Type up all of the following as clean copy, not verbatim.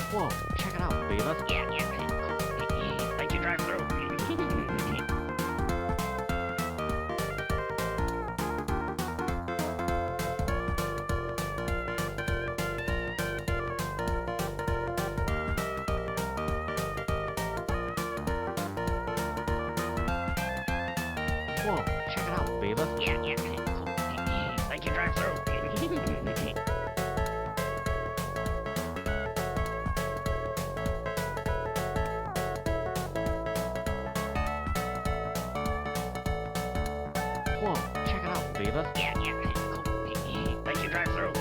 Whoa, check it out, Beavis. Yeah, cool. Let you drive through. Whoa, check it out, Beavis. Yeah, cool. Let you drive through. Whoa, check it out, Beavis. Yeah, cool. Let you drive through.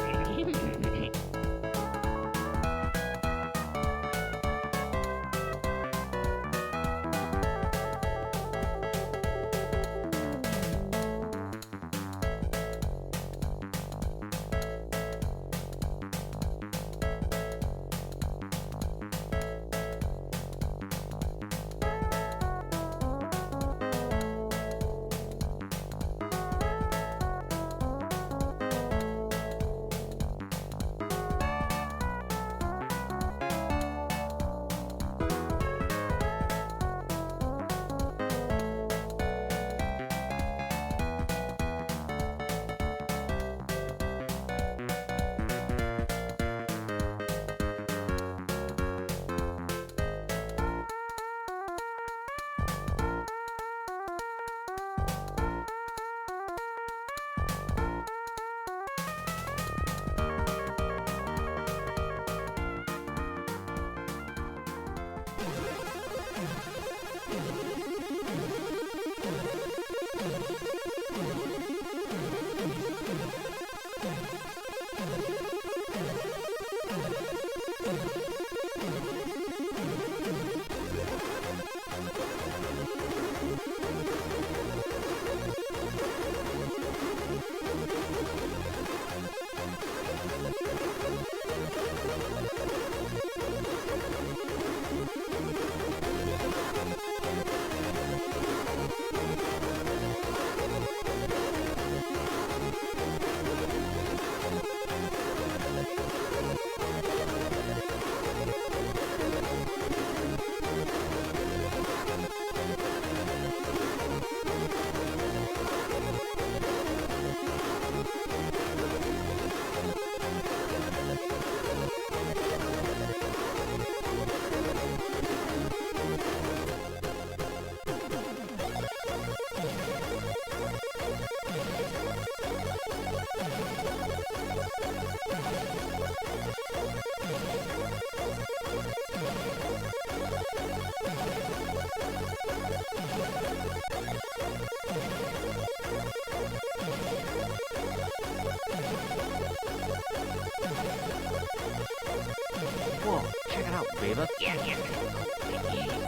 Whoa, check it out, Beavis. Yeah, cool.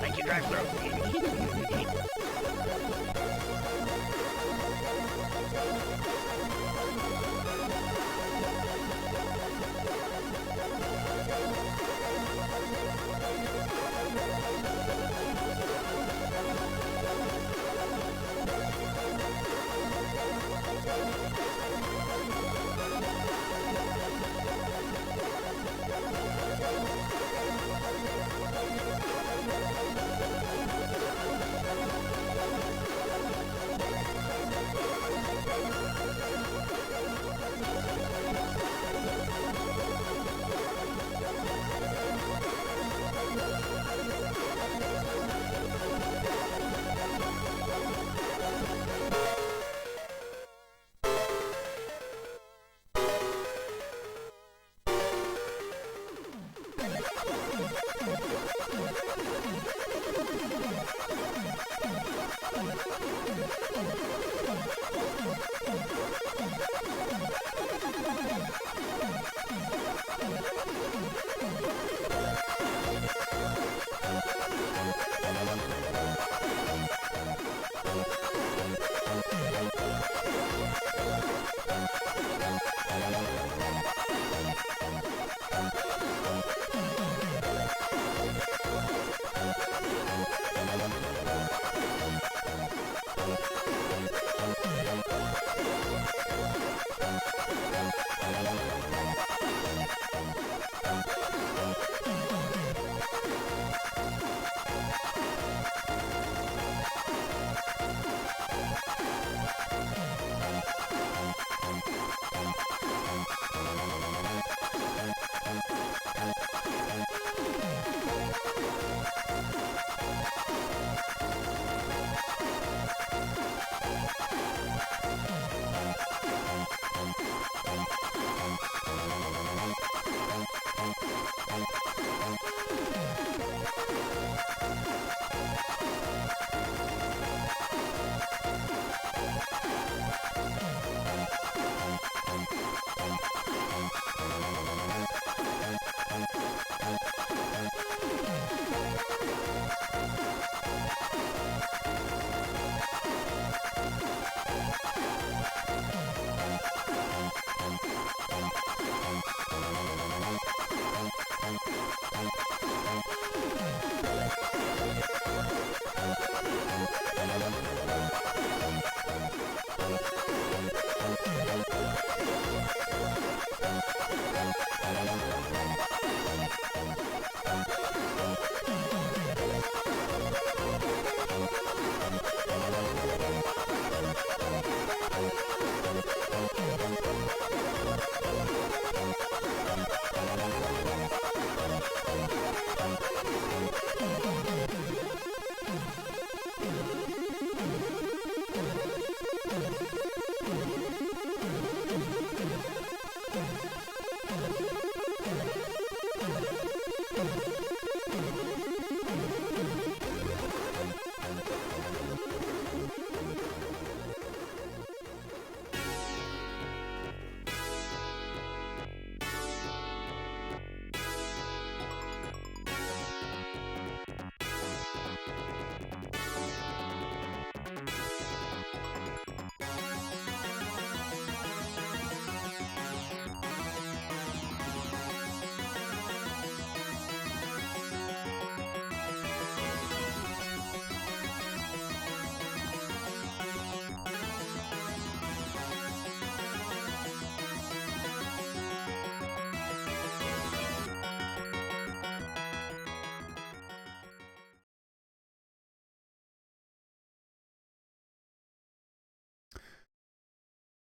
Let you drive through.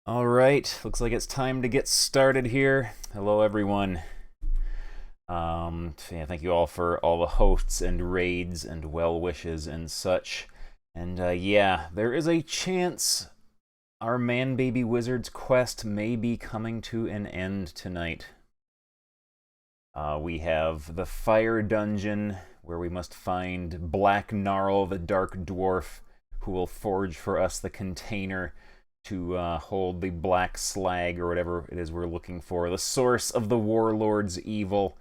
All right, looks like it's time to get started here. Hello, everyone. Yeah, thank you all for all the hosts and raids and well wishes and such. And yeah, there is a chance our Man Baby Wizard's quest may be coming to an end tonight. We have the Fire Dungeon, where we must find Black Gnarl, the Dark Dwarf, who will forge for us the container to hold the black slag or whatever it is we're looking for, the source of the warlord's evil.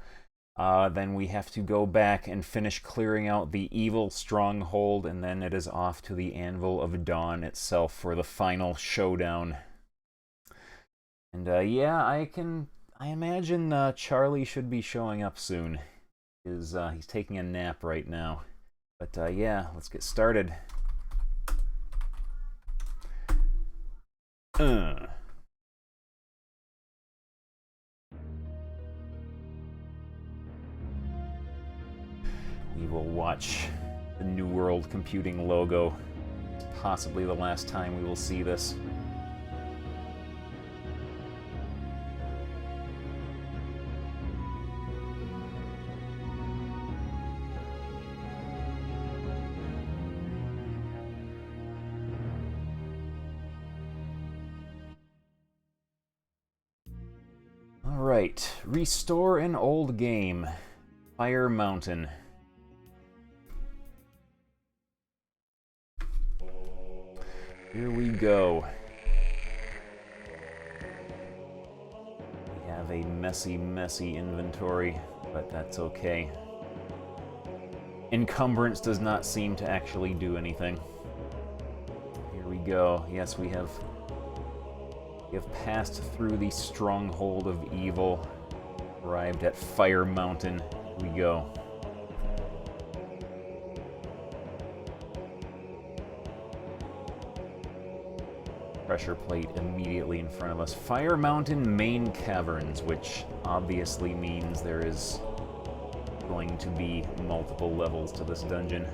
Then we have to go back and finish clearing out the evil stronghold, and then it is off to the Anvil of Dawn itself for the final showdown. And yeah, I imagine Charlie should be showing up soon. He's taking a nap right now. But yeah, let's get started. We will watch the New World Computing logo. It's possibly the last time we will see this. Alright, restore an old game. Fire Mountain. Here we go. We have a messy, messy inventory, but that's okay. Encumbrance does not seem to actually do anything. Here we go. Yes, we have passed through the stronghold of evil, arrived at Fire Mountain. Here we go. Pressure plate immediately in front of us. Fire Mountain main caverns, which obviously means there is going to be multiple levels to this dungeon.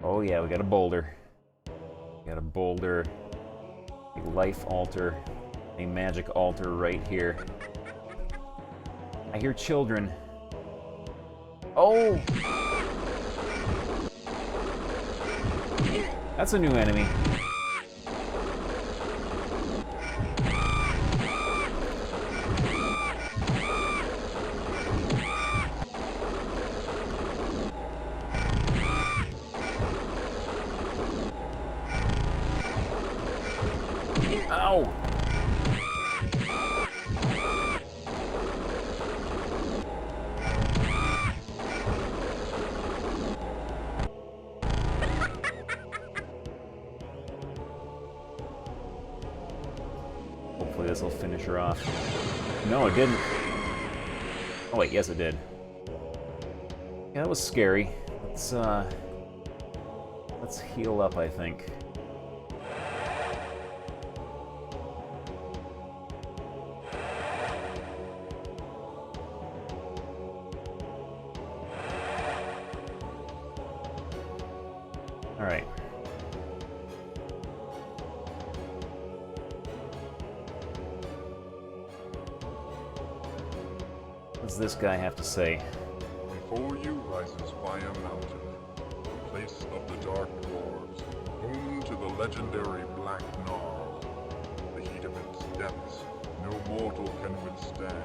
Oh yeah, we got a boulder. We got a boulder, a life altar, a magic altar right here. I hear children. Oh! That's a new enemy. Ow! Hopefully this will finish her off. No, it didn't. Oh wait, yes it did. Yeah, that was scary. Let's heal up, I think. Alright. What does this guy have to say? Before you rises Fire Mountain, the place of the Dark Dwarves, home to the legendary Black Gnarl. The heat of its depths no mortal can withstand.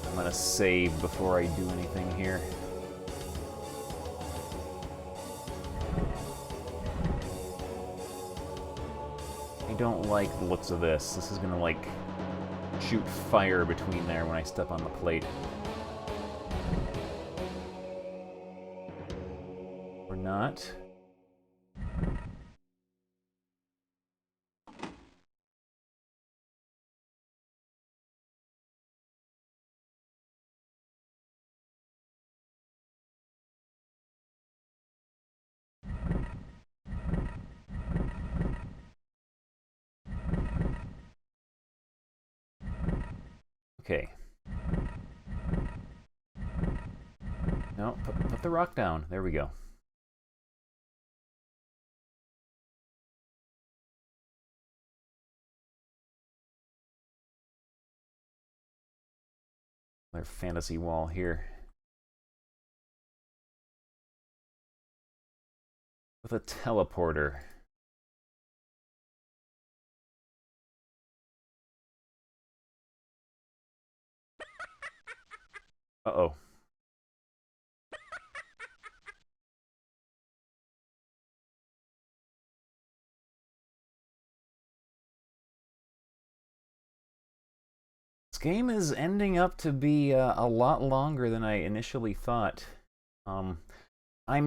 I'm gonna save before I do anything here. I don't like the looks of this. This is gonna, like, shoot fire between there when I step on the plate. Or not. Okay. No, put the rock down. There we go. Another fantasy wall here. With a teleporter. Uh-oh. This game is ending up to be a lot longer than I initially thought. I'm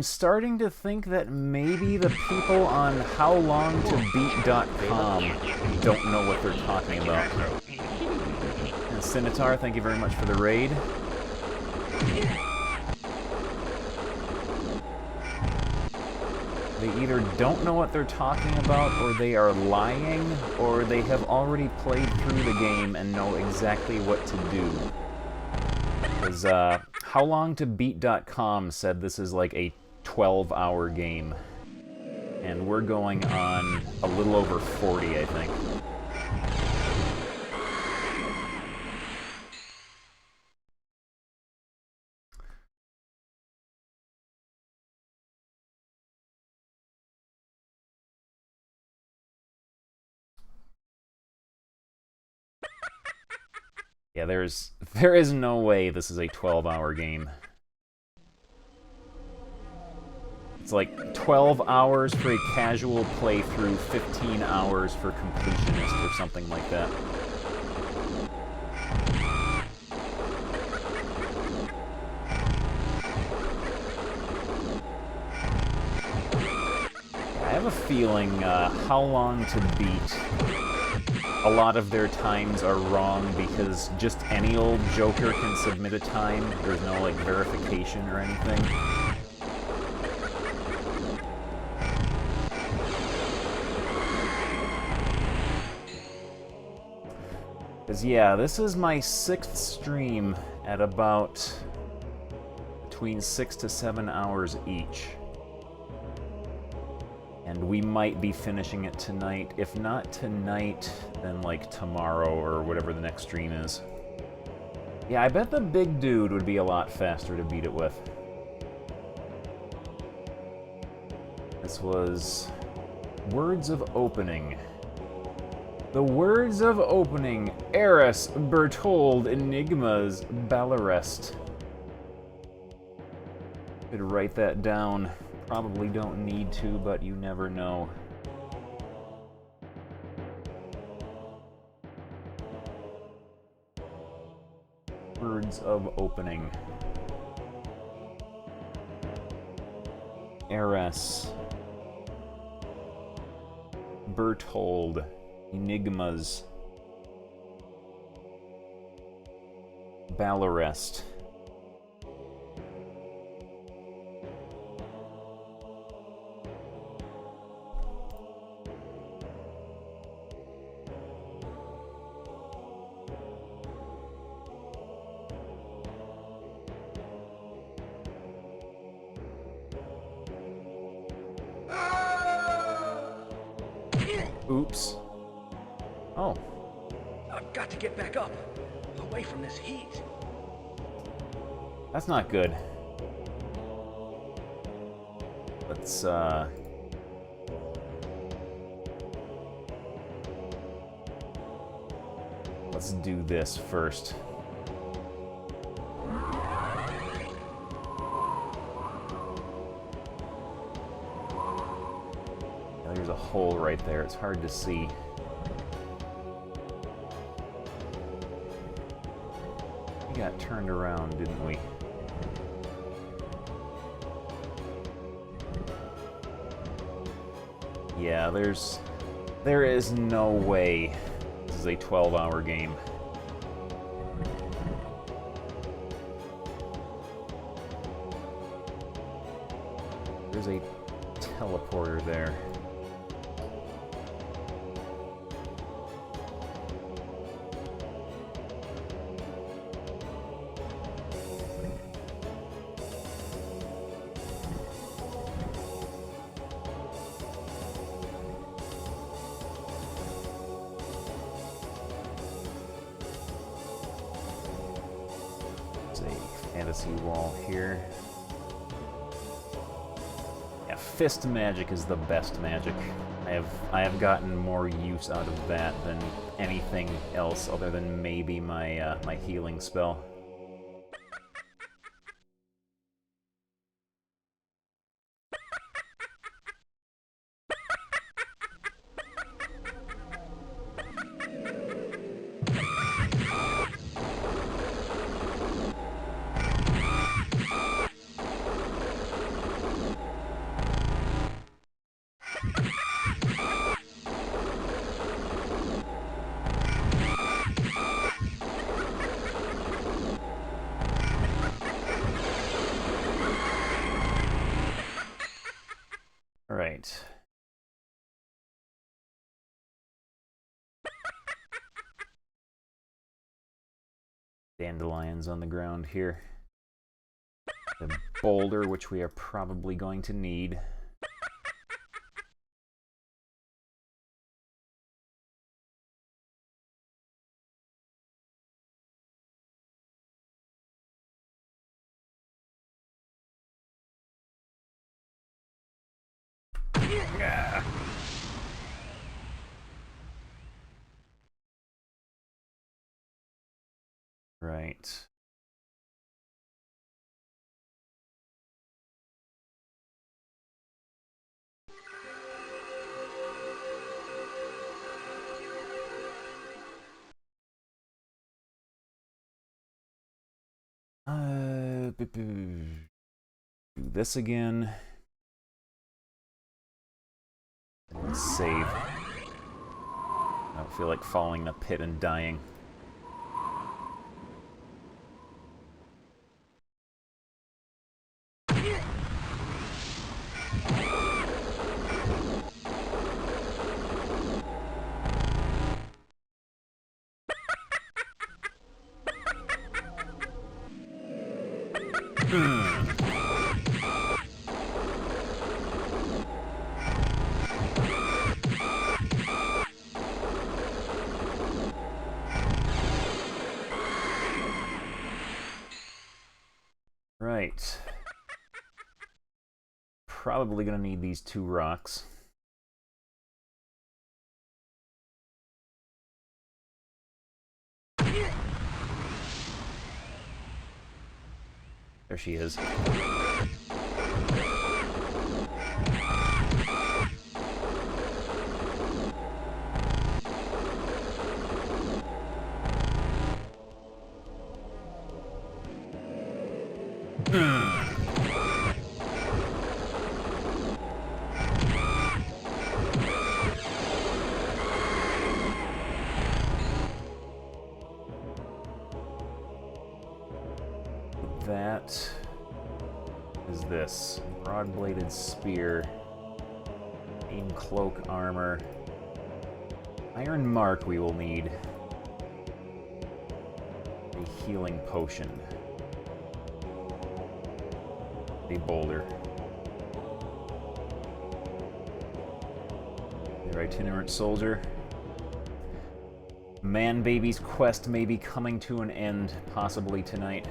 starting to think that maybe the people on howlongtobeat.com don't know what they're talking about. And Sinitar, thank you very much for the raid. They either don't know what they're talking about, or they are lying, or they have already played through the game and know exactly what to do. Because howlongtobeat.com said this is like a 12-hour game. And we're going on a little over 40, I think. Yeah, there is no way this is a 12-hour game. It's like 12 hours for a casual playthrough, 15 hours for completionist, or something like that. I have a feeling How Long to Beat, a lot of their times are wrong because just any old joker can submit a time. There's no, like, verification or anything. Because, yeah, this is my 6th stream at about between 6 to 7 hours each. And we might be finishing it tonight. If not tonight, then like tomorrow or whatever the next stream is. Yeah, I bet the big dude would be a lot faster to beat it with. This was Words of Opening. The Words of Opening, Eris, Berthold, Enigmas, Ballarest. Could write that down. Probably don't need to, but you never know. Words of Opening. Eris. Berthold. Enigmas. Ballarest. Oops. Oh. I've got to get back up, away from this heat. That's not good. Let's do this first. There's a hole right there. It's hard to see. We got turned around, didn't we? Yeah, there is no way this is a 12-hour game. There's a teleporter there. fantasy wall here. Yeah, fist magic is the best magic. I have gotten more use out of that than anything else other than maybe my my healing spell. Right. Dandelions on the ground here. The boulder, which we are probably going to need. Yeah. Right. Do this again. Let's save. I don't feel like falling in a pit and dying. Right. Probably gonna need these 2 rocks. There she is. That is this. Broad-bladed spear. Aim cloak armor. Iron mark we will need. A healing potion. A boulder. The itinerant soldier. Man-baby's quest may be coming to an end, possibly tonight.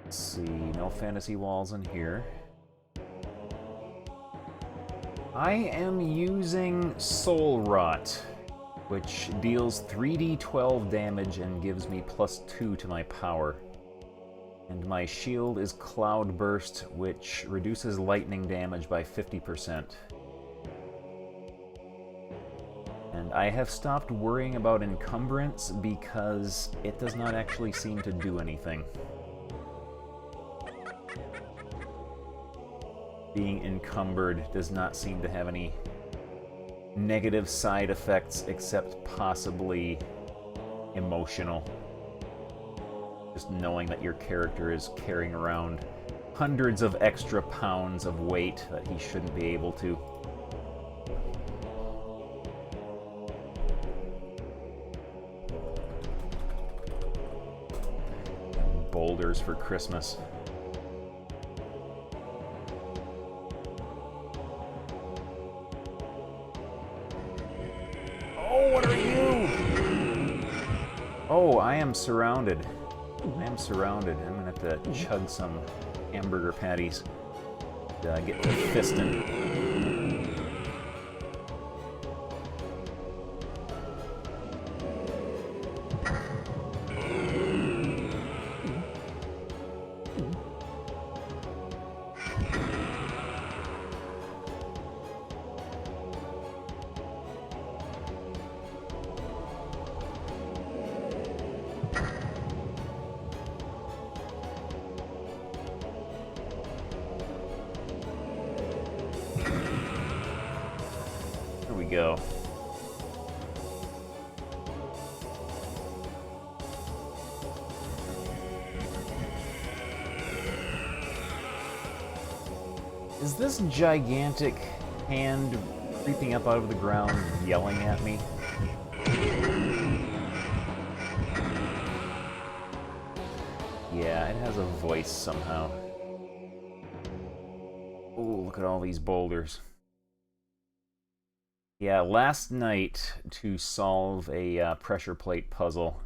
Let's see, no fantasy walls in here. I am using Soul Rot, which deals 3d12 damage and gives me +2 to my power. And my shield is Cloud Burst, which reduces lightning damage by 50%. And I have stopped worrying about encumbrance because it does not actually seem to do anything. Being encumbered does not seem to have any negative side effects except possibly emotional. Just knowing that your character is carrying around hundreds of extra pounds of weight that he shouldn't be able to. Boulders for Christmas. Oh, what are you? I am surrounded. I am surrounded. I'm gonna have to chug some hamburger patties to get to fisting. There we go. Is this gigantic hand creeping up out of the ground yelling at me? Yeah, it has a voice somehow. Oh, look at all these boulders. Yeah, last night to solve a pressure plate puzzle,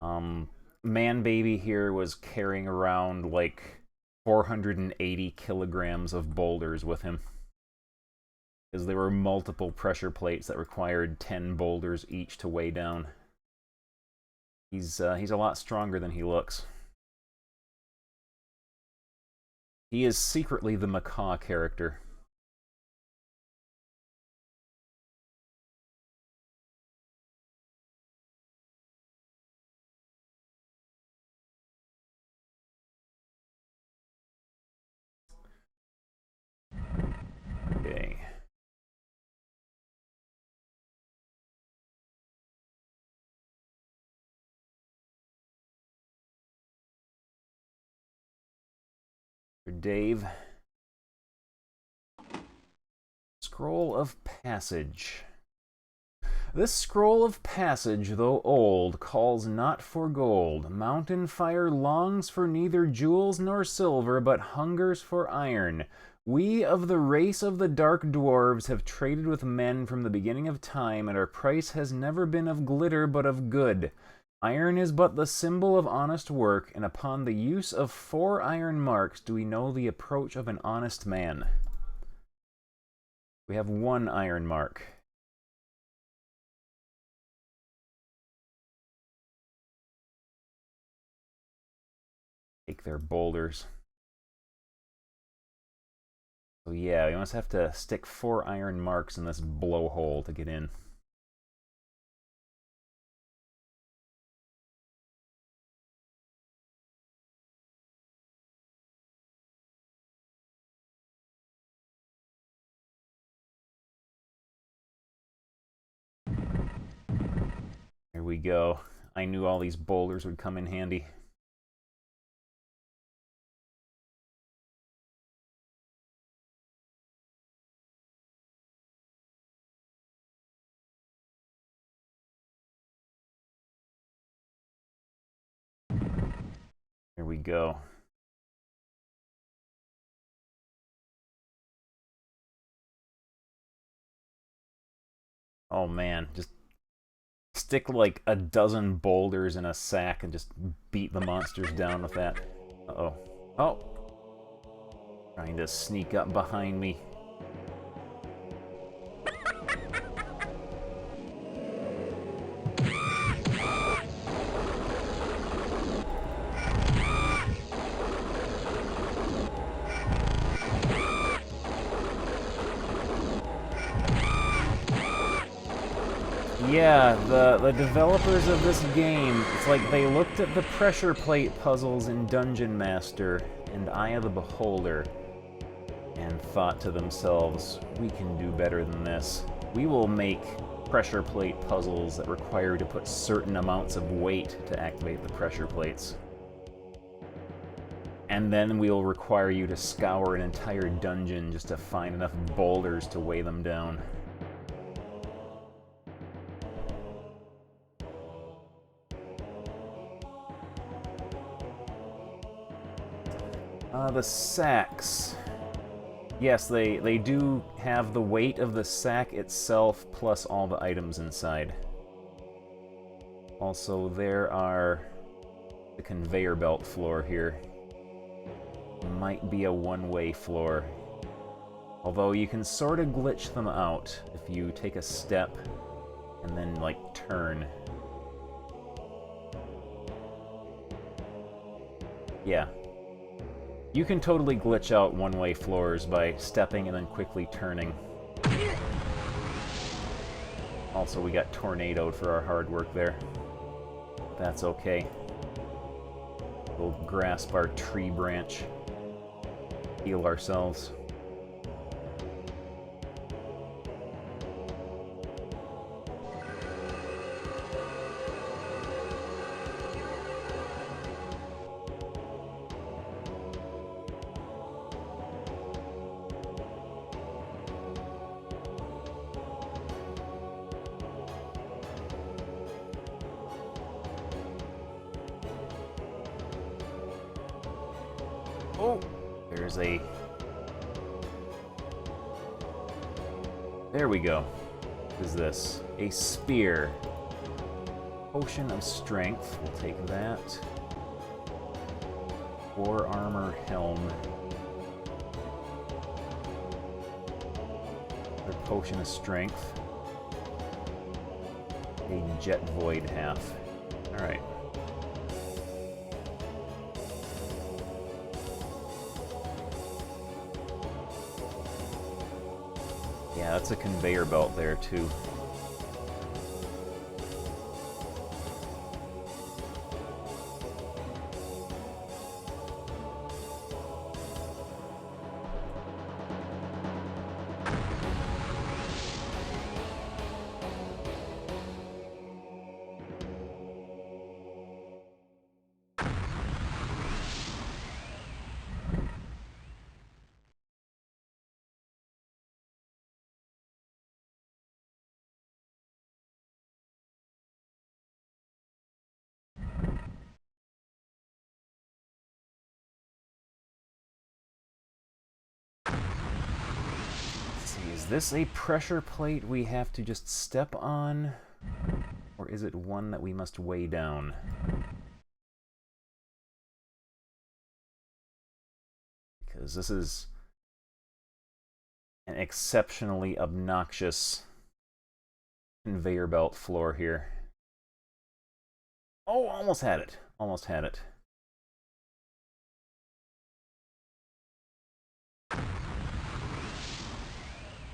Man Baby here was carrying around like 480 kilograms of boulders with him. Because there were multiple pressure plates that required 10 boulders each to weigh down. He's a lot stronger than he looks. He is secretly the macaw character. Okay. For Dave. Scroll of Passage. This scroll of passage, though old, calls not for gold. Mountain fire longs for neither jewels nor silver, but hungers for iron. We of the race of the dark dwarves have traded with men from the beginning of time, and our price has never been of glitter, but of good. Iron is but the symbol of honest work, and upon the use of 4 iron marks do we know the approach of an honest man. We have 1 iron mark. Take their boulders. So yeah, we must have to stick 4 iron marks in this blowhole to get in. Here we go. I knew all these boulders would come in handy. Here we go. Oh man, just stick like a dozen boulders in a sack and just beat the monsters down with that. Uh-oh. Oh! Trying to sneak up behind me. Yeah, the developers of this game, it's like they looked at the pressure plate puzzles in Dungeon Master and Eye of the Beholder and thought to themselves, we can do better than this. We will make pressure plate puzzles that require you to put certain amounts of weight to activate the pressure plates. And then we'll require you to scour an entire dungeon just to find enough boulders to weigh them down. The sacks. Yes, they do have the weight of the sack itself plus all the items inside. Also, there are the conveyor belt floor here. Might be a one-way floor. Although you can sort of glitch them out if you take a step and then, like, turn. Yeah. You can totally glitch out one-way floors by stepping and then quickly turning. Also, we got tornadoed for our hard work there. That's okay. We'll grasp our tree branch. Heal ourselves. Oh! There's a... There we go. What is this? A spear. Potion of strength. We'll take that. 4 armor helm. Another potion of strength. A jet void half. Alright. Yeah, that's a conveyor belt there, too. Is this a pressure plate we have to just step on? Or is it one that we must weigh down? Because this is an exceptionally obnoxious conveyor belt floor here. Oh, almost had it. Almost had it.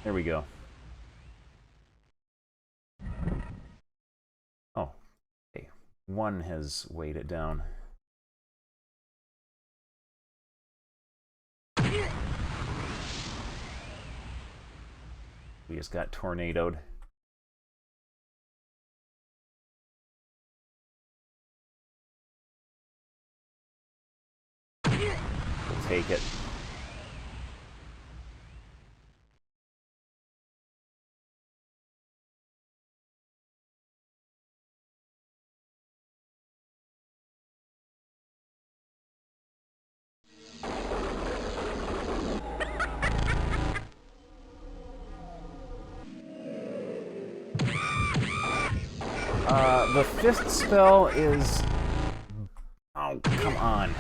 There we go. Oh, okay. One has weighed it down. We just got tornadoed. We'll take it. The fifth spell is... Oh, come on.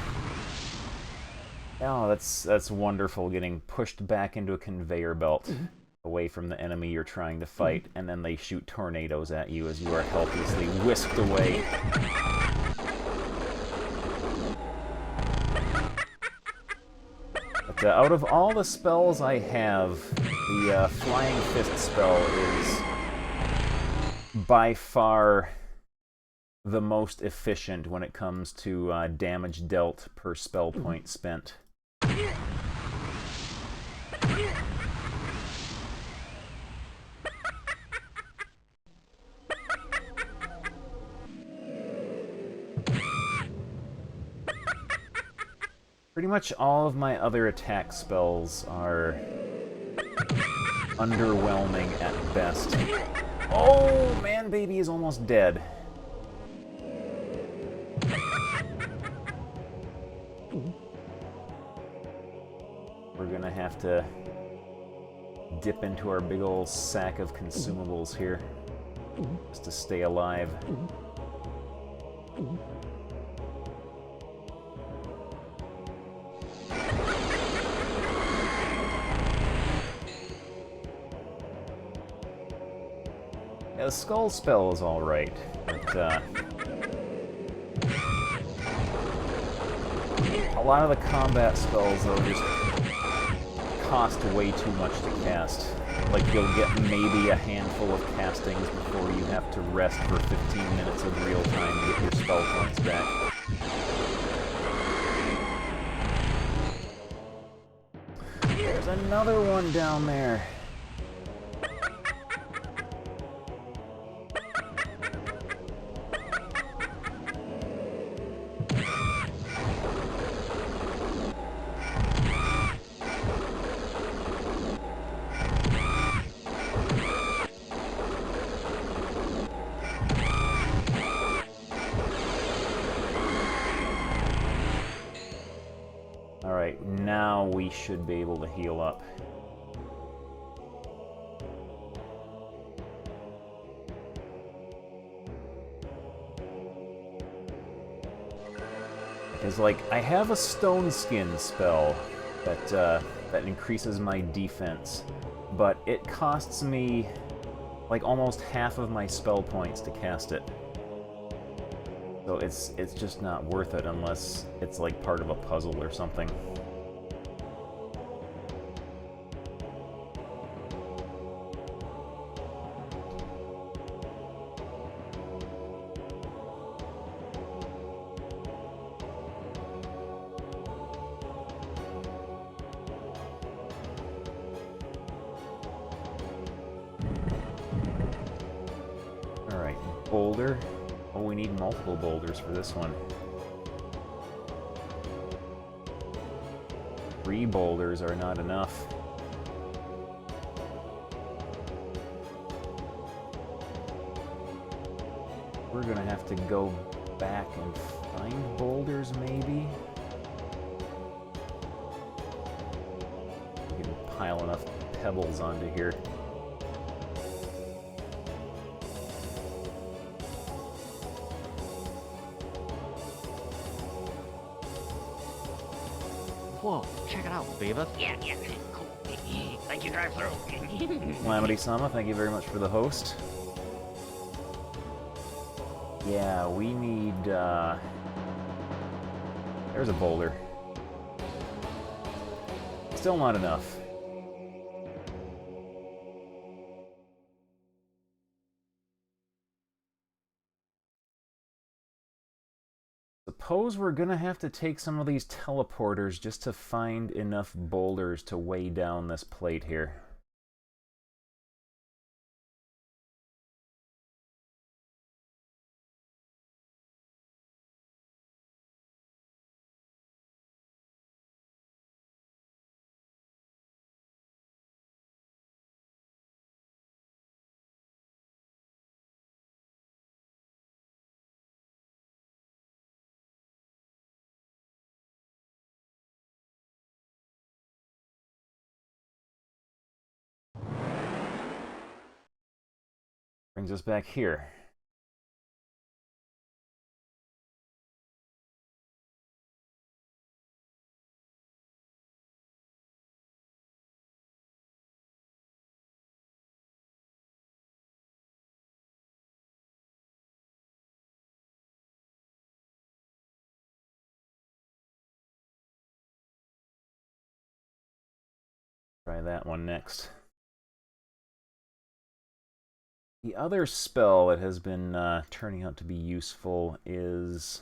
Oh, that's wonderful, getting pushed back into a conveyor belt away from the enemy you're trying to fight, and then they shoot tornadoes at you as you are helplessly whisked away. But out of all the spells I have, the Flying Fist spell is by far the most efficient when it comes to damage dealt per spell point spent. Pretty much all of my other attack spells are underwhelming at best. Oh, man, baby is almost dead. We're gonna have to dip into our big old sack of consumables here just to stay alive. Yeah, the skull spell is alright, but a lot of the combat spells, though, just cost way too much to cast. Like, you'll get maybe a handful of castings before you have to rest for 15 minutes of real time to get your spell points back. There's another one down there. Alright, now we should be able to heal up. Because, like, I have a stone skin spell that increases my defense, but it costs me, like, almost half of my spell points to cast it. So it's just not worth it unless it's like part of a puzzle or something. Alright, boulder. Oh, we need multiple boulders for this one. 3 boulders are not enough. We're gonna have to go back and find boulders, maybe? We can pile enough pebbles onto here. Whoa, check it out, Beavis. Yeah, cool. Thank you, drive-through. Calamity-sama, thank you very much for the host. Yeah, we need, there's a boulder. Still not enough. Suppose we're gonna have to take some of these teleporters just to find enough boulders to weigh down this plate here. Brings us back here. Try that one next. The other spell that has been turning out to be useful is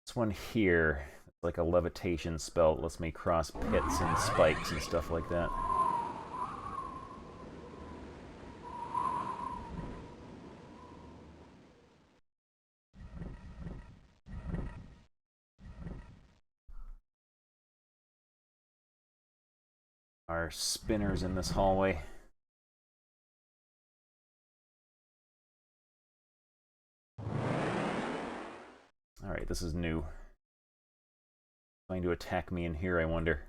this one here. It's like a levitation spell that lets me cross pits and spikes and stuff like that. Our spinners in this hallway. Alright, this is new. Going to attack me in here, I wonder.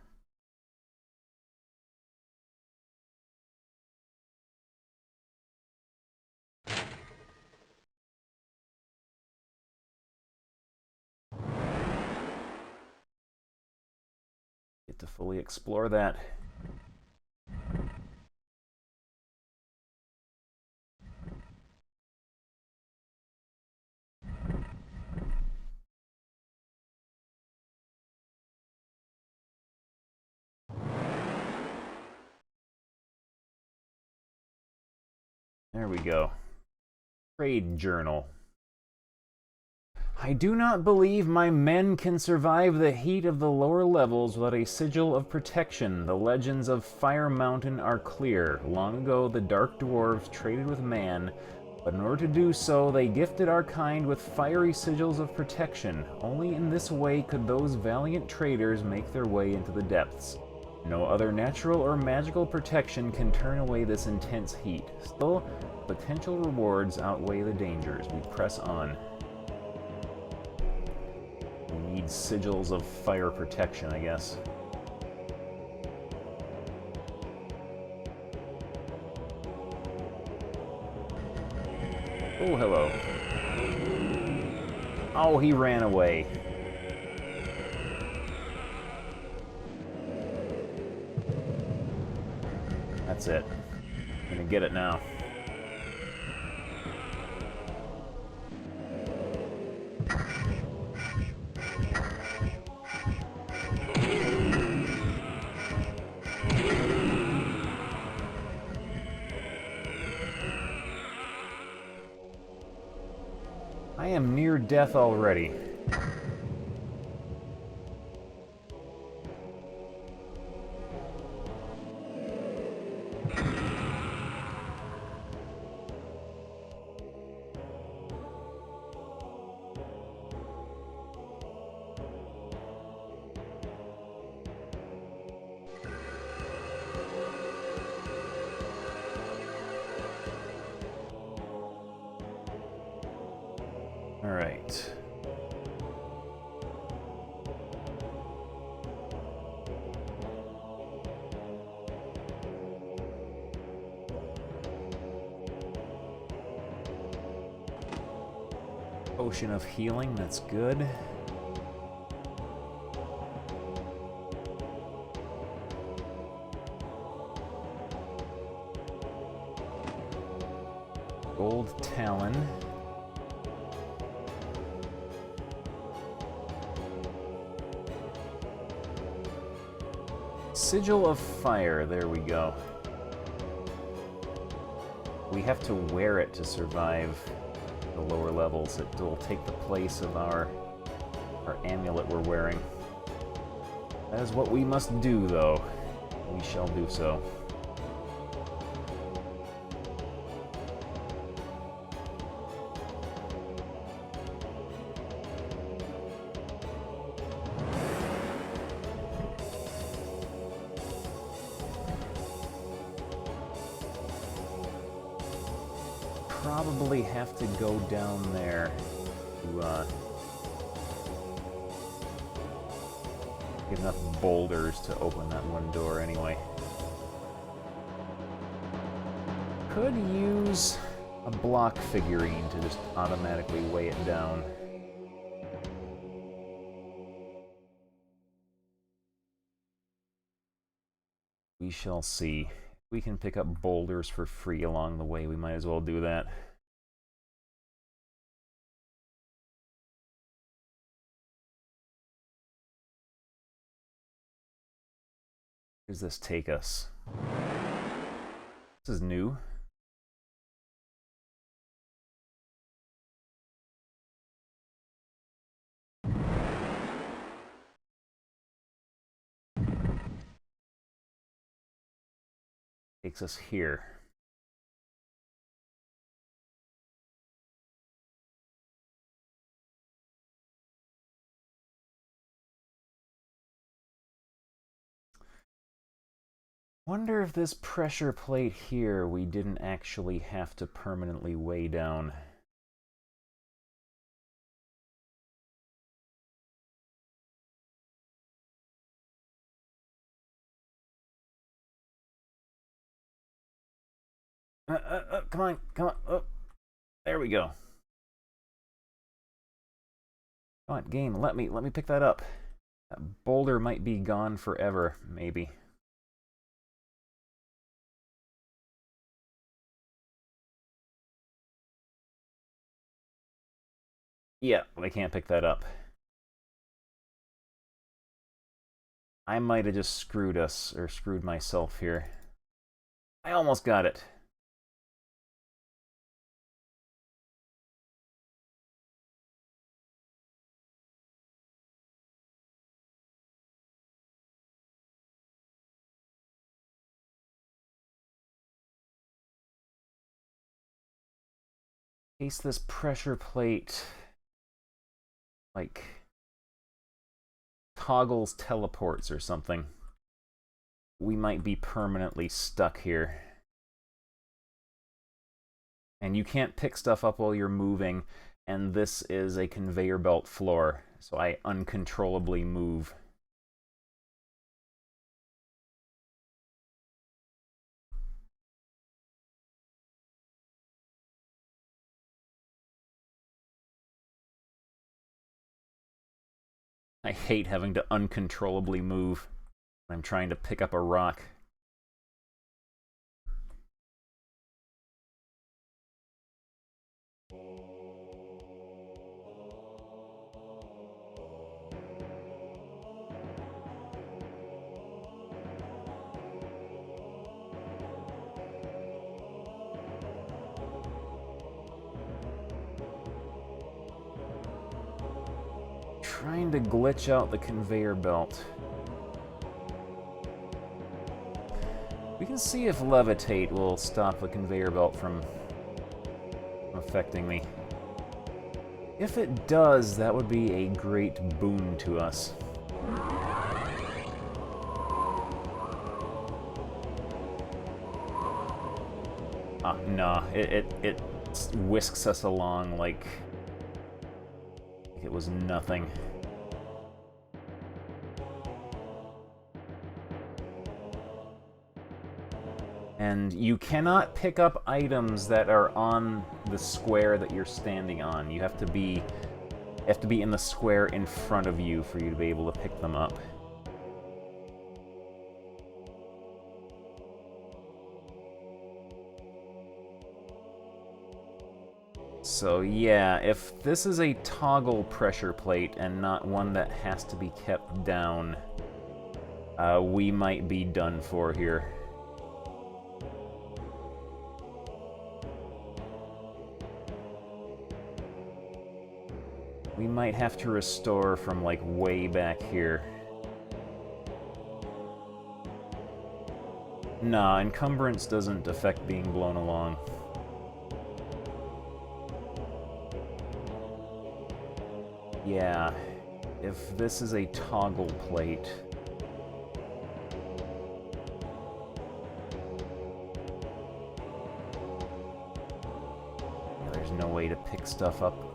get to fully explore that. There we go. Trade journal. I do not believe my men can survive the heat of the lower levels without a sigil of protection. The legends of Fire Mountain are clear. Long ago, the Dark Dwarves traded with man, but in order to do so, they gifted our kind with fiery sigils of protection. Only in this way could those valiant traders make their way into the depths. No other natural or magical protection can turn away this intense heat. Still, potential rewards outweigh the dangers. We press on. We need sigils of fire protection, I guess. Oh, hello. Oh, he ran away. That's it. I'm gonna get it now. I am near death already. All right. Potion of healing, that's good. Gold Talon. Sigil of Fire, there we go. We have to wear it to survive the lower levels. It will take the place of our amulet we're wearing. That is what we must do, though. We shall do so. Probably have to go down there to get enough boulders to open that one door anyway. Could use a block figurine to just automatically weigh it down. We shall see. If we can pick up boulders for free along the way, we might as well do that. Where does this take us? This is new. Takes us here. Wonder if this pressure plate here we didn't actually have to permanently weigh down. Come on, come on. Oh, there we go. Come on, game. Let me pick that up. That boulder might be gone forever, maybe. Yeah, I can't pick that up. I might have just screwed us, or screwed myself here. I almost got it. In case this pressure plate, like, toggles teleports or something, we might be permanently stuck here. And you can't pick stuff up while you're moving, and this is a conveyor belt floor, so I uncontrollably move. I hate having to uncontrollably move when I'm trying to pick up a rock. Trying to glitch out the conveyor belt. We can see if levitate will stop the conveyor belt from affecting me. If it does, that would be a great boon to us. Nah, it whisks us along like it was nothing. And you cannot pick up items that are on the square that you're standing on. You have to be in the square in front of you for you to be able to pick them up. So yeah, if this is a toggle pressure plate and not one that has to be kept down, we might be done for here. We might have to restore from, like, way back here. Nah, encumbrance doesn't affect being blown along. Yeah, if this is a toggle plate... yeah, there's no way to pick stuff up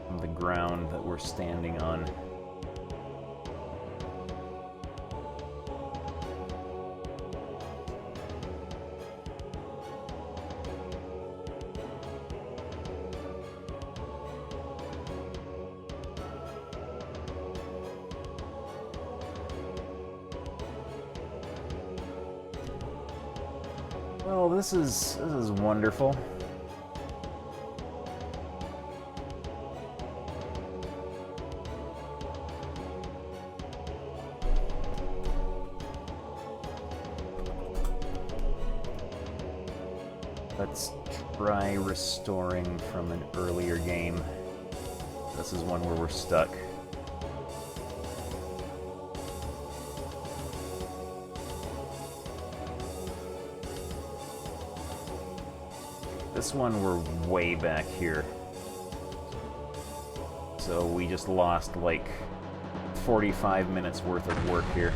from the ground that we're standing on. Well, this is wonderful. Let's try restoring from an earlier game. This is one where we're stuck. This one we're way back here. So we just lost like 45 minutes worth of work here.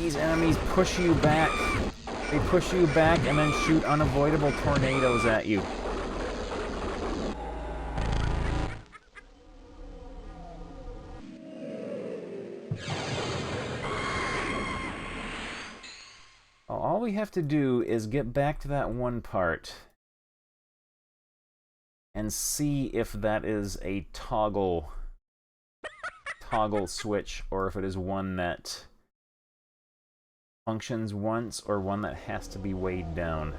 these enemies push you back. They push you back and then shoot unavoidable tornadoes at you. All we have to do is get back to that one part and see if that is a toggle switch, or if it is one that functions once or one that has to be weighed down.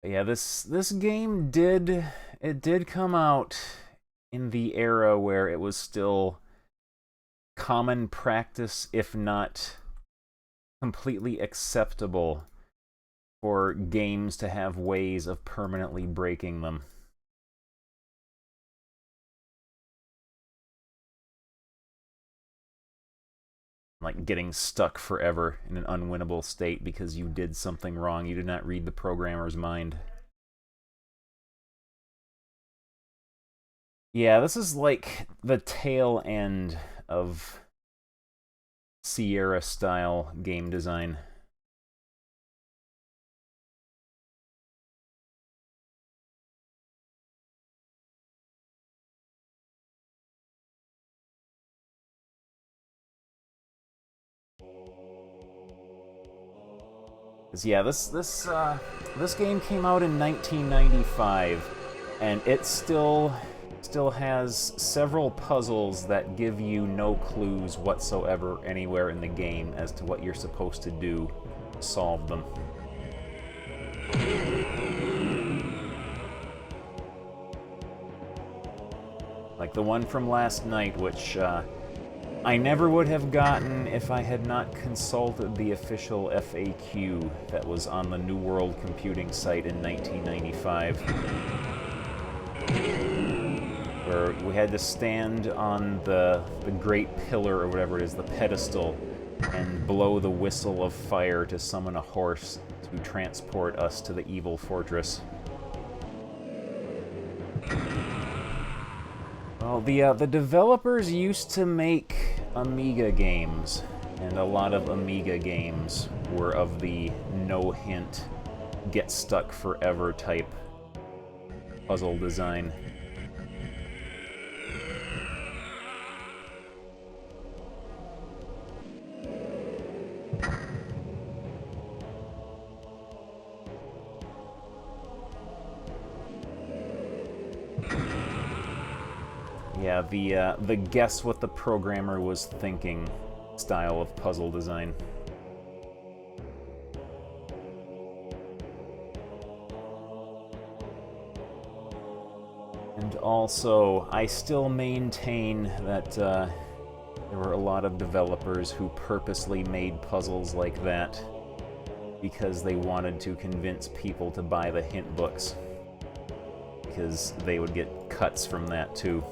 Yeah, this game did come out in the era where it was still common practice, if not completely acceptable, for games to have ways of permanently breaking them. Like getting stuck forever in an unwinnable state because you did something wrong. You did not read the programmer's mind. Yeah, this is like the tail end of Sierra-style game design. Yeah, this game came out in 1995, and it still has several puzzles that give you no clues whatsoever anywhere in the game as to what you're supposed to do to solve them. Like the one from last night, which I never would have gotten if I had not consulted the official FAQ that was on the New World Computing site in 1995. Where we had to stand on the great pillar, or whatever it is, the pedestal, and blow the whistle of fire to summon a horse to transport us to the evil fortress. Well, the developers used to make Amiga games, and a lot of Amiga games were of the no-hint, get-stuck-forever type puzzle design. Yeah, the guess what the programmer was thinking style of puzzle design. And also, I still maintain that there were a lot of developers who purposely made puzzles like that because they wanted to convince people to buy the hint books, because they would get cuts from that too.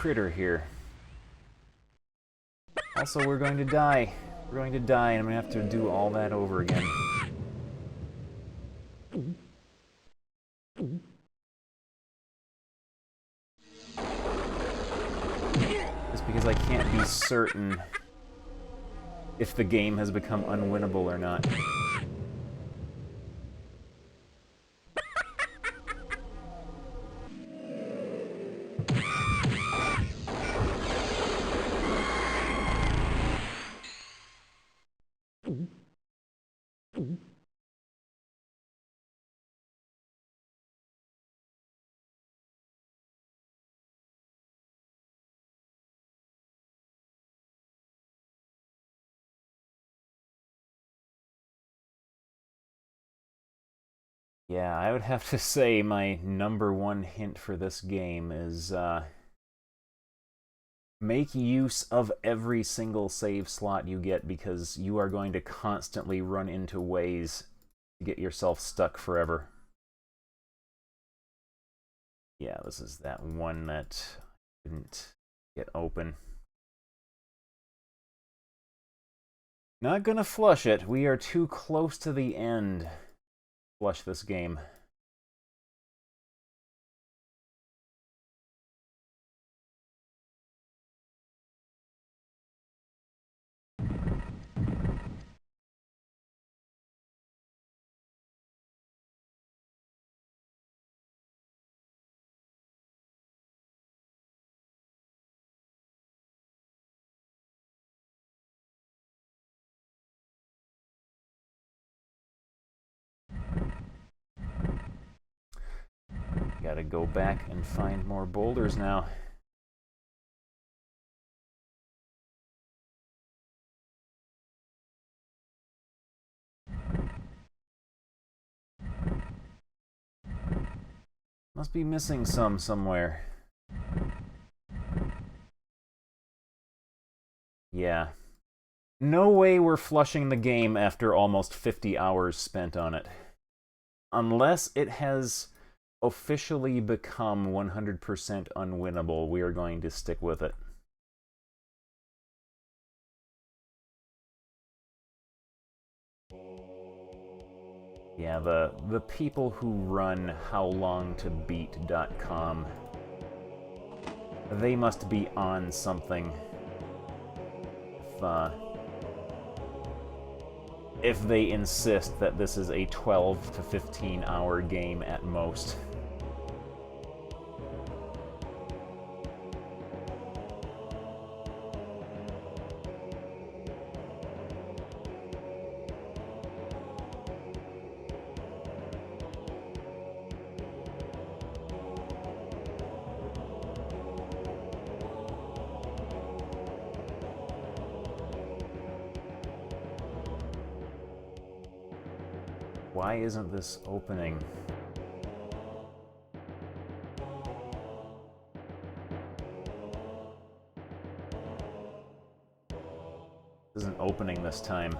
critter here. Also, we're going to die. We're going to die, and I'm going to have to do all that over again. Just because I can't be certain if the game has become unwinnable or not. Yeah, I would have to say my #1 hint for this game is make use of every single save slot you get, because you are going to constantly run into ways to get yourself stuck forever. Yeah, this is that one that didn't get open. Not gonna flush it. We are too close to the end. Flush this game. Gotta go back and find more boulders now. Must be missing some somewhere. Yeah. No way we're flushing the game after almost 50 hours spent on it. Unless it has officially become 100% unwinnable, we are going to stick with it. Yeah, the people who run howlongtobeat.com, they must be on something if they insist that this is a 12 to 15 hour game at most. Why isn't this opening? This isn't opening this time.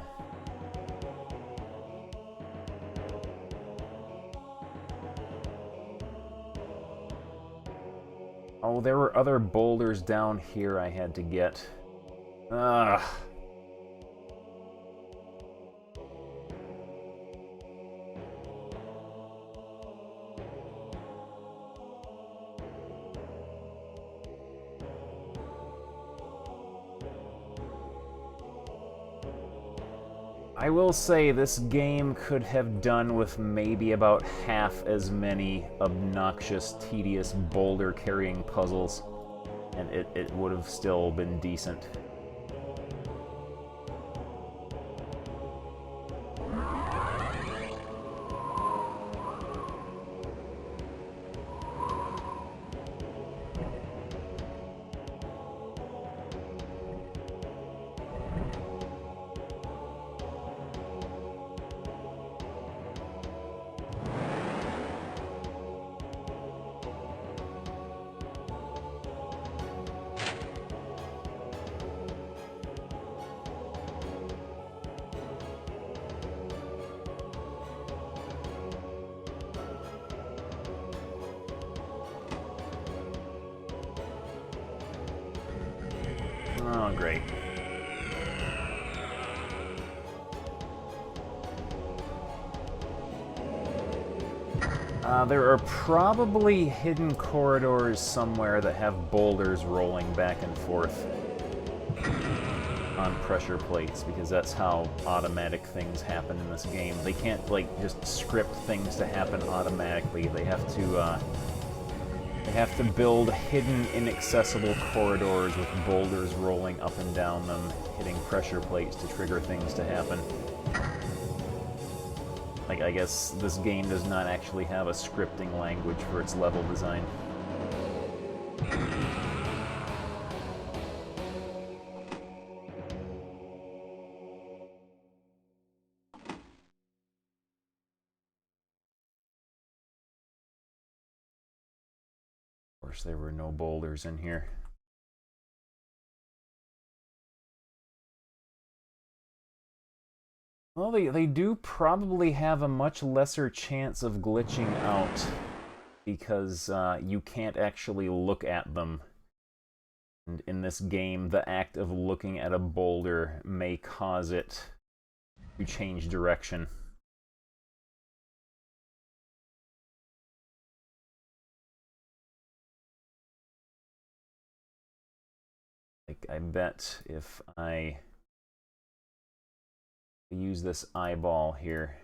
Oh, there were other boulders down here I had to get. Ugh. I will say this game could have done with maybe about half as many obnoxious, tedious boulder-carrying puzzles, and it would have still been decent. Oh, great. There are probably hidden corridors somewhere that have boulders rolling back and forth on pressure plates, because that's how automatic things happen in this game. They can't, like, just script things to happen automatically. They have to build hidden, inaccessible corridors with boulders rolling up and down them, hitting pressure plates to trigger things to happen. Like, I guess this game does not actually have a scripting language for its level design. Of course, there were no boulders in here. Well, they do probably have a much lesser chance of glitching out because you can't actually look at them. And in this game, the act of looking at a boulder may cause it to change direction. Like, I bet if I use this eyeball here,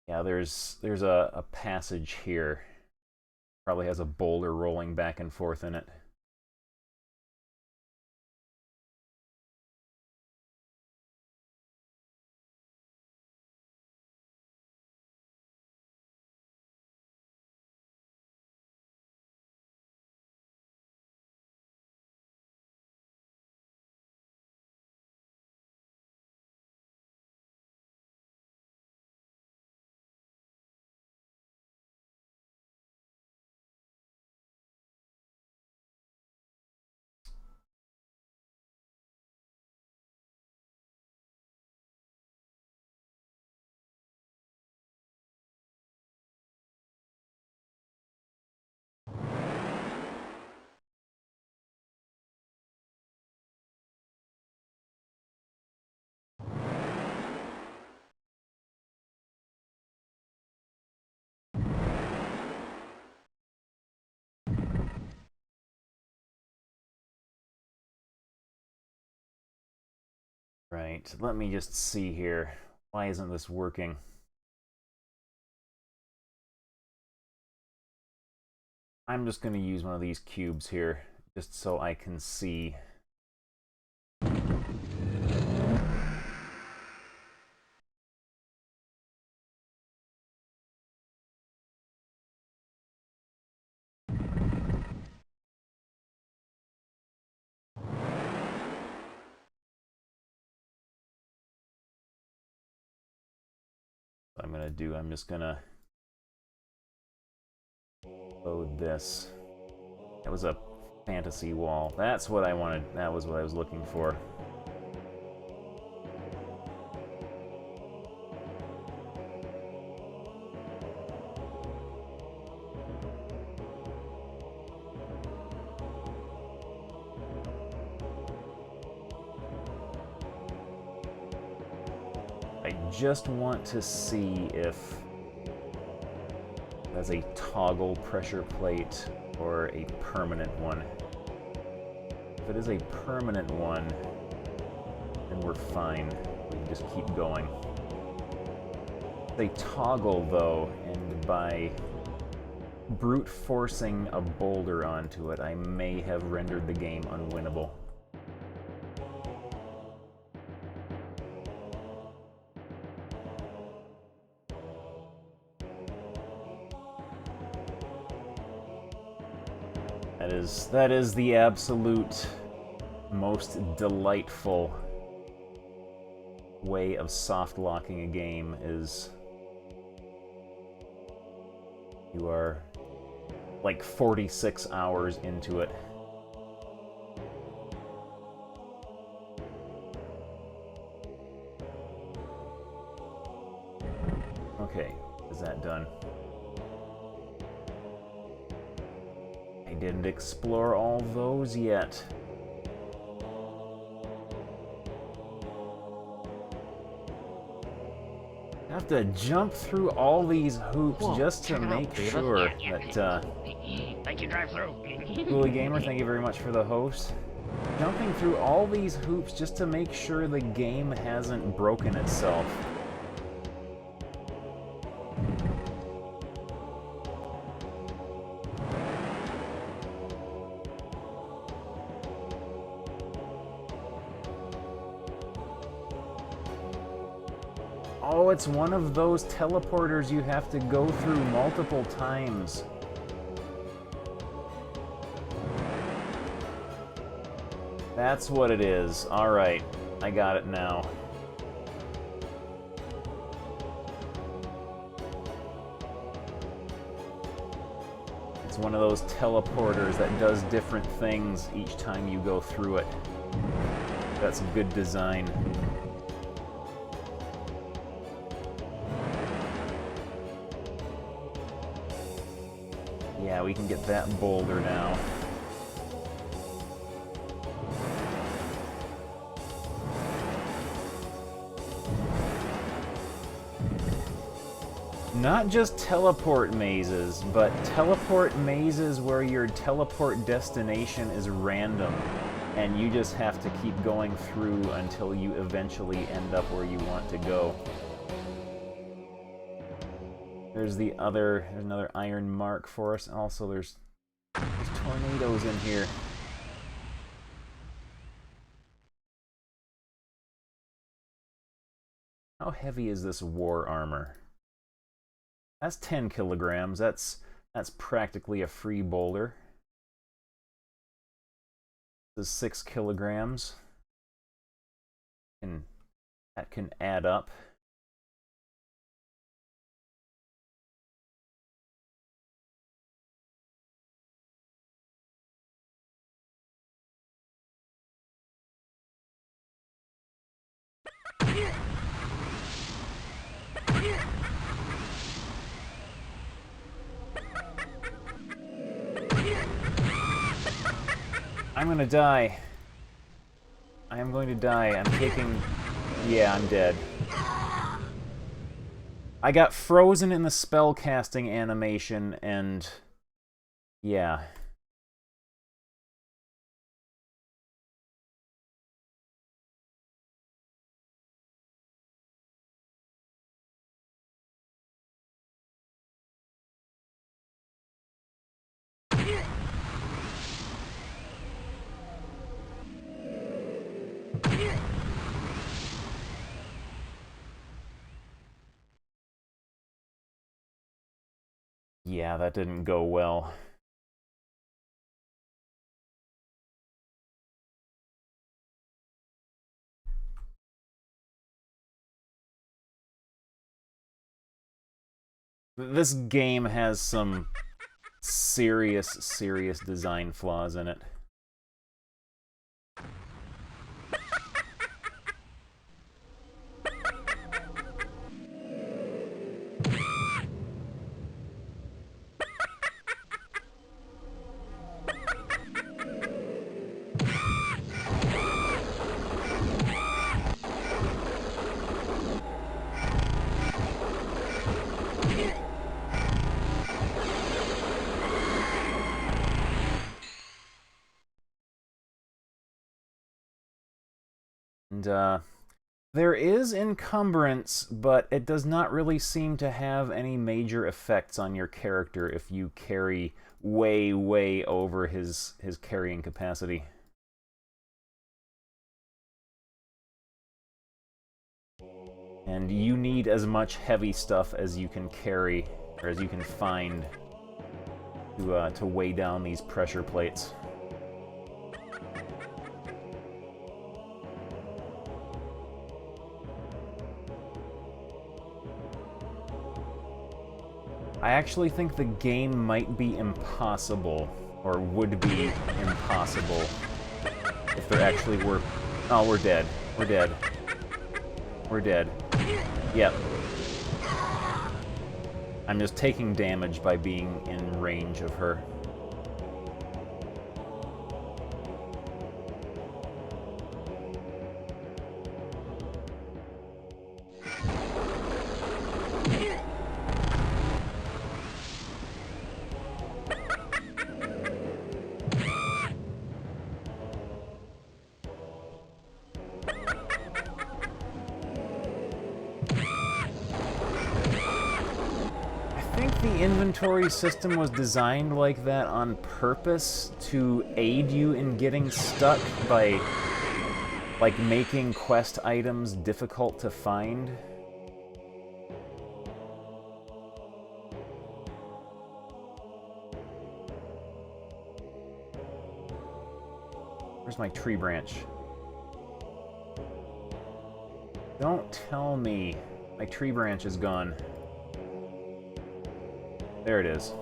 yeah, there's a passage here. Probably has a boulder rolling back and forth in it. Right, let me just see here. Why isn't this working? I'm just going to use one of these cubes here, just so I can see. What I'm going to do, I'm just going to load this. That was a fantasy wall. That's what I wanted. That was what I was looking for. I just want to see if that's a toggle pressure plate or a permanent one. If it is a permanent one, then we're fine. We can just keep going. They toggle though, and by brute forcing a boulder onto it, I may have rendered the game unwinnable. That is the absolute most delightful way of soft locking a game, is you are like 46 hours into it. Okay, is that done? I I didn't explore all those yet. I have to jump through all these hoops Whoa, just to check it out, make Beavis. sure that, Thank you, drive-through. Coolie Gamer, thank you very much for the host. Jumping through all these hoops just to make sure the game hasn't broken itself. Oh, it's one of those teleporters you have to go through multiple times. That's what it is. Alright, I got it now. It's one of those teleporters that does different things each time you go through it. That's good design. Yeah, we can get that boulder now. Not just teleport mazes, but teleport mazes where your teleport destination is random, and you just have to keep going through until you eventually end up where you want to go. There's another iron mark for us. Also, there's tornadoes in here. How heavy is this war armor? That's 10 kilograms. That's practically a free boulder. This is 6 kilograms. And that can add up. I'm gonna die. I am going to die. I'm taking... Yeah, I'm dead. I got frozen in the spell casting animation, and... Yeah. Yeah, that didn't go well. This game has some serious design flaws in it. And, there is encumbrance, but it does not really seem to have any major effects on your character if you carry way over his carrying capacity. And you need as much heavy stuff as you can carry, or as you can find, to weigh down these pressure plates. I actually think the game might be impossible, or would be impossible, if there actually were... Oh, we're dead. We're dead. We're dead. Yep. I'm just taking damage by being in range of her. the inventory system was designed like that on purpose to aid you in getting stuck by, like, making quest items difficult to find. Where's my tree branch? Don't tell me my tree branch is gone. There it is.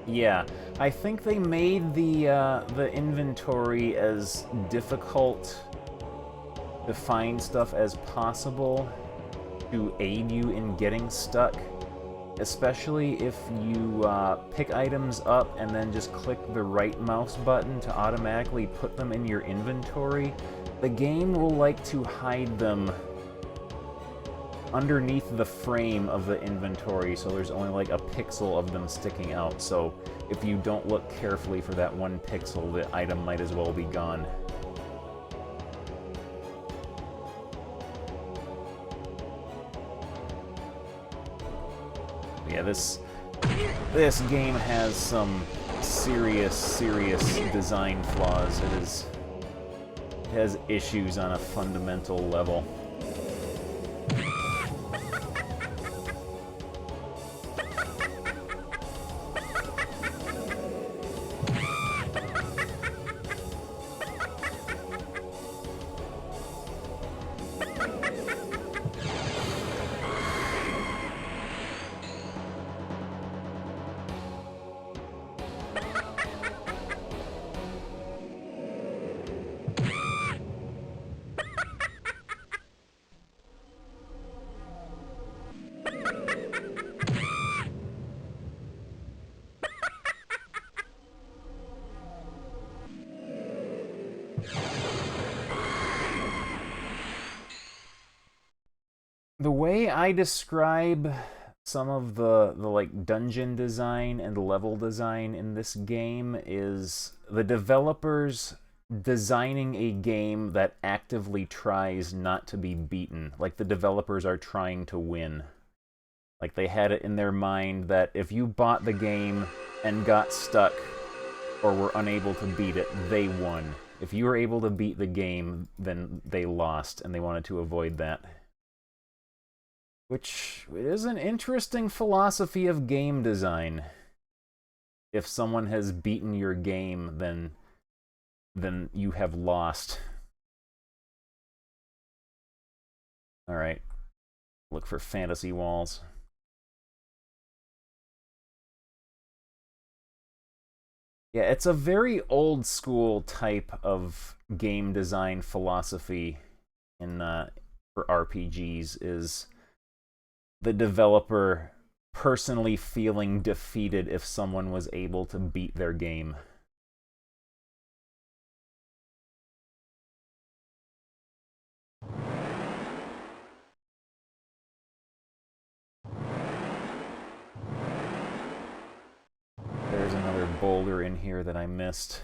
Yeah, I think they made the inventory as difficult to find stuff as possible to aid you in getting stuck. Especially if you pick items up and then just click the right mouse button to automatically put them in your inventory. The game will like to hide them underneath the frame of the inventory, so there's only like a pixel of them sticking out. So if you don't look carefully for that one pixel, the item might as well be gone. Yeah, this game has some serious design flaws. It has issues on a fundamental level. The way I describe some of the like dungeon design and level design in this game is the developers designing a game that actively tries not to be beaten. Like the developers are trying to win. Like they had it in their mind that if you bought the game and got stuck or were unable to beat it, they won. If you were able to beat the game, then they lost, and they wanted to avoid that. Which is an interesting philosophy of game design. If someone has beaten your game, then you have lost. Alright. Look for fantasy walls. Yeah, it's a very old school type of game design philosophy in for RPGs, is the developer personally feeling defeated if someone was able to beat their game. There's another boulder in here that I missed.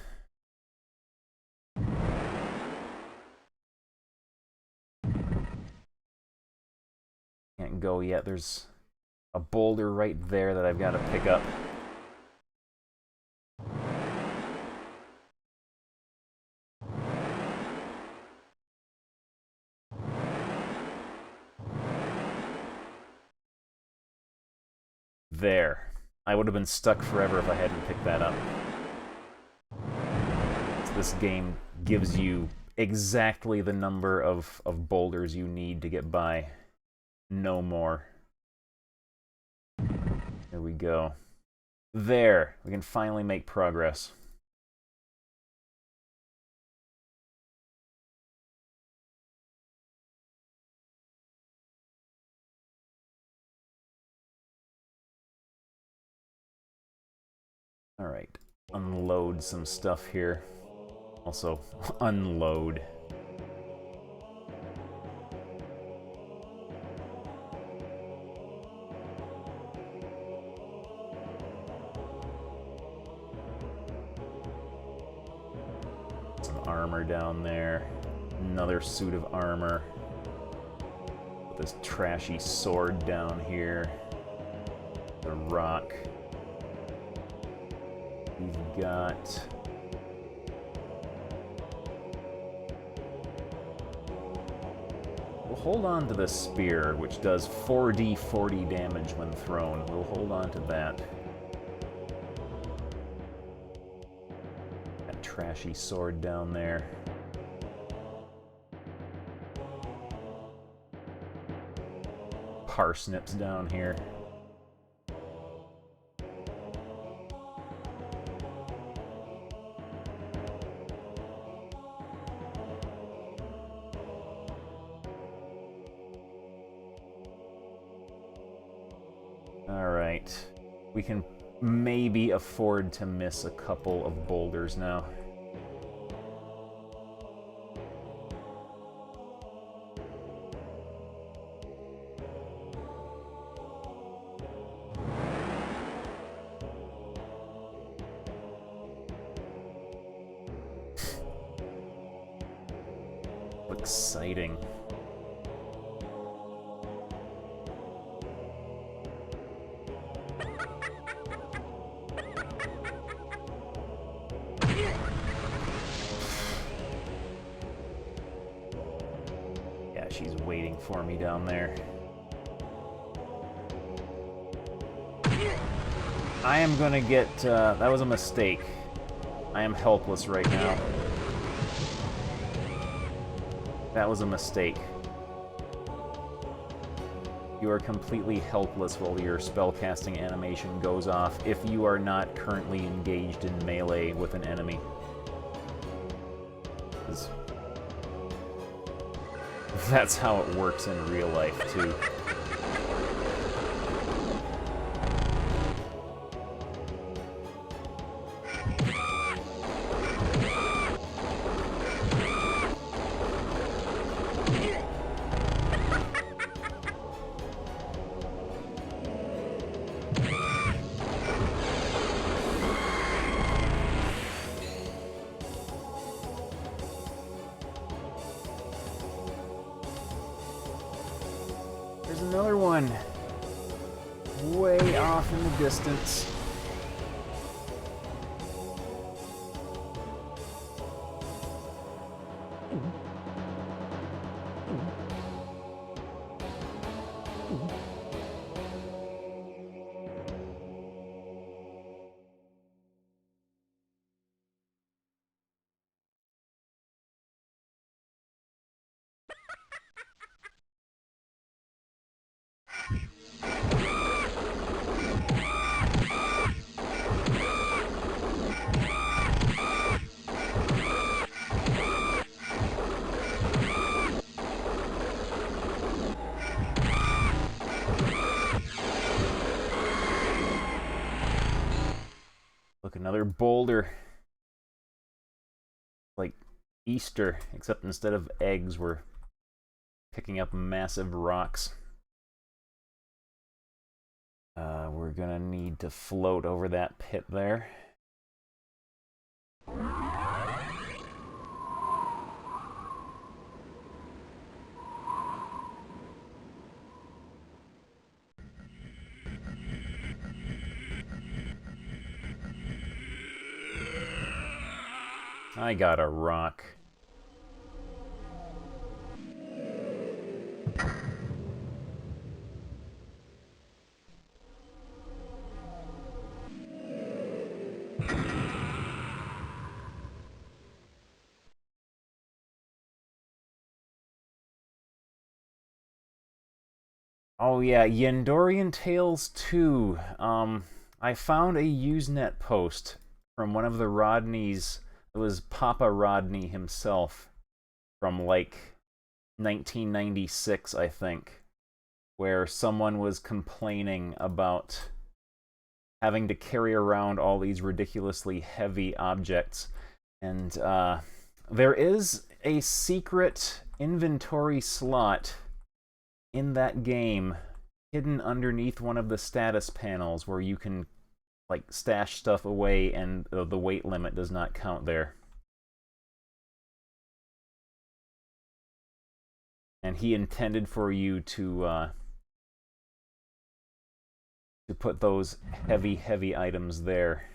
Can't go yet. There's a boulder right there that I've got to pick up. There. I would have been stuck forever if I hadn't picked that up. So this game gives you exactly the number of boulders you need to get by. No more. There we go. There. We can finally make progress. Alright. Unload some stuff here. Also, unload. armor down there. Another suit of armor. This trashy sword down here. The rock. We've got... We'll hold on to the spear, which does 4d40 damage when thrown. We'll hold on to that. That trashy sword down there. Parsnips down here. Alright. We can maybe afford to miss a couple of boulders now. Exciting. Yeah, she's waiting for me down there. I am gonna get, that was a mistake. I am helpless right now. That was a mistake. You are completely helpless while your spellcasting animation goes off if you are not currently engaged in melee with an enemy. That's how it works in real life, too. There's another one. Way off in the distance. Look, another boulder. Like Easter, except instead of eggs, we're picking up massive rocks. We're gonna need to float over that pit there. I got a rock. Oh yeah, Yendorian Tales 2. I found a Usenet post from one of the Rodneys. It was Papa Rodney himself from like 1996, I think, where someone was complaining about having to carry around all these ridiculously heavy objects. And there is a secret inventory slot in that game hidden underneath one of the status panels where you can like stash stuff away and the weight limit does not count there. And he intended for you to put those heavy items there.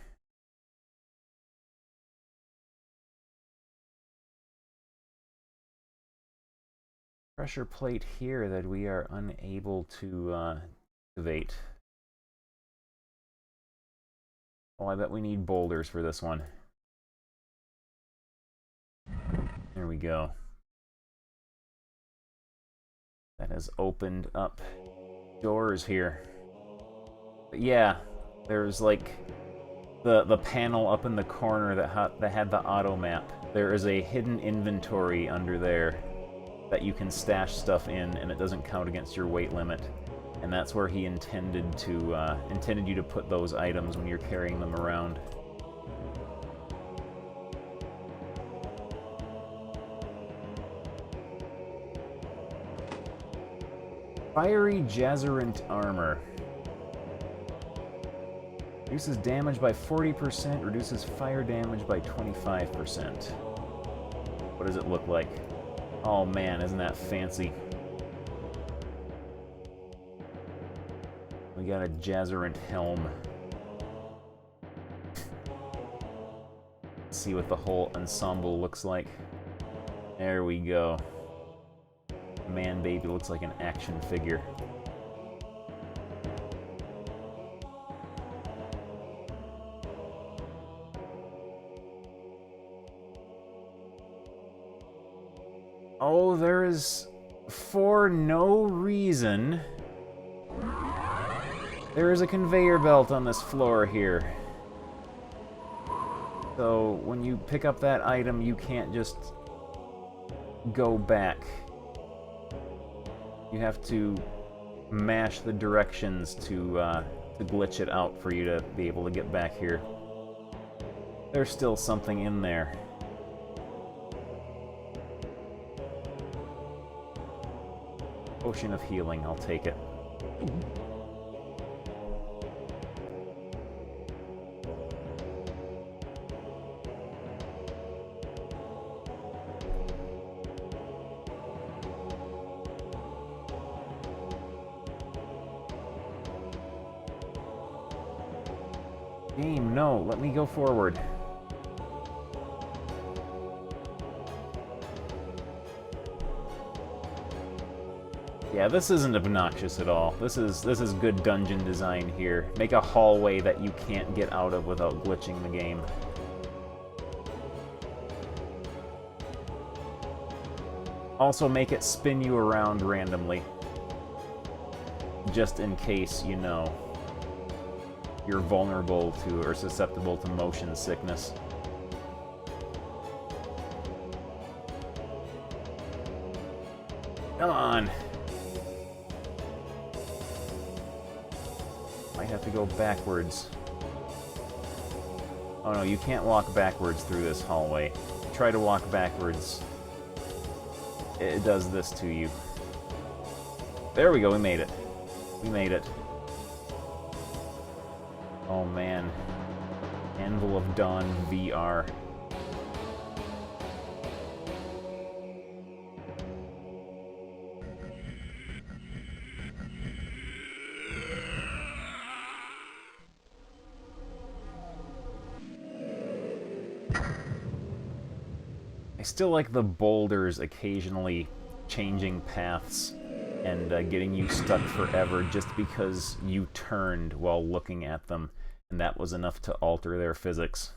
Pressure plate here that we are unable to activate. Oh, I bet we need boulders for this one. There we go. That has opened up doors here. But yeah, there's like the panel up in the corner that had the auto map. There is a hidden inventory under there that you can stash stuff in, and it doesn't count against your weight limit. And that's where he intended you to put those items when you're carrying them around. Fiery Jazzerant Armor. Reduces damage by 40%, reduces fire damage by 25%. What does it look like? Oh man, isn't that fancy? We got a Jazzerant helm. Let's see what the whole ensemble looks like. There we go. Man baby looks like an action figure. Oh, there is, for no reason, there is a conveyor belt on this floor here. So when you pick up that item, you can't just go back. You have to mash the directions to glitch it out for you to be able to get back here. There's still something in there. Potion of healing, I'll take it. Game, no, let me go forward. Yeah, this isn't obnoxious at all. This is good dungeon design here. Make a hallway that you can't get out of without glitching the game. Also make it spin you around randomly. Just in case, you know, you're vulnerable to or susceptible to motion sickness. Come on! Might have to go backwards. Oh no, you can't walk backwards through this hallway. Try to walk backwards. It does this to you. There we go, we made it. We made it. Oh man. Anvil of Dawn VR. I still like the boulders occasionally changing paths and getting you stuck forever just because you turned while looking at them, and that was enough to alter their physics.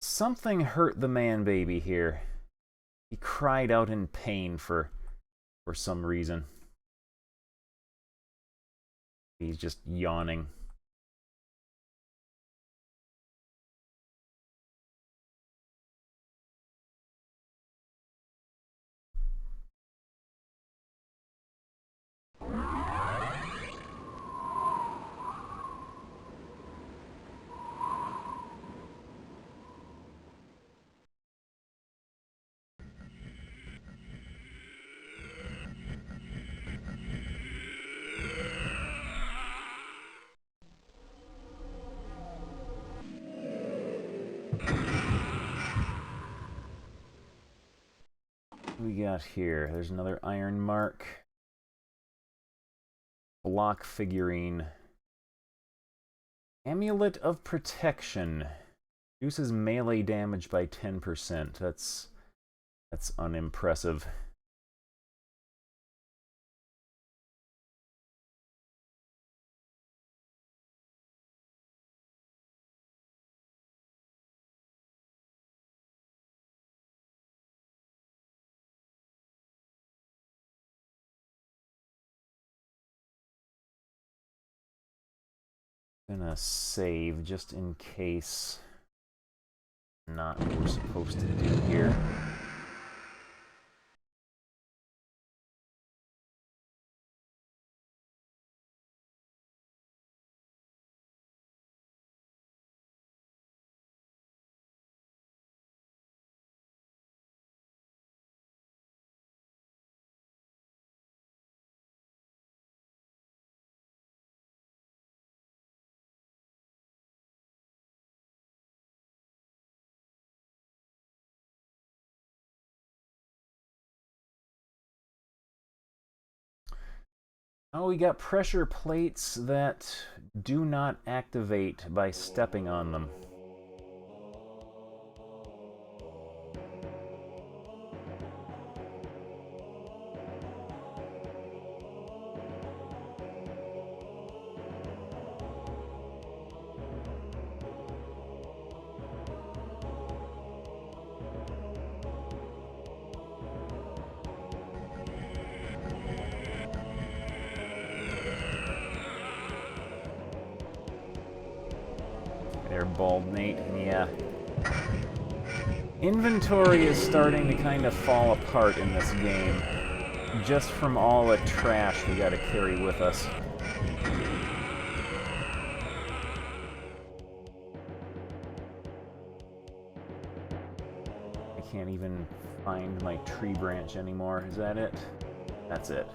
Something hurt the man baby here. He cried out in pain for some reason. He's just yawning. What we got here? There's another iron mark. Block figurine. Amulet of Protection. Reduces melee damage by 10%. That's unimpressive. Gonna save just in case. Not what we're supposed to do here. Oh, we got pressure plates that do not activate by stepping on them. There, Bald Nate. Yeah. Inventory is starting to kind of fall apart in this game. Just from all the trash we gotta carry with us. I can't even find my tree branch anymore. Is that it? That's it.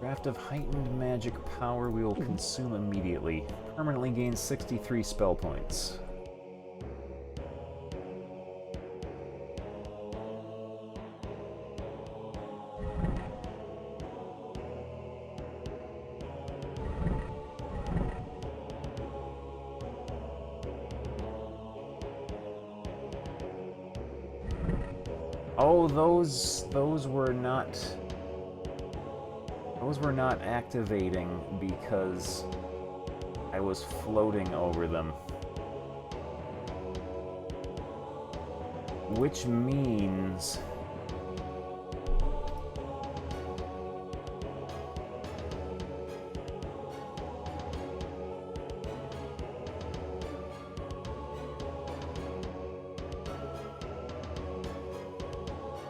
Draft of heightened magic power we will consume immediately. Permanently gains 63 spell points. Oh, those were not... Those were not activating because I was floating over them. Which means...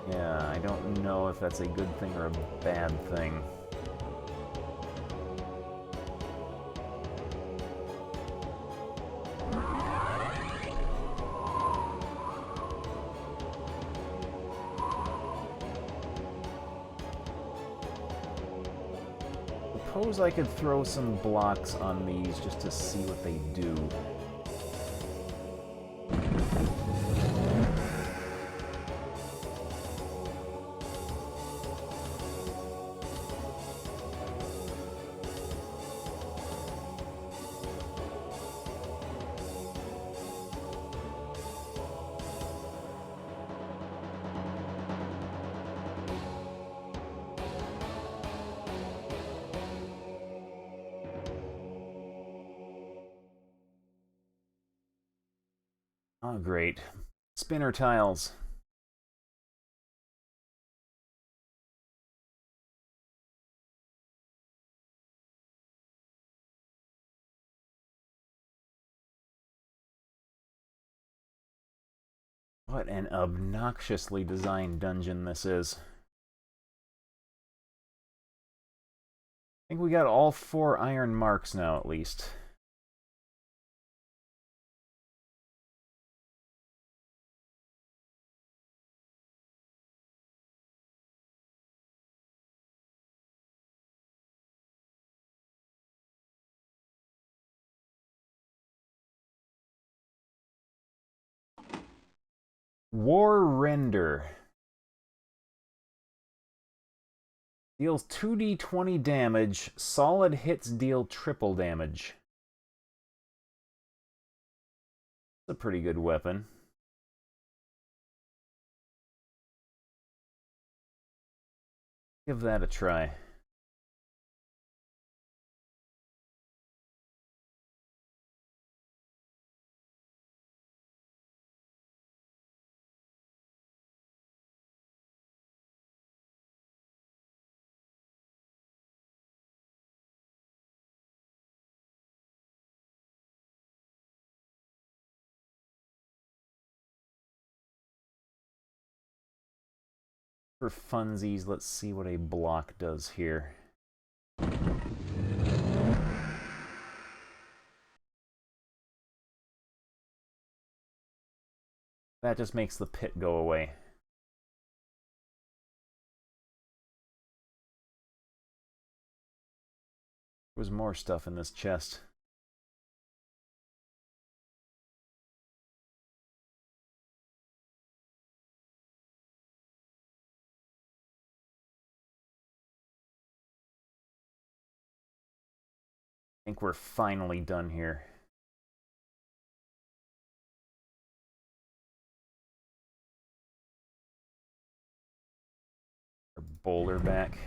Yeah, I don't know if that's a good thing or a bad thing. Suppose I could throw some blocks on these just to see what they do. Oh, great. Spinner tiles. What an obnoxiously designed dungeon this is. I think we got all 4 iron marks now, at least. War Render. Deals 2d20 damage. Solid hits deal triple damage. It's a pretty good weapon. Give that a try. For funsies, let's see what a block does here. That just makes the pit go away. There was more stuff in this chest. I think we're finally done here. Our boulder back.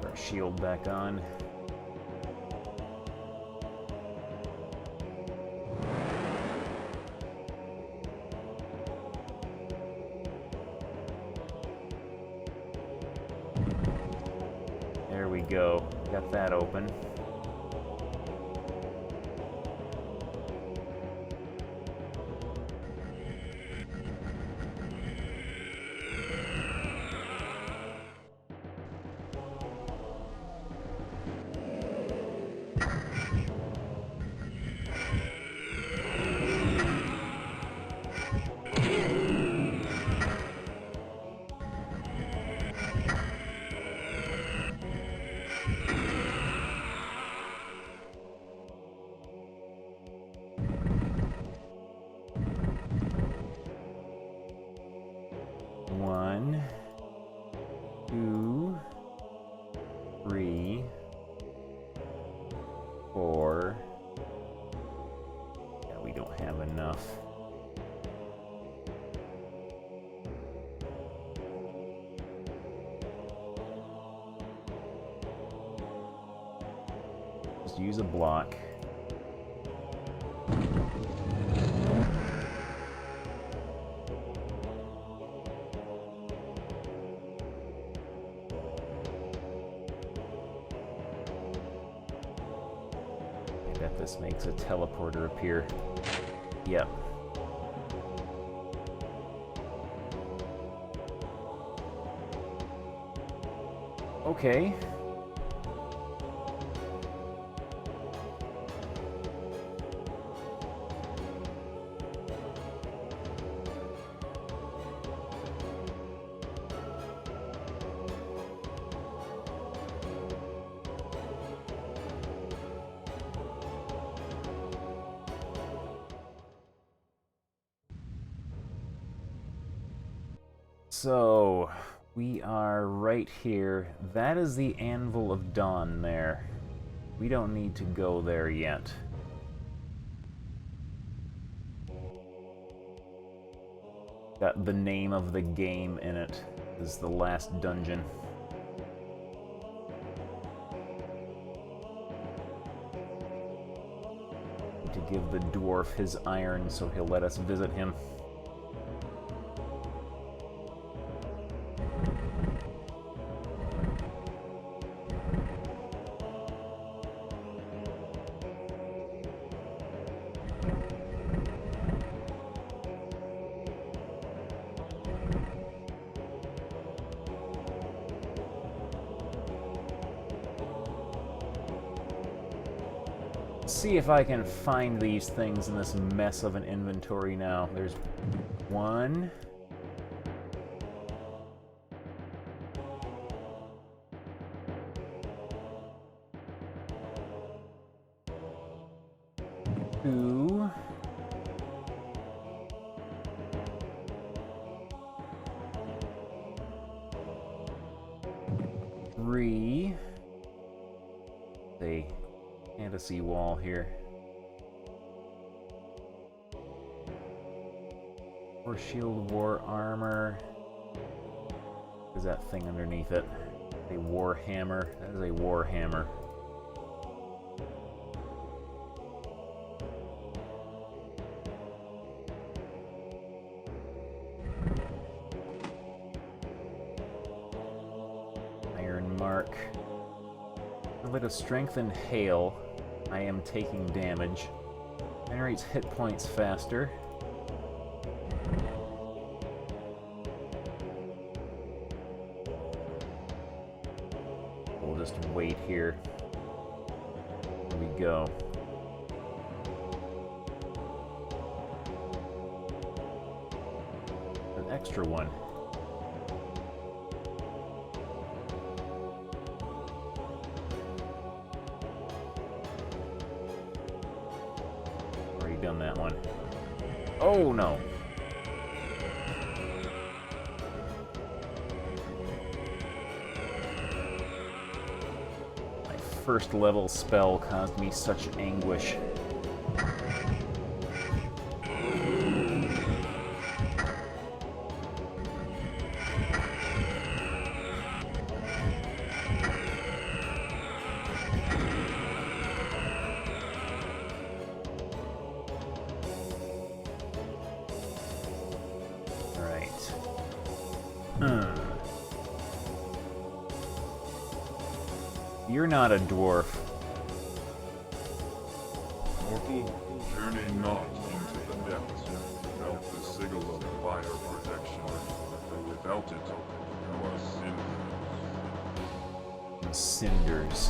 Our shield back on. There we go. Got that open. One, two, three, four. Yeah, we don't have enough. Just use a block. This makes a teleporter appear. Yep. Okay. So, we are right here. That is the Anvil of Dawn there. We don't need to go there yet. Got the name of the game in it. This is the last dungeon. To give the dwarf his iron so he'll let us visit him. See if I can find these things in this mess of an inventory now. There's one. Two. Three. They fantasy wall here. War shield, war armor. What is that thing underneath it? A war hammer. That is a war hammer. Iron mark. A bit of strength and hail. I am taking damage. Generates hit points faster. We'll just wait here. Here we go. An extra one. Done that one. Oh no. My first level spell caused me such anguish. You're not a dwarf. Mortal, journey not into the depths without the sigil of fire protection, for without it, you are cinders. Cinders.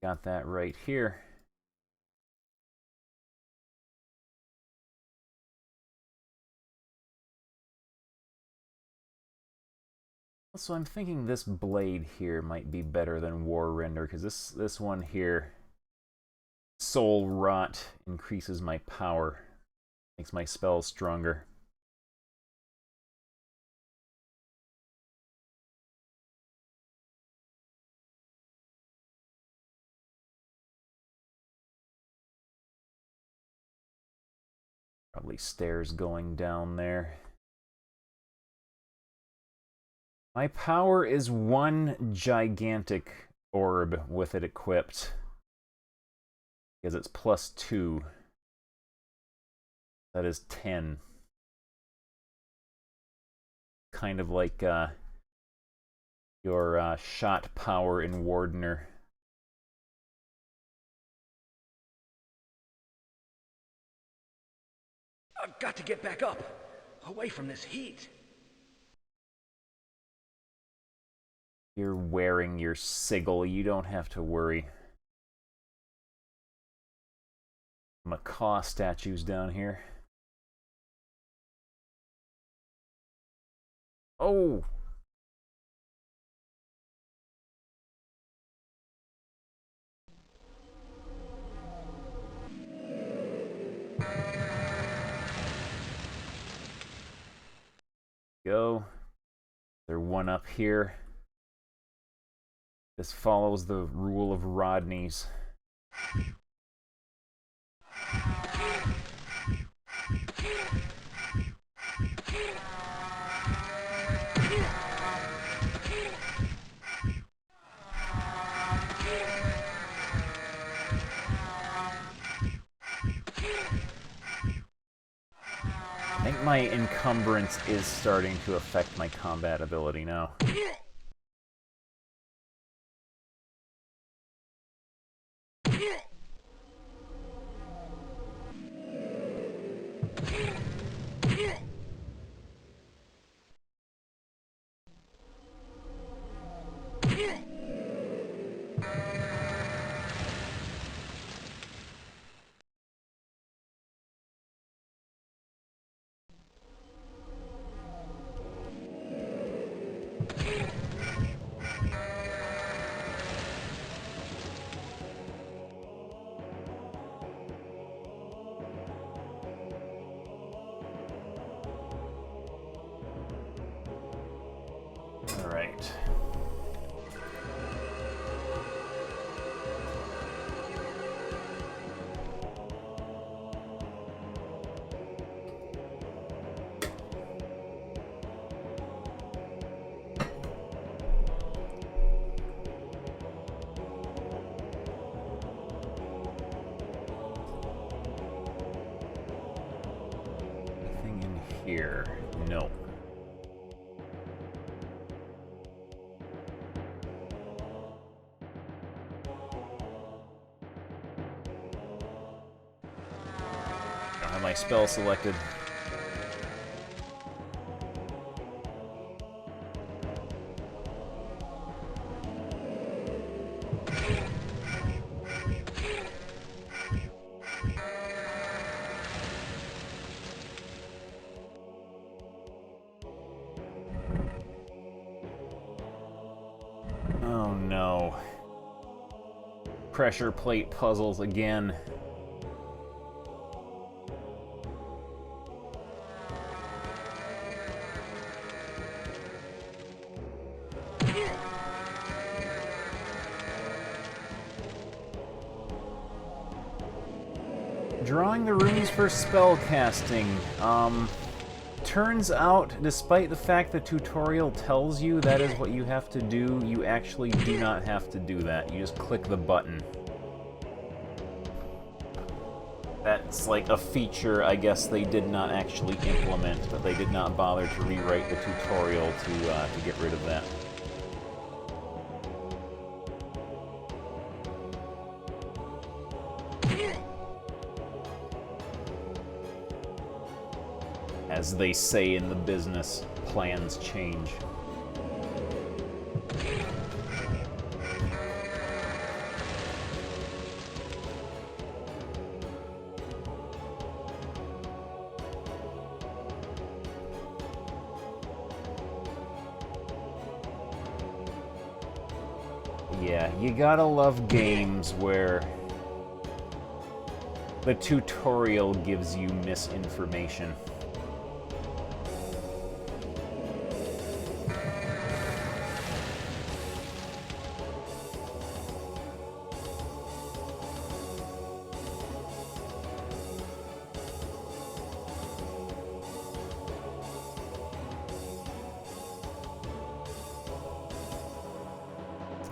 Got that right here. So I'm thinking this blade here might be better than War Render, because this one here, Soul Rot, increases my power, makes my spells stronger. Probably stairs going down there. My power is one gigantic orb with it equipped. Because it's +2. That is 10. Kind of like your shot power in Wardener. I've got to get back up, away from this heat. You're wearing your sigil, you don't have to worry. Macaw statues down here. Oh! Go. one up here. This follows the rule of Rodney's. I think my encumbrance is starting to affect my combat ability now. Alright. Anything in here? No. Don't have my spell selected. Oh no. Pressure plate puzzles again. Drawing the runes for spell casting. Turns out, despite the fact the tutorial tells you that is what you have to do, you actually do not have to do that. You just click the button. That's like a feature I guess they did not actually implement, but they did not bother to rewrite the tutorial to get rid of that. As they say in the business, plans change. Yeah, you gotta love games where the tutorial gives you misinformation.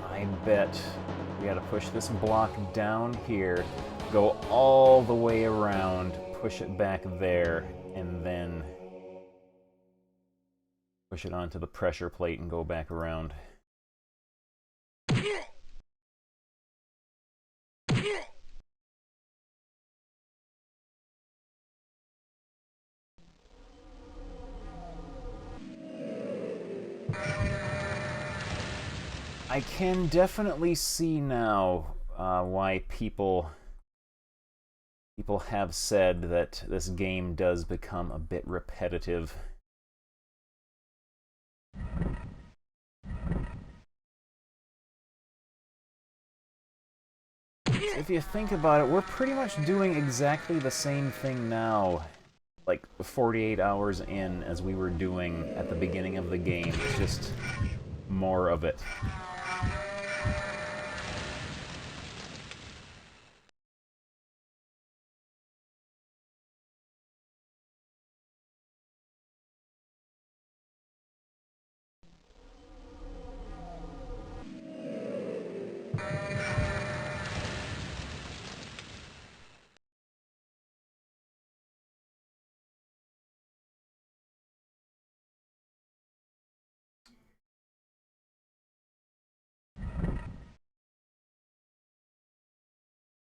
I bet we gotta push this block down here, go all the way around, push it back there, and then push it onto the pressure plate and go back around. I can definitely see now why people have said that this game does become a bit repetitive. If you think about it, we're pretty much doing exactly the same thing now like 48 hours in as we were doing at the beginning of the game. Just more of it.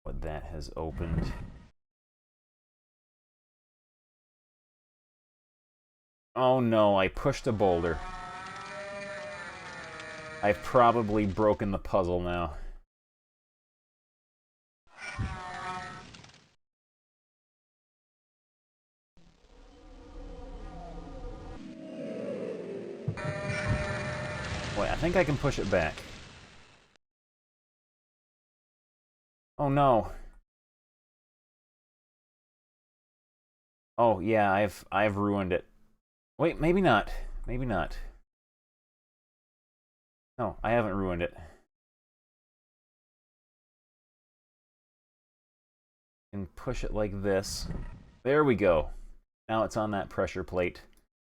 What that has opened. Oh no, I pushed a boulder. I've probably broken the puzzle now. Wait, I think I can push it back. Oh no. Oh yeah, I've ruined it. Wait, maybe not. Maybe not. No, I haven't ruined it. And push it like this. There we go. Now it's on that pressure plate.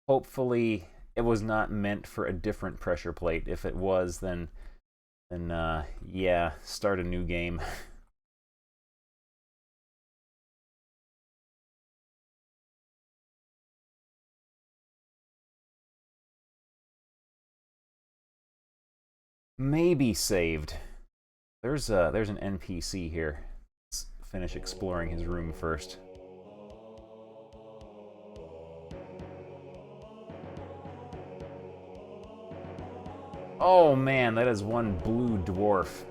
Hopefully it was not meant for a different pressure plate. If it was, then yeah, start a new game. Maybe saved. There's an NPC here. Let's finish exploring his room first. Oh man, that is one blue dwarf.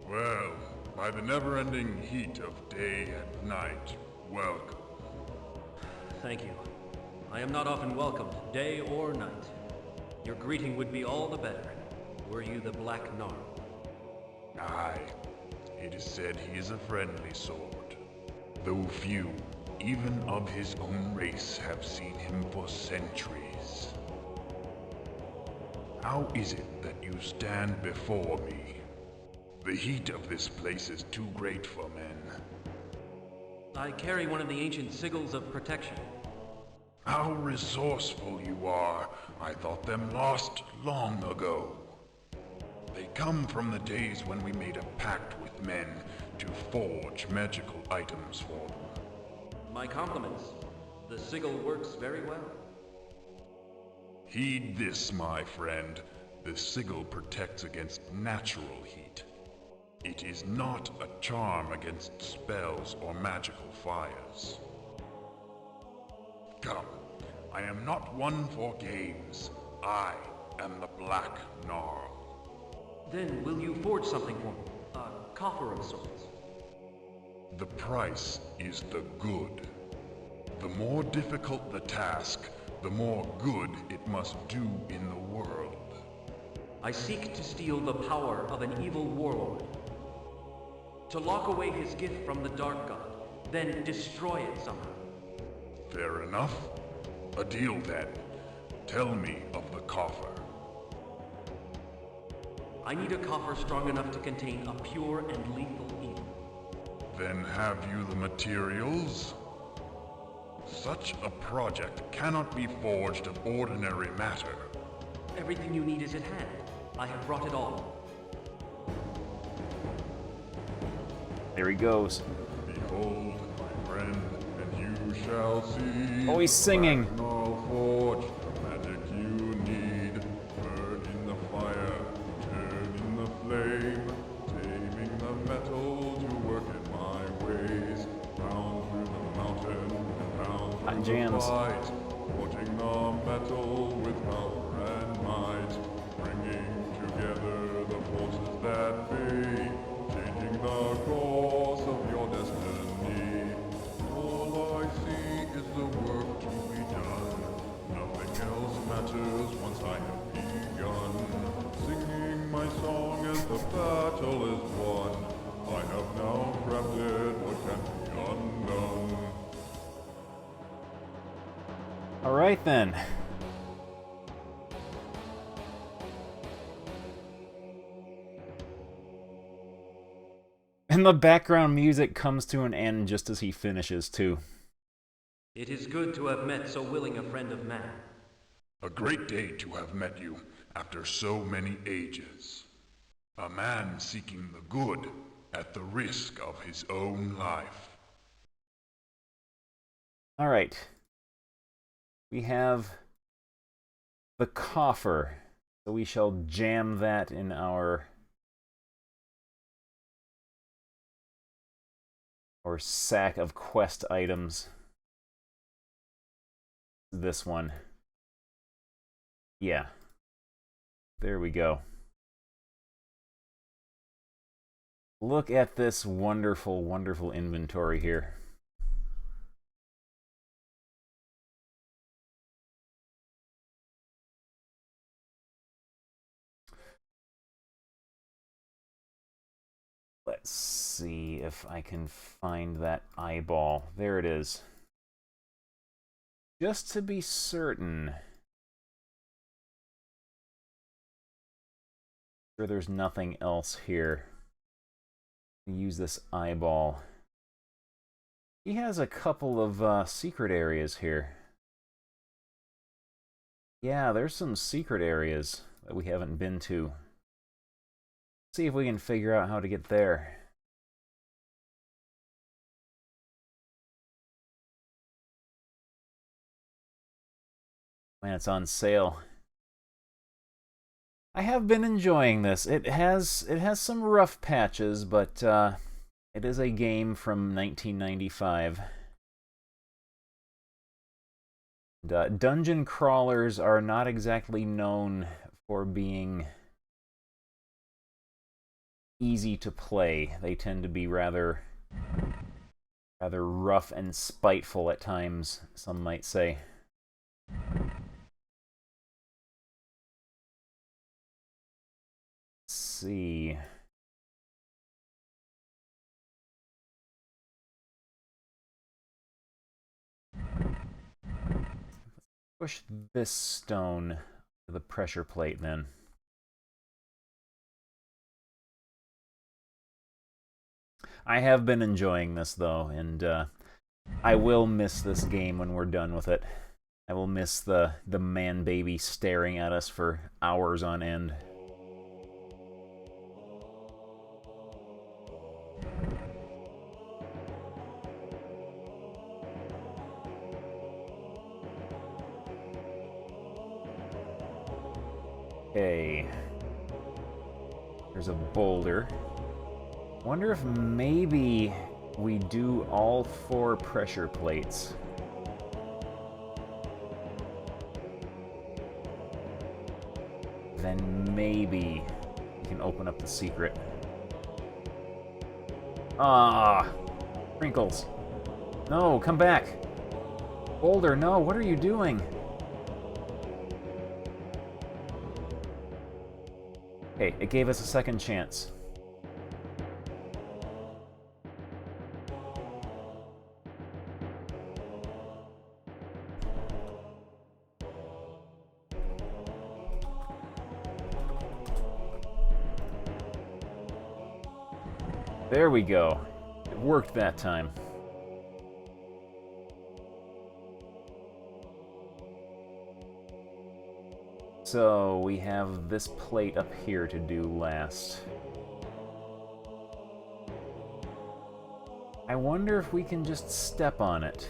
Well, by the never-ending heat of day and night, welcome. Thank you. I am not often welcomed, day or night. Your greeting would be all the better, were you the Black Gnarl. Aye, it is said he is a friendly sword, though few, even of his own race, have seen him for centuries. How is it that you stand before me? The heat of this place is too great for men. I carry one of the ancient sigils of protection. How resourceful you are. I thought them lost long ago. They come from the days when we made a pact with men to forge magical items for them. My compliments. The sigil works very well. Heed this, my friend. The sigil protects against natural heat. It is not a charm against spells or magical fires. Come, I am not one for games. I am the Black Gnarl. Then will you forge something for me? A coffer of sorts. The price is the good. The more difficult the task, the more good it must do in the world. I seek to steal the power of an evil warlord. To lock away his gift from the Dark God, then destroy it somehow. Fair enough. A deal then. Tell me of the coffer. I need a coffer strong enough to contain a pure and lethal evil. Then have you the materials? Such a project cannot be forged of ordinary matter. Everything you need is at hand. I have brought it all. There he goes. Behold, my friend, and you shall see. Oh, he's singing. The Black Gnarl forge, the magic you need. Burn in the fire, turn in the flame. Taming the metal to work in my ways. Round through the mountain and round through Hot the jams. fight. Forging the metal with power and might. Bringing together the forces that be. Changing the course of your destiny. All I see is the work to be done. Nothing else matters once I have begun. Singing my song as the battle is won. I have now Alright then. And the background music comes to an end just as he finishes, too. It is good to have met so willing a friend of man. A great day to have met you after so many ages. A man seeking the good at the risk of his own life. Alright. We have the coffer. So we shall jam that in our sack of quest items. This one. Yeah. There we go. Look at this wonderful, wonderful inventory here. Let's see if I can find that eyeball. There it is. Just to be certain. Sure there's nothing else here. Use this eyeball. He has a couple of secret areas here. Yeah, there's some secret areas that we haven't been to. See if we can figure out how to get there. Man, it's on sale. I have been enjoying this. It has some rough patches, but it is a game from 1995. And, dungeon crawlers are not exactly known for being easy to play. They tend to be rather rough and spiteful at times, some might say. Let's see. Push this stone to the pressure plate then. I have been enjoying this though, and I will miss this game when we're done with it. I will miss the man baby staring at us for hours on end. Okay. There's a boulder. Wonder if maybe we do all 4 pressure plates. Then maybe we can open up the secret. Ah! Crinkles. No, come back! Boulder, no, what are you doing? Okay, it gave us a second chance. There we go. It worked that time. So we have this plate up here to do last. I wonder if we can just step on it.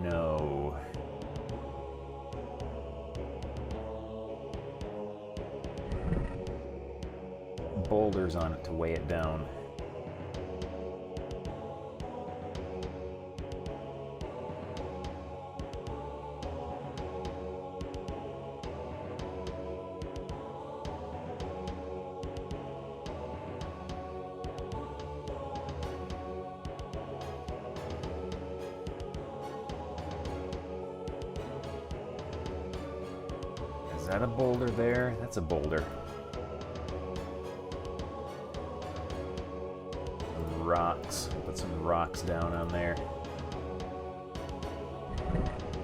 No. Boulders on it to weigh it down. Is that a boulder there? That's a boulder. Some rocks. Put some rocks down on there.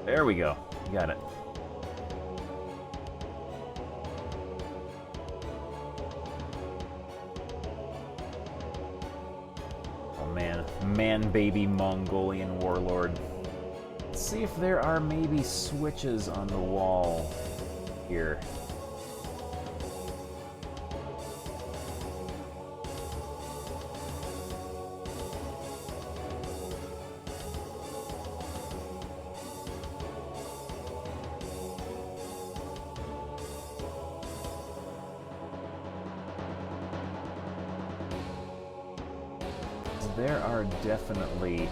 There we go. Got it. Oh man. Man-baby Mongolian warlord. Let's see if there are maybe switches on the wall here. There are definitely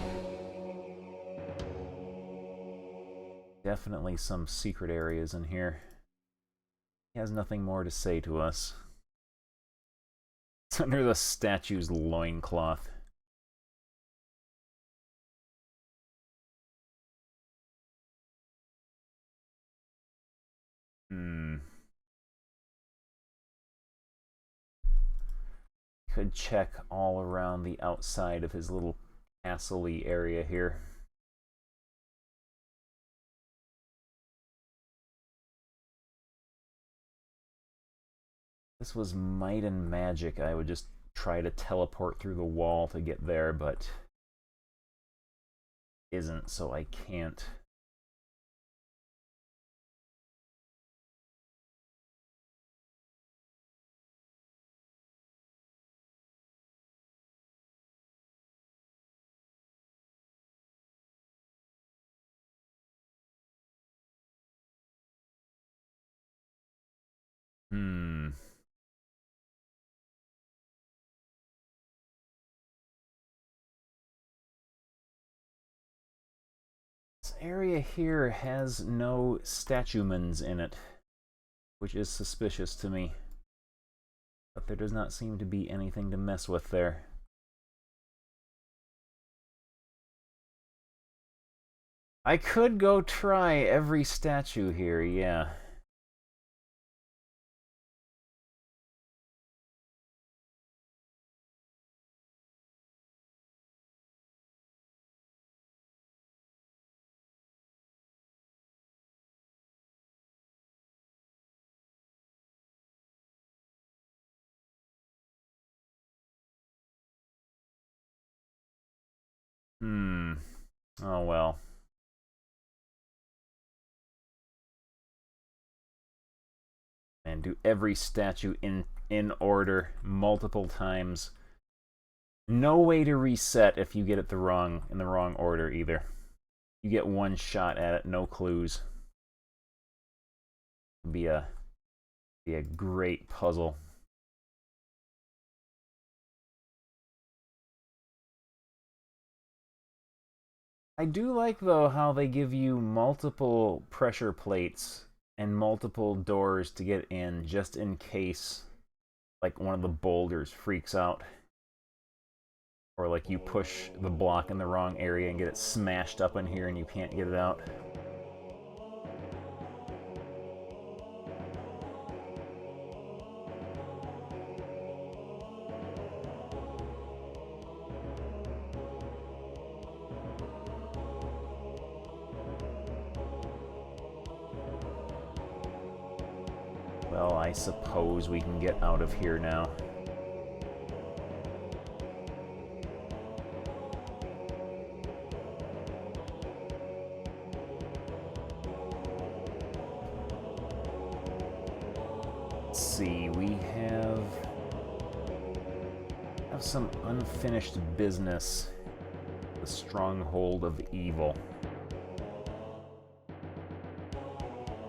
some secret areas in here. He has nothing more to say to us. It's under the statue's loincloth. Could check all around the outside of his little castle-y area here. If this was might and magic, I would just try to teleport through the wall to get there, but isn't, so I can't. This area here has no statue-mans in it, which is suspicious to me. But there does not seem to be anything to mess with there. I could go try every statue here, yeah. Oh well. And do every statue in order multiple times. No way to reset if you get it in the wrong order either. You get one shot at it, no clues. Be a great puzzle. I do like, though, how they give you multiple pressure plates and multiple doors to get in, just in case, like, one of the boulders freaks out. Or, like, you push the block in the wrong area and get it smashed up in here and you can't get it out. Well, I suppose we can get out of here now. Let's see, we have some unfinished business. The stronghold of evil.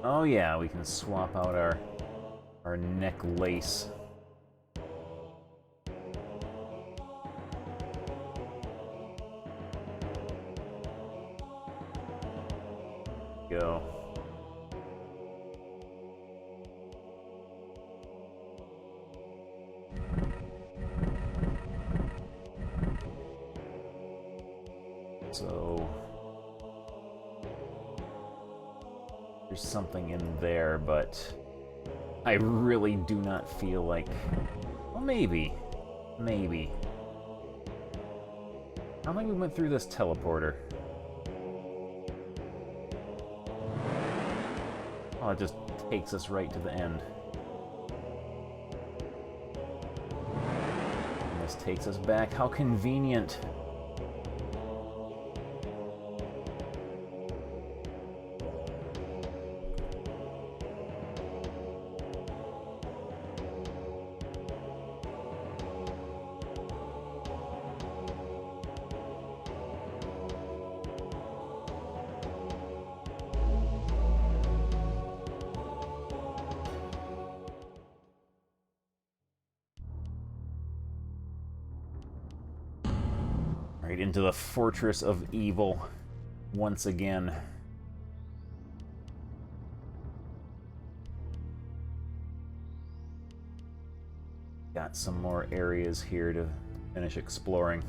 Oh yeah, we can swap out our neck lace. Go. So there's something in there, but I really do not feel like... Well, maybe. Maybe. I don't think we went through this teleporter. Oh, it just takes us right to the end. And this takes us back. How convenient. Right into the Fortress of Evil once again. Got some more areas here to finish exploring.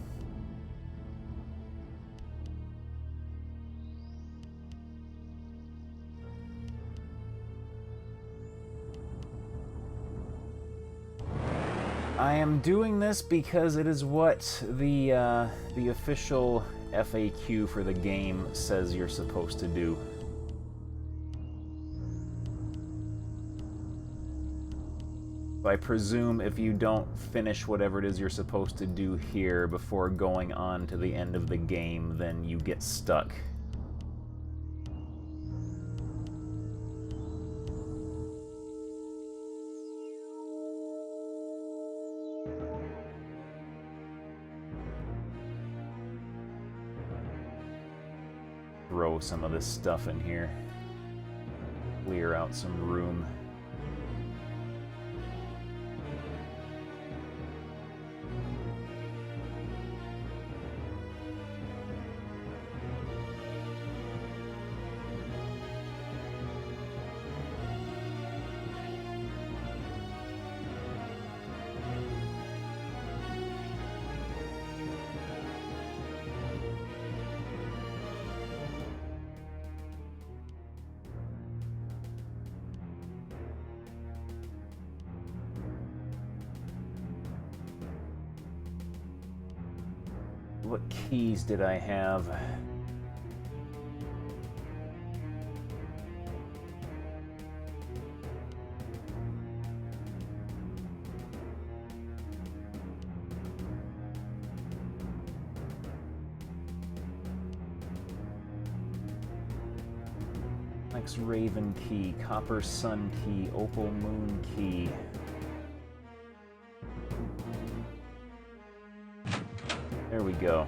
I am doing this because it is what the official FAQ for the game says you're supposed to do. I presume if you don't finish whatever it is you're supposed to do here before going on to the end of the game, then you get stuck. Throw some of this stuff in here. Clear out some room. What keys did I have? Onyx Raven key, Copper Sun key, Opal Moon key. There we go.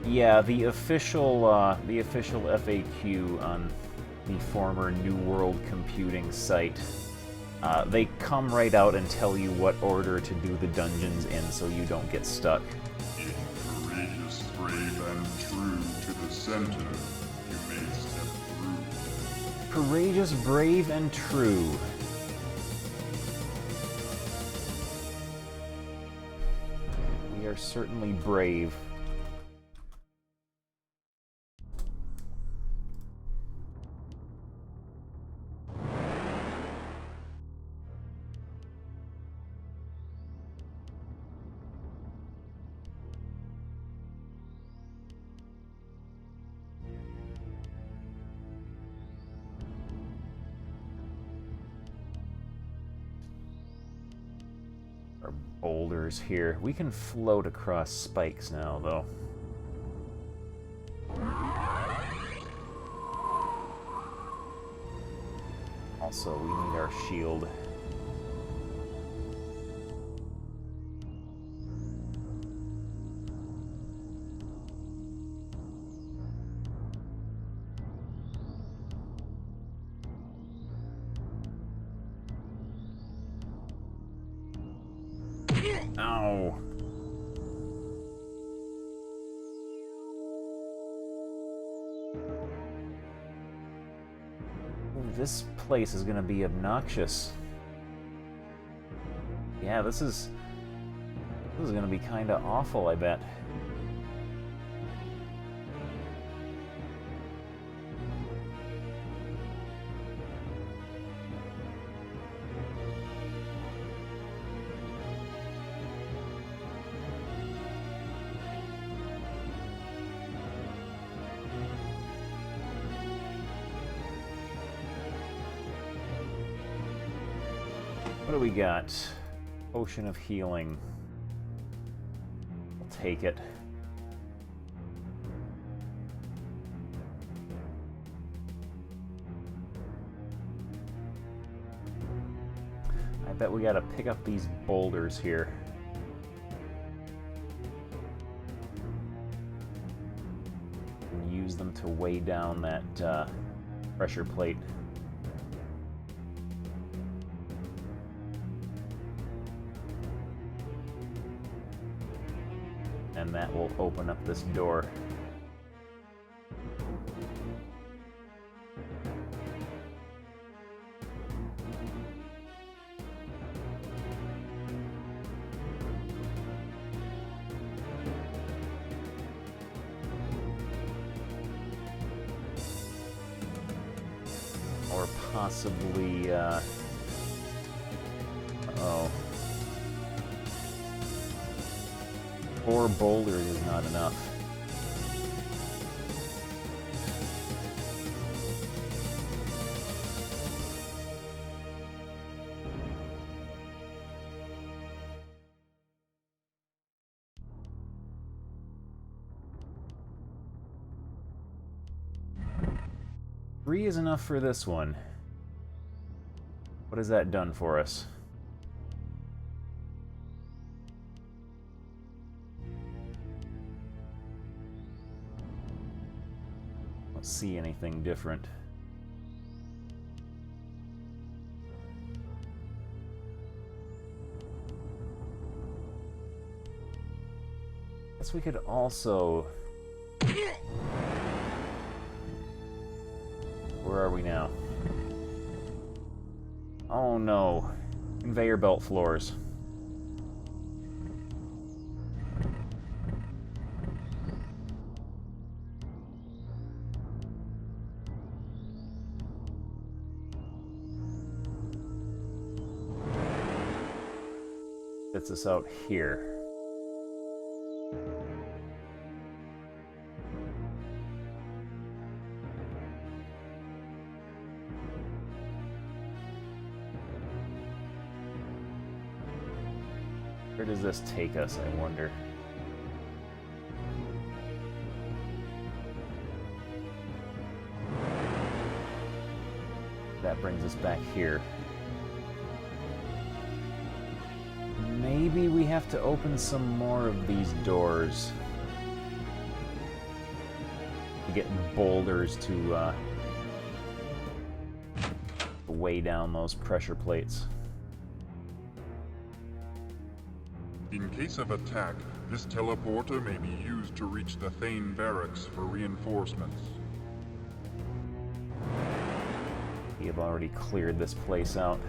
Yeah, the official FAQ on the former New World Computing site, they come right out and tell you what order to do the dungeons in so you don't get stuck. In courageous, brave, and true to the center, you may step through. Courageous, brave, and true. We are certainly brave. Our boulders here. We can float across spikes now, though. Also, we need our shield. Ow. Ooh, this place is gonna be obnoxious. Yeah, this is gonna be kinda awful, I bet. do we got? Potion of healing. I'll take it. I bet we gotta pick up these boulders here. And use them to weigh down that pressure plate. And that will open up this door. Or possibly, uh-oh. 4 boulders is not enough. Three is enough for this one. What has that done for us? Don't see anything different. Guess we could also... Where are we now? Oh no. Conveyor belt floors. Gets us out here. Where does this take us, I wonder? That brings us back here. Maybe we have to open some more of these doors to get boulders to weigh down those pressure plates. In case of attack, this teleporter may be used to reach the Thane barracks for reinforcements. We have already cleared this place out.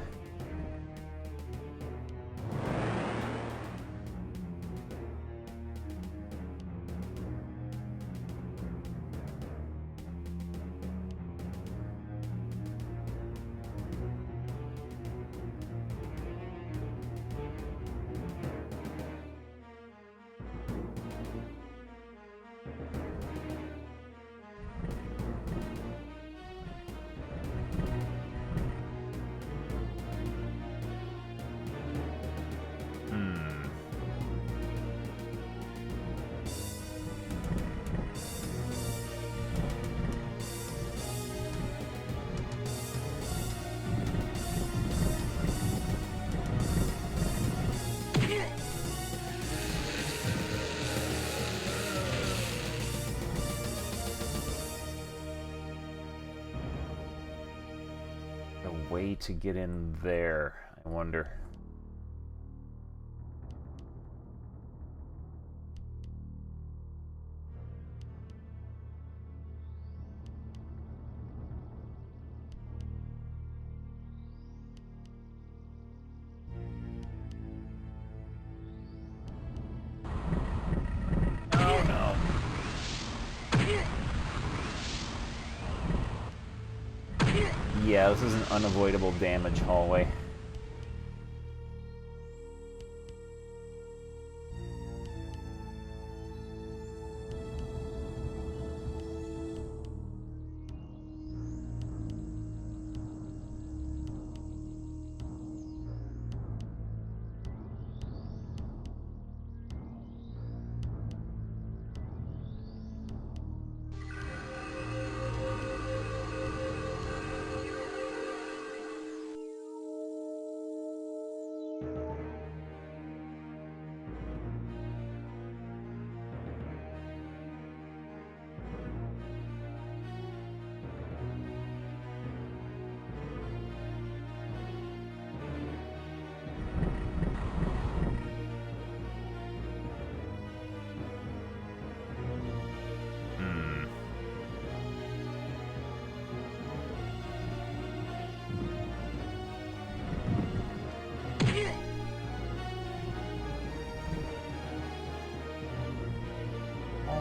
A way to get in there, I wonder. Oh no. Yeah, this is an unavoidable damage hallway.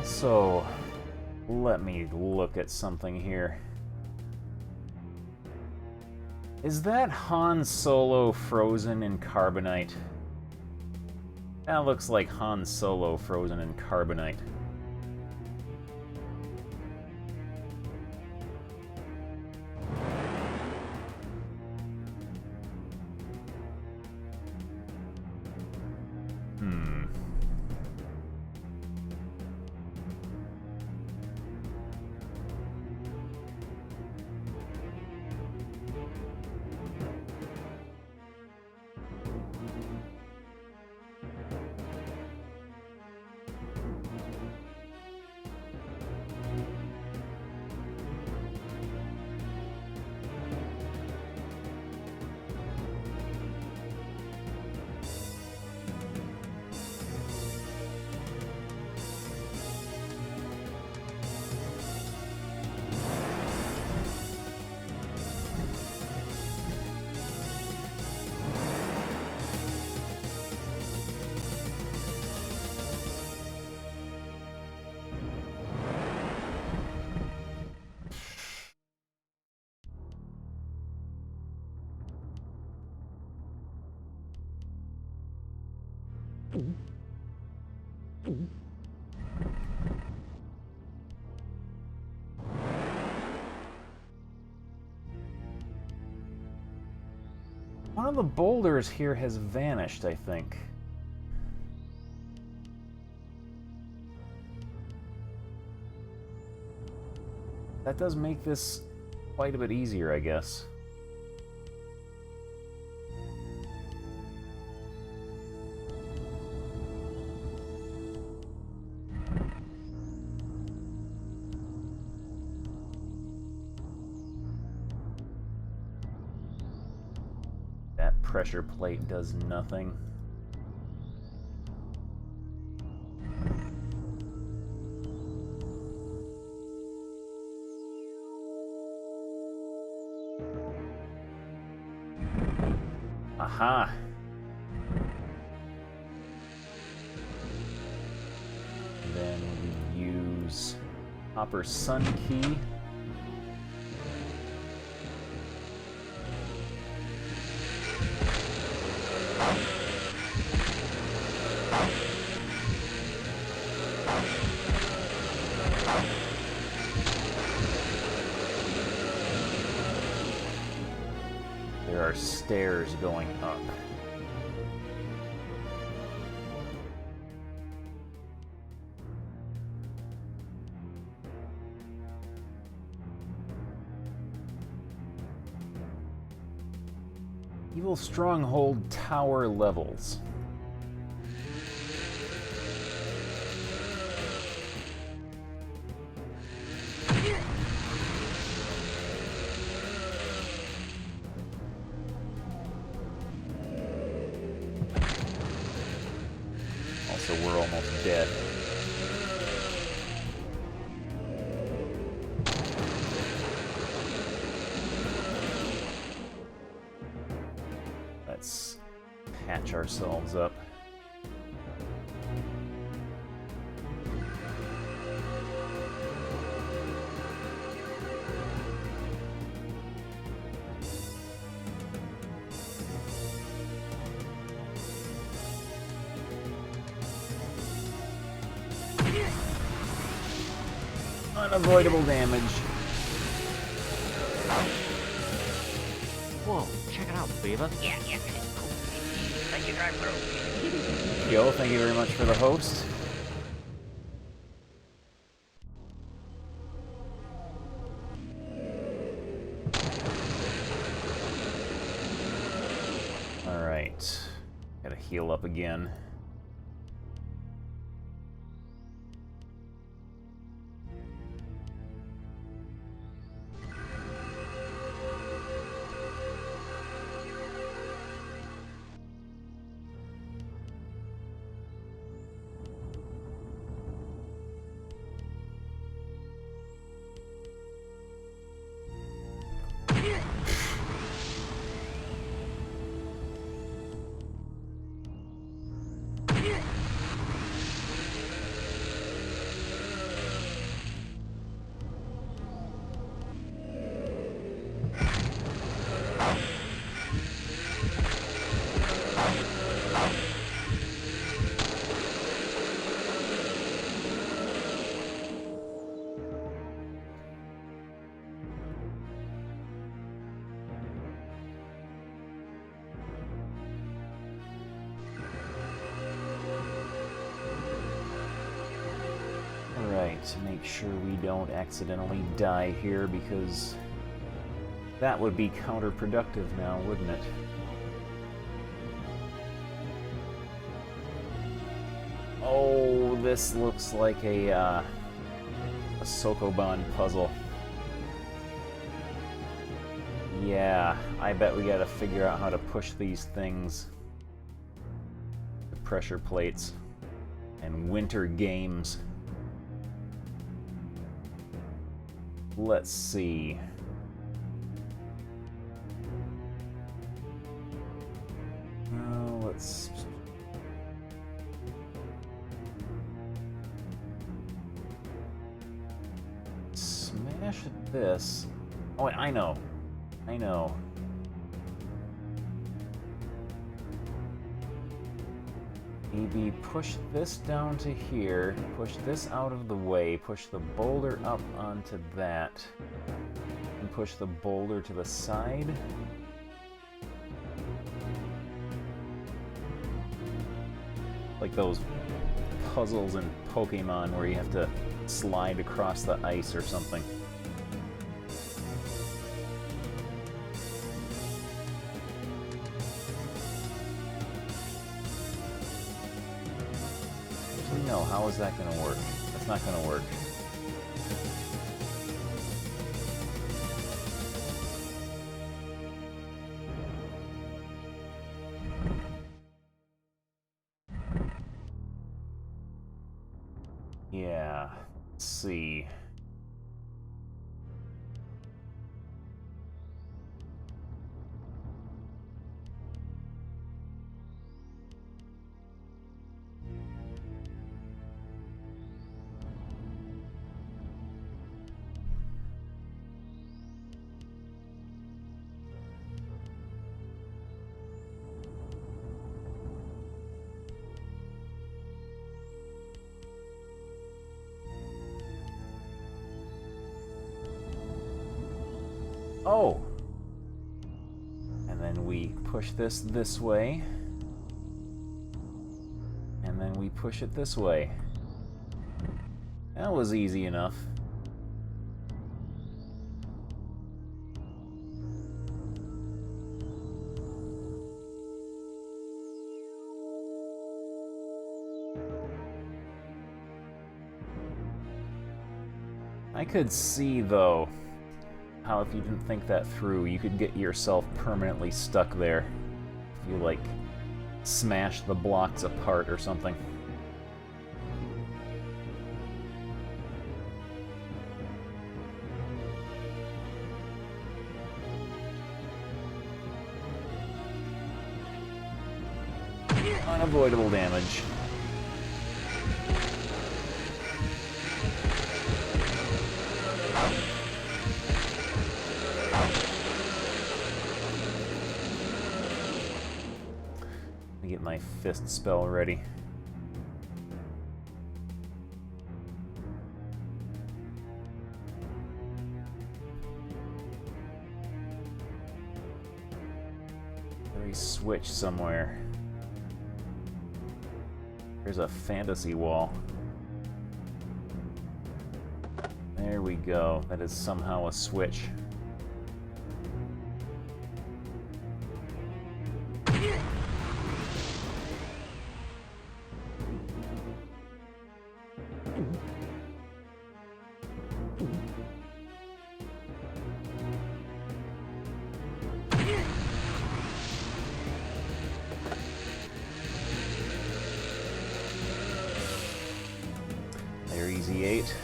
So, let me look at something here. Is that Han Solo frozen in carbonite? That looks like Han Solo frozen in carbonite. One of the boulders here has vanished, I think. That does make this quite a bit easier, I guess. That pressure plate does nothing. Aha! Then we use Hopper Sun Key. There are stairs going up. Evil Stronghold tower levels. Also, we're almost dead. Let's patch ourselves up. Unavoidable damage. Whoa, check it out, Beaver. Yeah, cool. Thank you, drive through. Yo, thank you very much for the host. Alright. Gotta heal up again. Alright, make sure we don't accidentally die here, because that would be counterproductive now, wouldn't it? Oh, this looks like a Sokoban puzzle. Yeah, I bet we gotta figure out how to push these things. The pressure plates. And winter games. Let's see. Let's... smash this. Oh, wait, I know. I know. Maybe push this down to here, push this out of the way, push the boulder up onto that, and push the boulder to the side. Like those puzzles in Pokemon where you have to slide across the ice or something. No, how is that going to work? That's not going to work. Yeah, let's see. Oh! And then we push this way. And then we push it this way. That was easy enough. I could see, though, how if you didn't think that through, you could get yourself permanently stuck there. If you, like, smash the blocks apart or something. Unavoidable damage. Get my fist spell ready. There is a switch somewhere. There's a fantasy wall. There we go. That is somehow a switch. There, easy 8.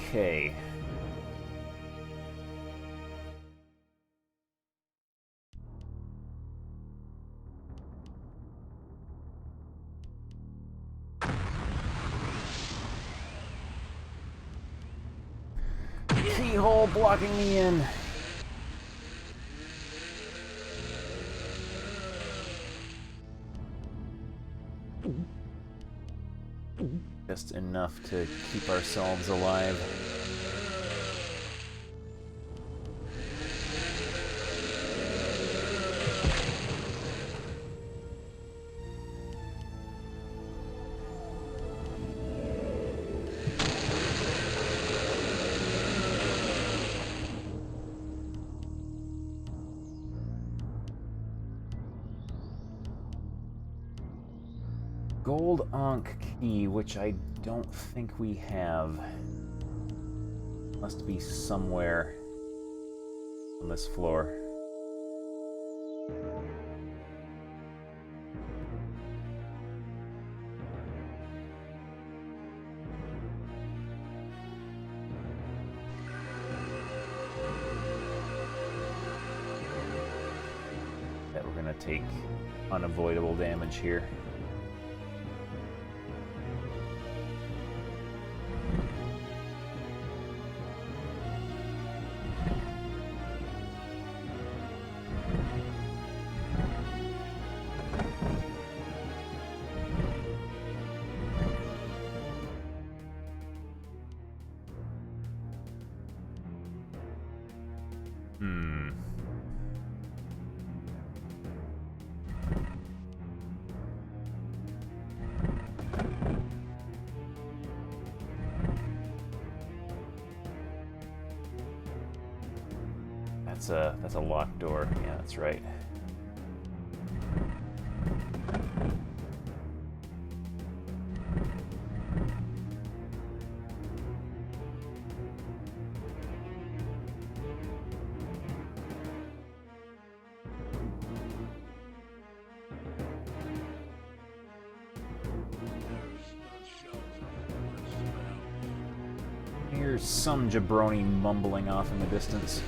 Okay. Keyhole blocking me in. Just enough to keep ourselves alive. Gold Ankh key, which I don't think we have. Must be somewhere on this floor. Bet we're gonna take unavoidable damage here. That's a locked door. Yeah, that's right. Here's some jabroni mumbling off in the distance.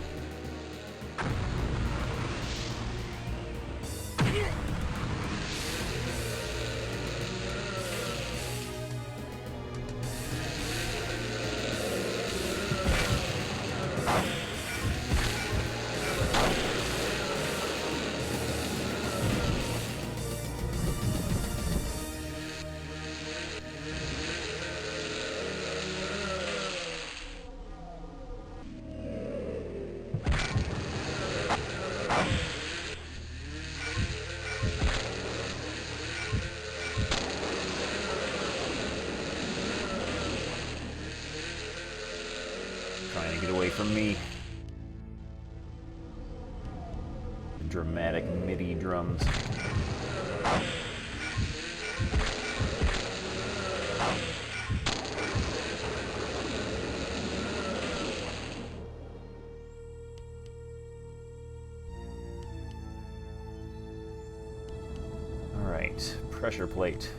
Trying to get away from me. Dramatic MIDI drums. All right, pressure plate.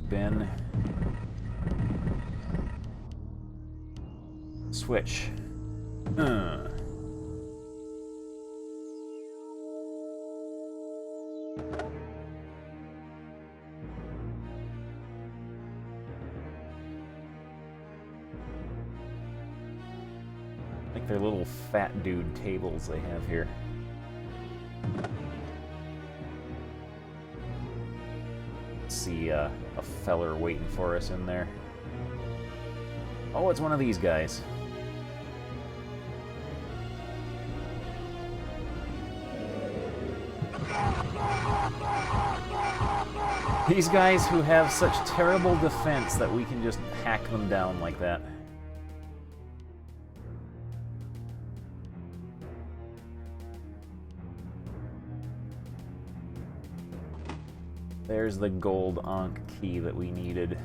Been switch. Like they're little fat dude tables they have here. See a feller waiting for us in there. Oh, it's one of these guys. These guys who have such terrible defense that we can just hack them down like that. There's the gold Ankh key that we needed.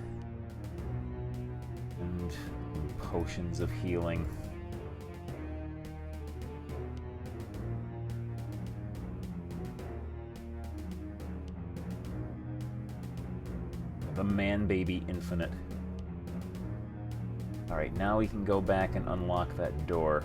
And potions of healing. The man-baby infinite. Alright, now we can go back and unlock that door.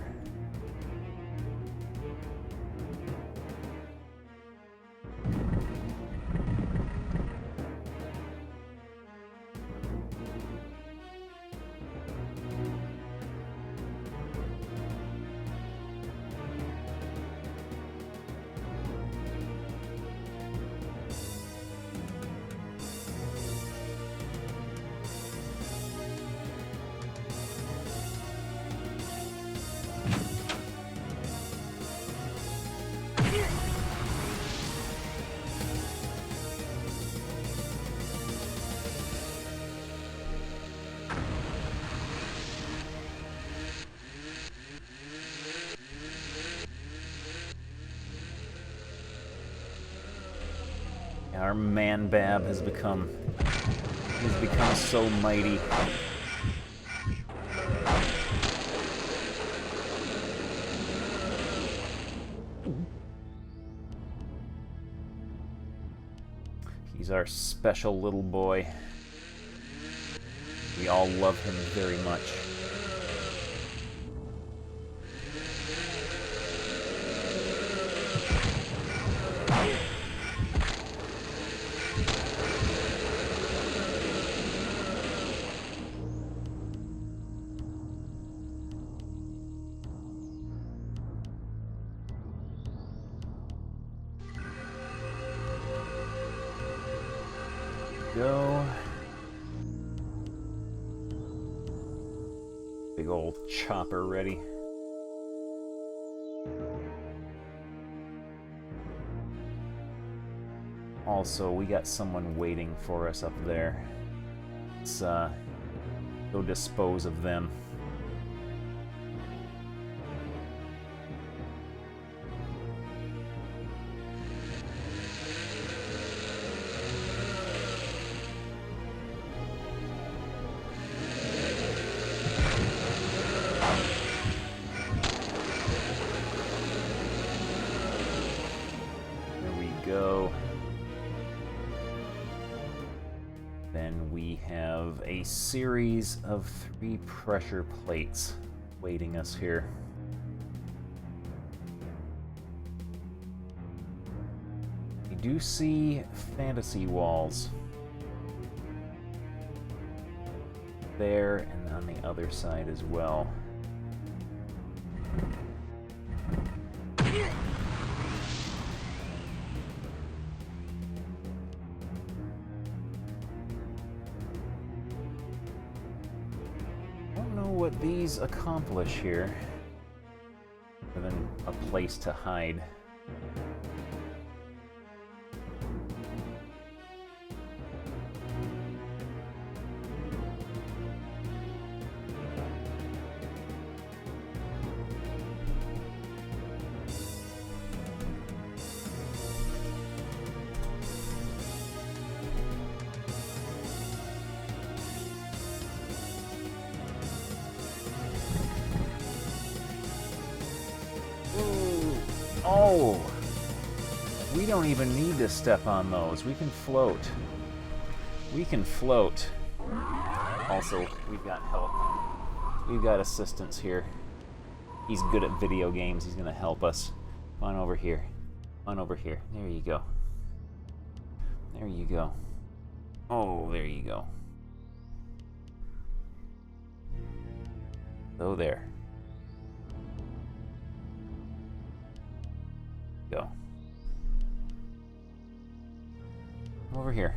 our man-bab has become so mighty. He's our special little boy. We all love him very much. Go. Big old chopper ready. Also, we got someone waiting for us up there. Let's go dispose of them. Go. Then we have a series of 3 pressure plates waiting us here. We do see fantasy walls there and on the other side as well. What these accomplish here, other than a place to hide. Oh! We don't even need to step on those. We can float. We can float. Also, we've got help. We've got assistance here. He's good at video games. He's gonna help us. Come on over here. Come on over here. There you go. There you go. Oh, there you go. Oh, there. Go. Over here.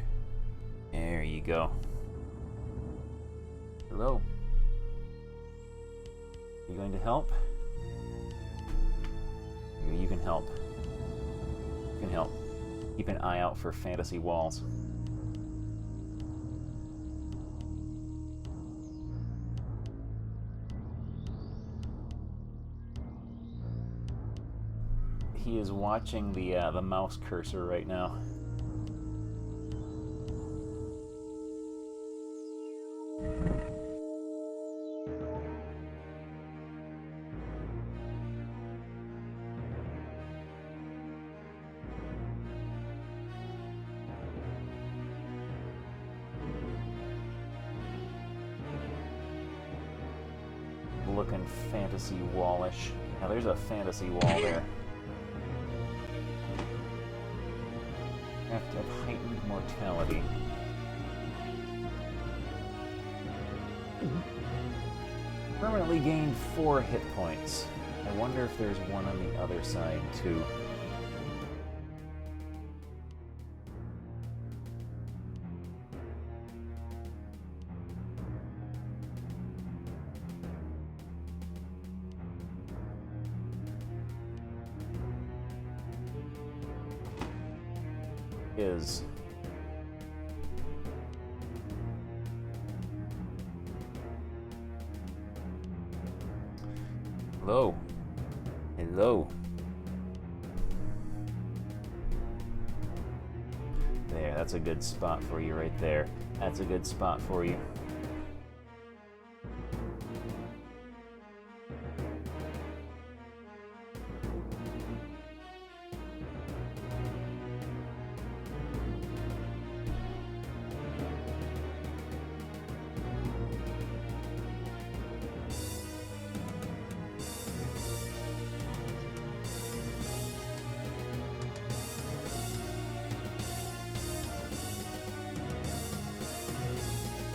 There you go. Hello. Are you going to help? You can help. You can help. Keep an eye out for fantasy walls. He is watching the mouse cursor right now. Looking fantasy wallish. Now there's a fantasy wall there. Have to have heightened mortality. Permanently gained 4 hit points. I wonder if there's one on the other side too. Is hello. Hello. There, that's a good spot for you right there. That's a good spot for you.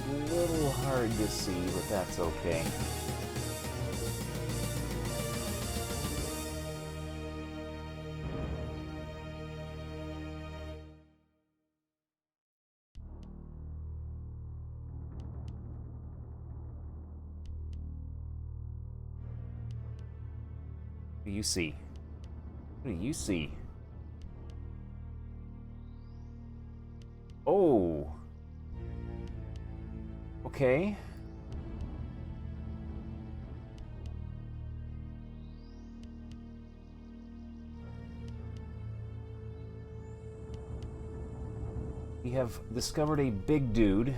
A little hard to see, but that's okay. What do you see? What do you see? Oh! Okay. We have discovered a big dude.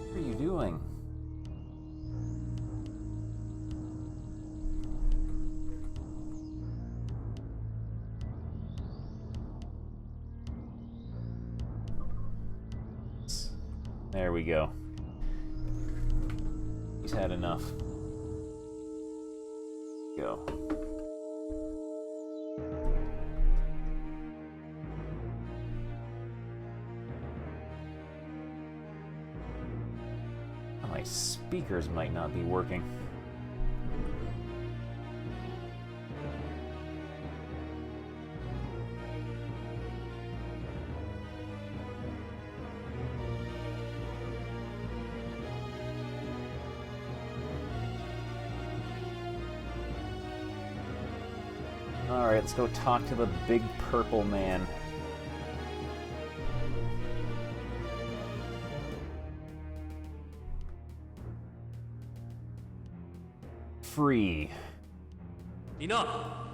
What are you doing? There we go. He's had enough. Go. My speakers might not be working. Alright, let's go talk to the big purple man. Free. Enough!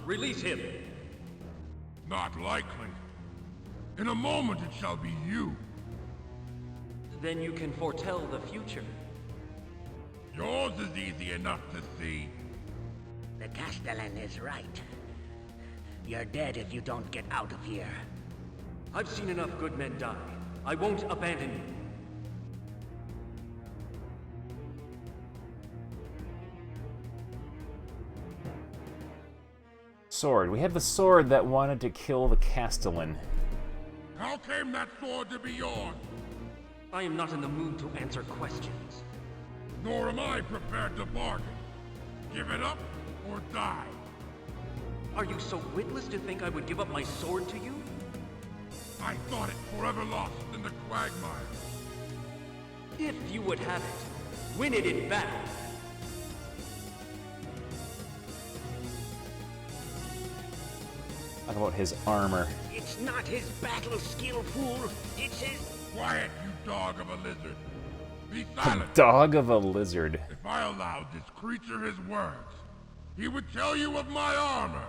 Release him! Not likely. In a moment it shall be you. Then you can foretell the future. Yours is easy enough to see. The Castellan is right. You're dead if you don't get out of here. I've seen enough good men die. I won't abandon you. Sword. We have the sword that wanted to kill the Castellan. How came that sword to be yours? I am not in the mood to answer questions. Nor am I prepared to bargain. Give it up or die. Are you so witless to think I would give up my sword to you? I thought it forever lost in the quagmire. If you would have it, win it in battle. Talk about his armor. It's not his battle skill, fool. It's his... Quiet, you dog of a lizard. Be silent. Dog of a lizard. If I allowed this creature his words, he would tell you of my armor.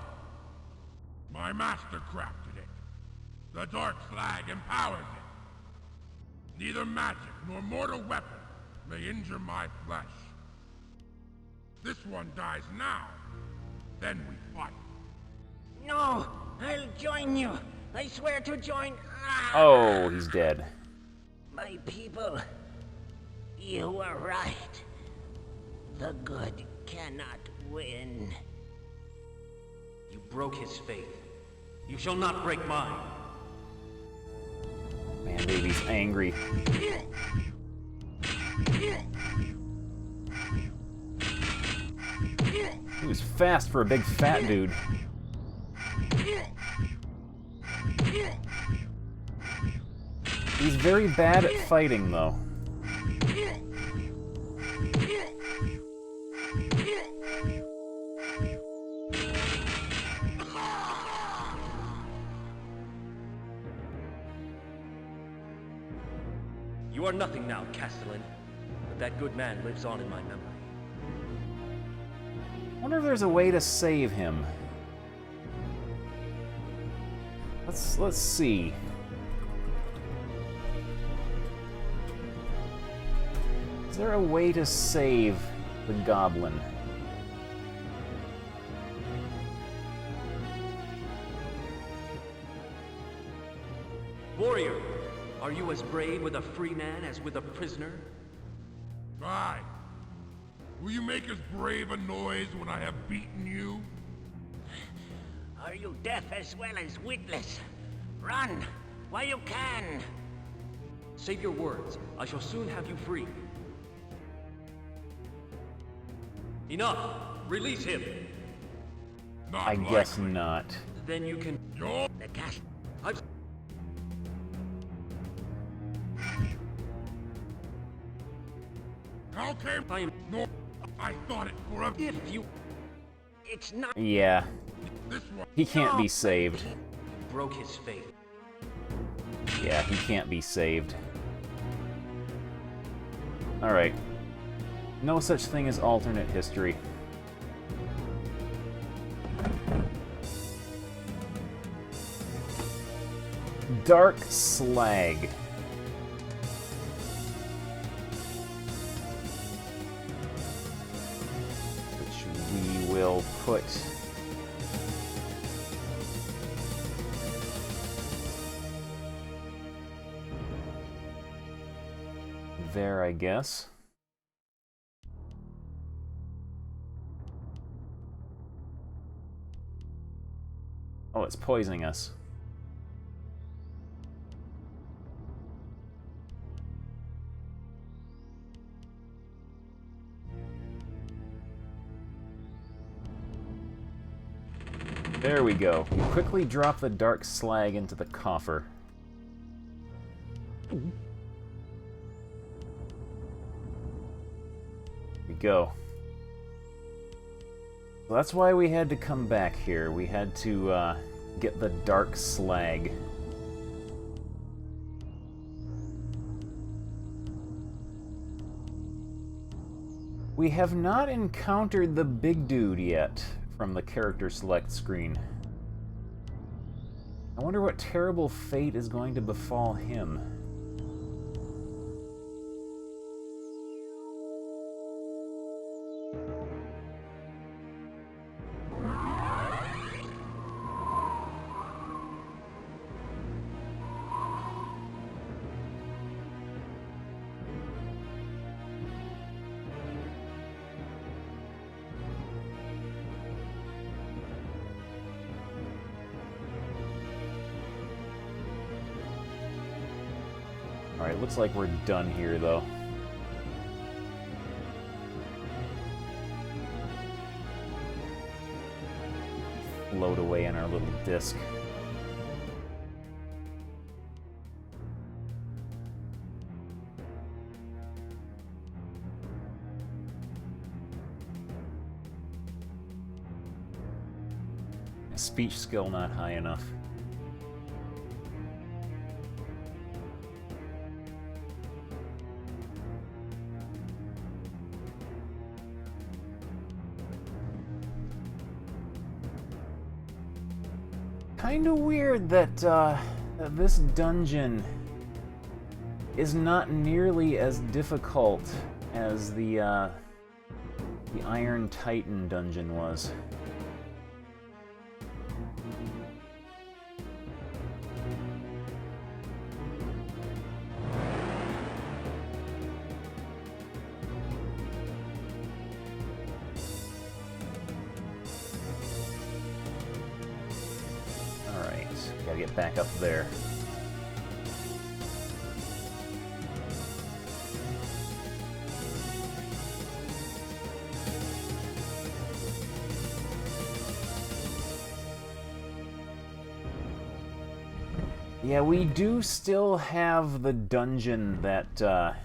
My master crafted it. The Dark Slag empowers it. Neither magic nor mortal weapon may injure my flesh. This one dies now, then we fight. No! I'll join you! I swear to join... Oh, he's dead. My people, you were right. The good cannot win. You broke his faith. You shall not break mine. Man, baby's angry. He was fast for a big fat dude. He's very bad at fighting, though. You are nothing now, Castellan. But that good man lives on in my memory. wonder if there's a way to save him. Let's see. Is there a way to save the goblin? Warrior, are you as brave with a free man as with a prisoner? Aye. Will you make as brave a noise when I have beaten you? Are you deaf as well as witless? Run, while you can! Save your words. I shall soon have you free. Enough! Release him! Not I guess likely. not. Then you can... You're... The cash... I've... How came... I am... No, I thought it for a... If you It's not... Yeah, This one... he can't be saved. broke his faith. Yeah, he can't be saved. Alright. No such thing as alternate history. Dark Slag. Which we will put... there, I guess. Oh, it's poisoning us. There we go. We quickly drop the dark slag into the coffer. There we go. So that's why we had to come back here. We had to get the dark slag. We have not encountered the big dude yet from the character select screen. I wonder what terrible fate is going to befall him. Alright, looks like we're done here, though. Float away in our little disc. Speech skill not high enough. Kinda weird that, that this dungeon is not nearly as difficult as the Iron Titan dungeon was. Gotta get back up there. Yeah, we do still have the dungeon that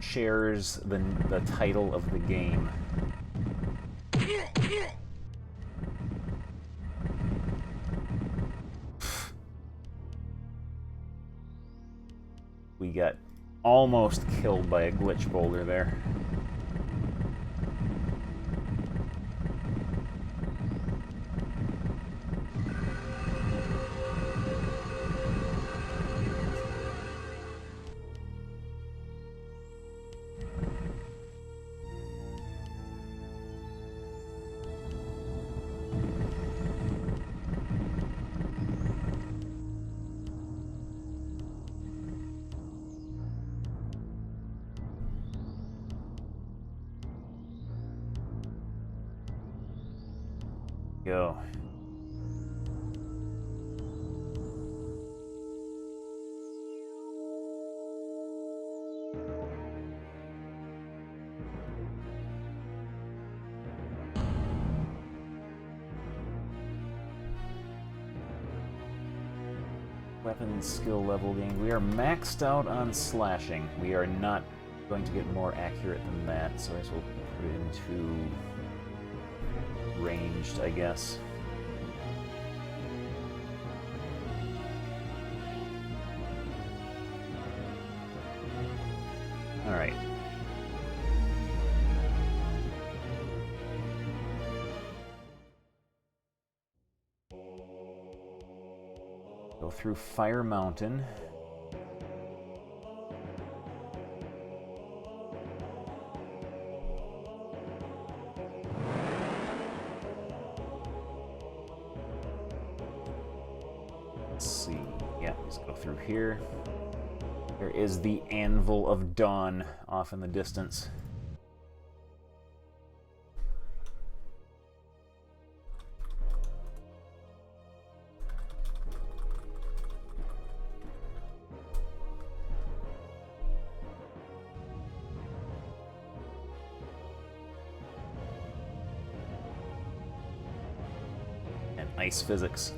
shares the title of the game. We got almost killed by a glitch boulder there. Go. Weapon skill level gained. We are maxed out on slashing. We are not going to get more accurate than that, so I guess we'll put it into ranged, I guess. Alright. Go through Fire Mountain. Let's see. Yeah, let's go through here. There is the Anvil of Dawn off in the distance. And ice physics.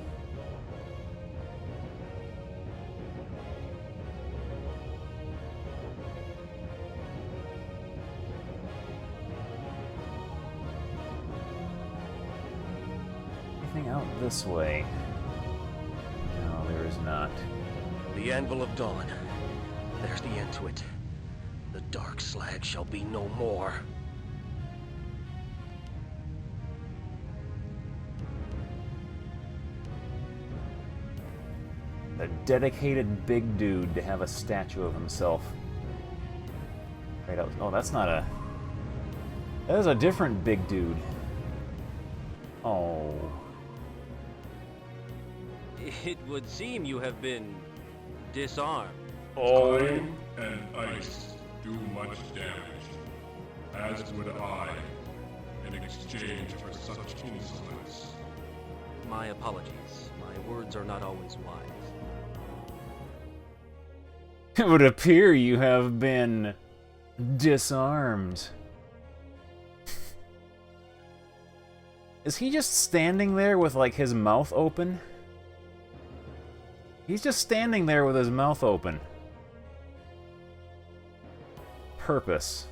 Out this way. No, there is not. The Anvil of Dawn. There's the end to it. The dark slag shall be no more. A dedicated big dude to have a statue of himself. Right out. Oh, that's not a... That is a different big dude. Oh... It would seem you have been disarmed. Time and ice do much damage, as would I, in exchange for such insolence. My apologies. My words are not always wise. It would appear you have been disarmed. Is he just standing there with, like, his mouth open? He's just standing there with his mouth open. Purpose.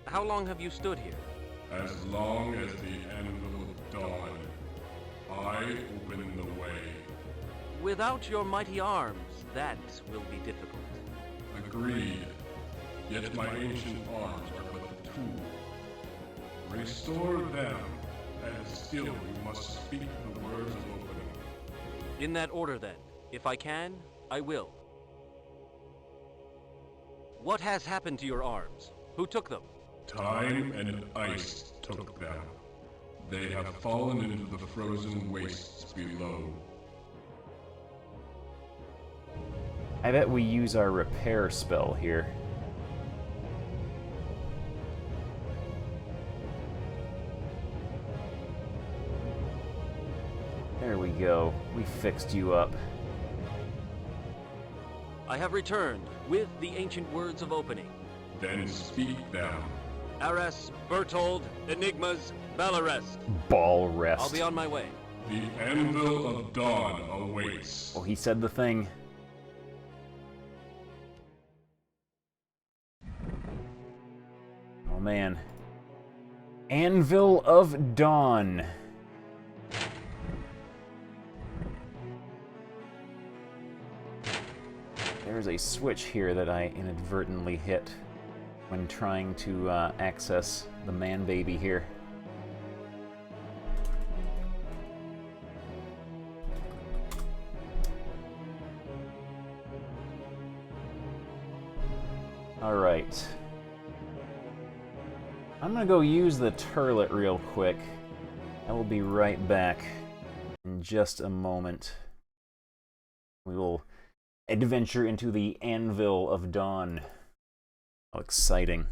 How long have you stood here? As long as the Anvil of Dawn, I open the way. Without your mighty arms, that will be difficult. Agreed. Yet my ancient arms are but a tool. Restore them, and still you must speak the words of opening. In that order, then. If I can, I will. What has happened to your arms? Who took them? Time and ice took them. They have fallen into the frozen wastes below. I bet we use our repair spell here. There we go. We fixed you up. I have returned with the ancient words of opening. Then speak them. Ares, Bertold, Enigmas, Balarest. Ball rest. I'll be on my way. The Anvil of Dawn awaits. Oh, he said the thing. Oh man. Anvil of Dawn. There's a switch here that I inadvertently hit when trying to access the man-baby here. Alright. I'm gonna go use the turlet real quick. I will be right back in just a moment. We will adventure into the Anvil of Dawn. How exciting.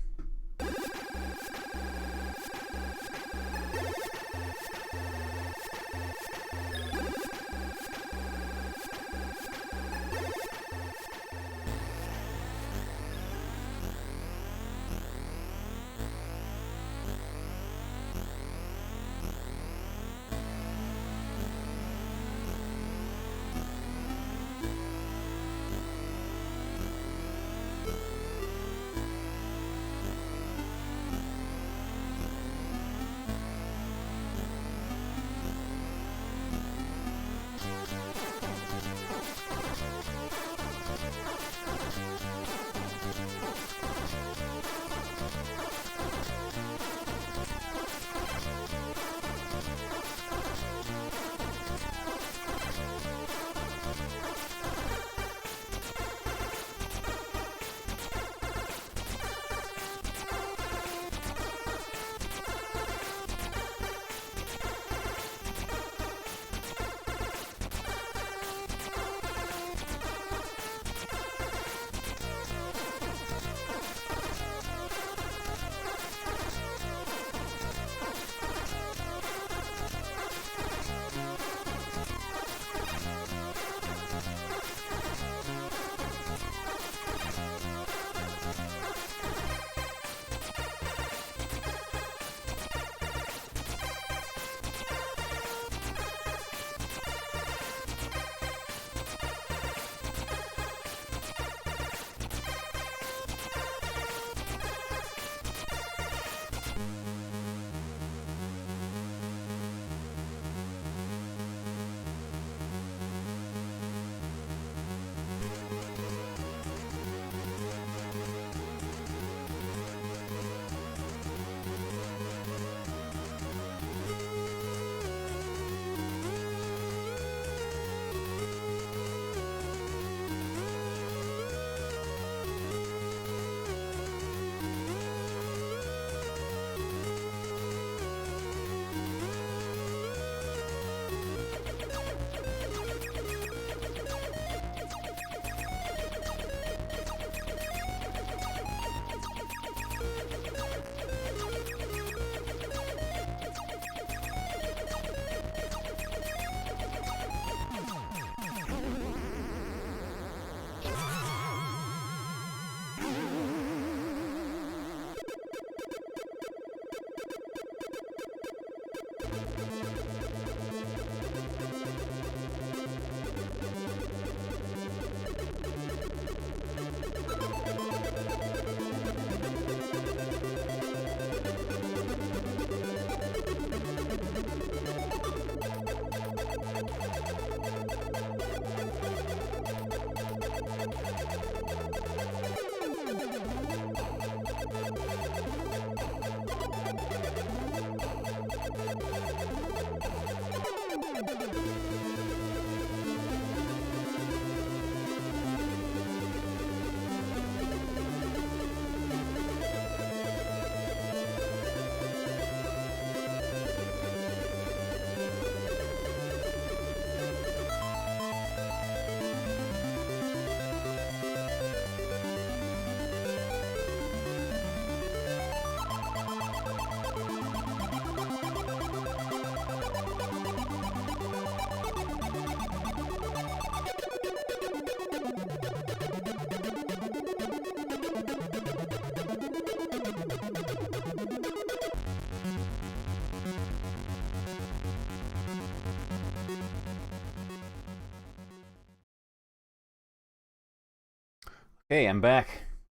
Okay, I'm back.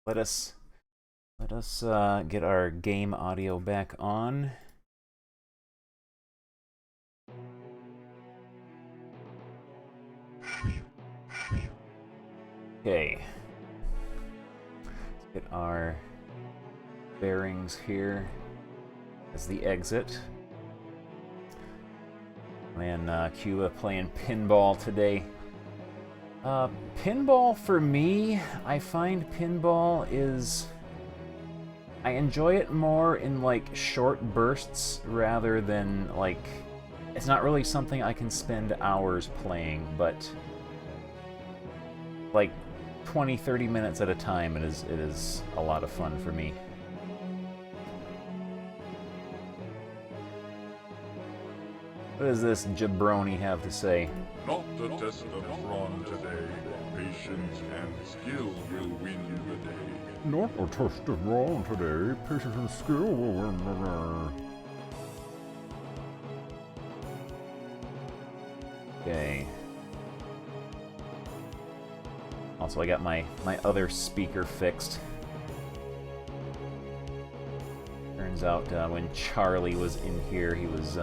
Let us get our game audio back on. Okay. Let's get our bearings here as the exit. Man, Cuba playing pinball today. Pinball for me, I find pinball is... I enjoy it more in, like, short bursts rather than, like... It's not really something I can spend hours playing, but... like, 20-30 minutes at a time, it is a lot of fun for me. What does this jabroni have to say? Not the test of brawn today. Patience and skill will win the day. Not a test of brawn today. Patience and skill will win the day. Okay. Also, I got my other speaker fixed. Turns out when Charlie was in here, he was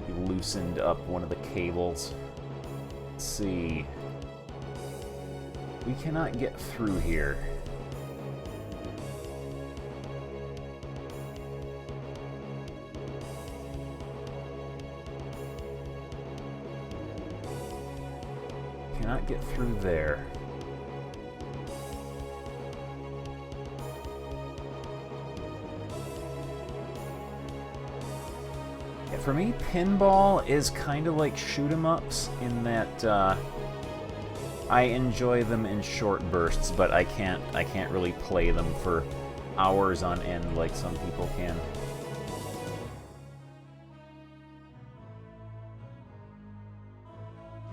he loosened up one of the cables. Let's see. We cannot get through here. Cannot get through there. Yeah, for me, pinball is kind of like shoot 'em ups in that I enjoy them in short bursts, but I can't really play them for hours on end like some people can.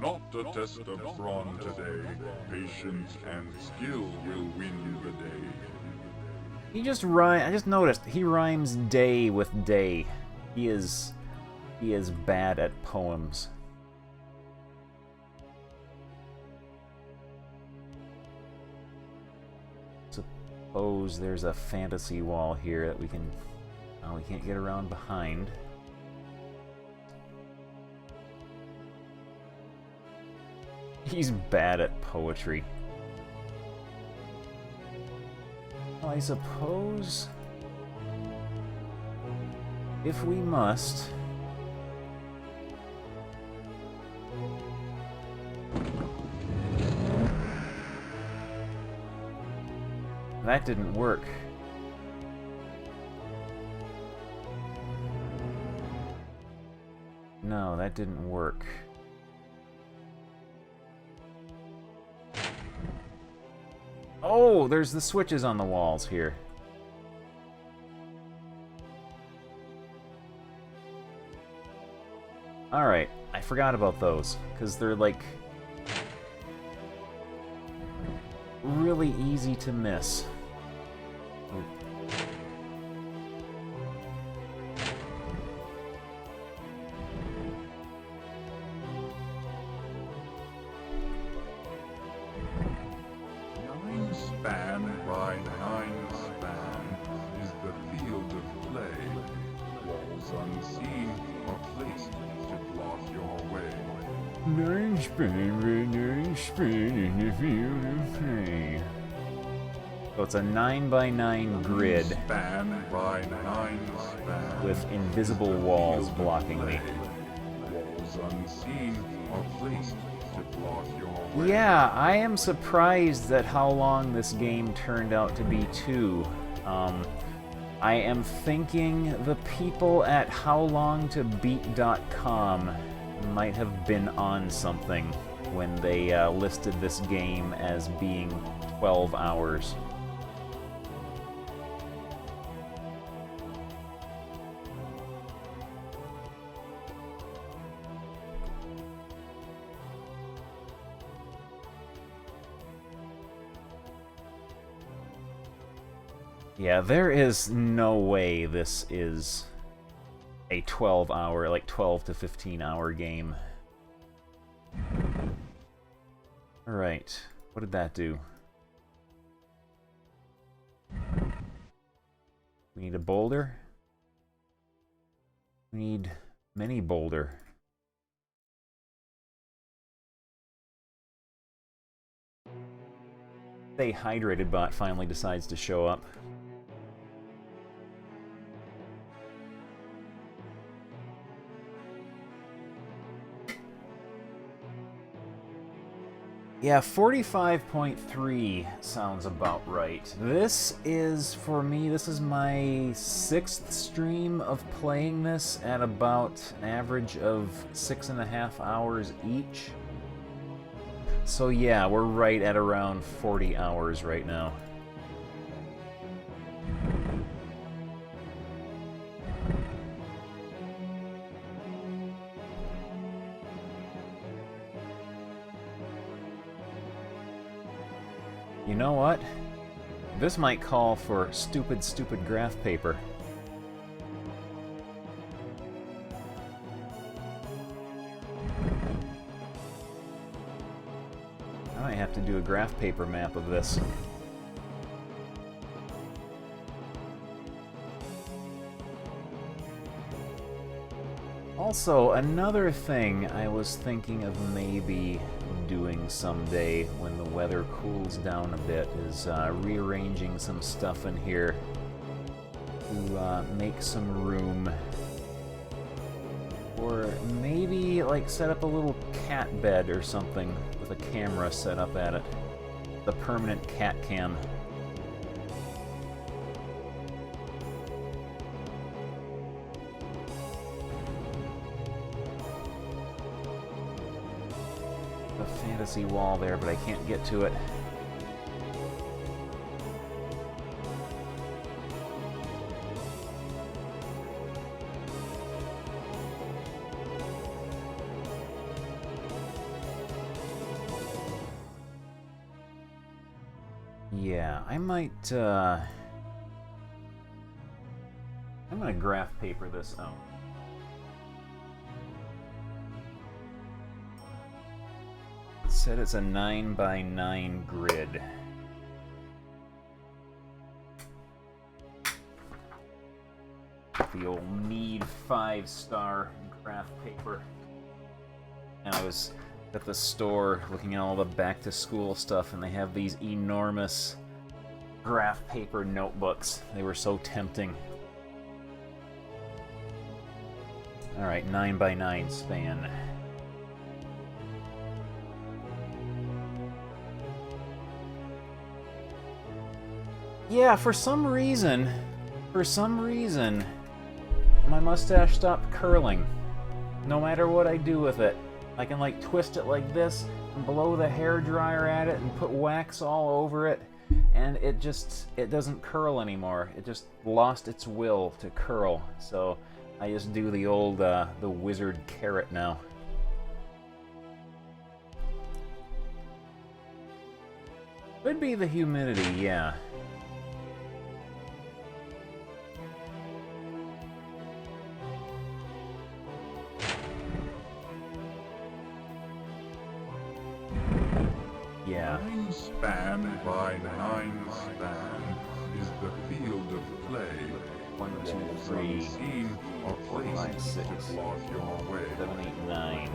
Not the test of brawn today. Patience and skill will win the day. He just I just noticed he rhymes day with day. He is bad at poems. Suppose there's a fantasy wall here that we can... Oh, we can't get around behind. He's bad at poetry. Well, I suppose... if we must... That didn't work. No, that didn't work. Oh, there's the switches on the walls here. Alright, I forgot about those, because they're like... really easy to miss. Nine span by 9 span is the field of play. Walls unseen are placed to block your way. 9 span by 9 span in the field of play. So it's a 9x9 grid Span by 9 span with invisible walls blocking me. Walls unseen are placed to block your way. Yeah, I am surprised at how long this game turned out to be too. I am thinking the people at howlongtobeat.com might have been on something when they listed this game as being 12 hours. Yeah, there is no way this is a 12-hour, like 12 to 15-hour game. Alright. What did that do? We need a boulder. We need mini boulder. Stay hydrated bot finally decides to show up. Yeah, 45.3 sounds about right. This is, for me, this is my 6th stream of playing this at about an average of 6.5 hours each. So yeah, we're right at around 40 hours right now. You know what? This might call for stupid graph paper. I might have to do a graph paper map of this. Also, another thing I was thinking of maybe doing someday when the weather cools down a bit is rearranging some stuff in here to make some room, or maybe like set up a little cat bed or something with a camera set up at it, the permanent cat cam. Fantasy wall there, but I can't get to it. Yeah, I might, I'm gonna graph paper this out. Said it's a 9x9 grid. The old Need 5-star graph paper. And I was at the store looking at all the back-to-school stuff, and they have these enormous graph paper notebooks. They were so tempting. Alright, 9x9 span. Yeah, for some reason, my mustache stopped curling. No matter what I do with it. I can like twist it like this and blow the hairdryer at it and put wax all over it, and it doesn't curl anymore. It just lost its will to curl. So I just do the old, the wizard carrot now. Could be the humidity, yeah. Yeah. 9 span by 9 span is the field of play. 1, 2, 3, Unseen or 4, 5, places 6, to block your way. 7, 8, 9.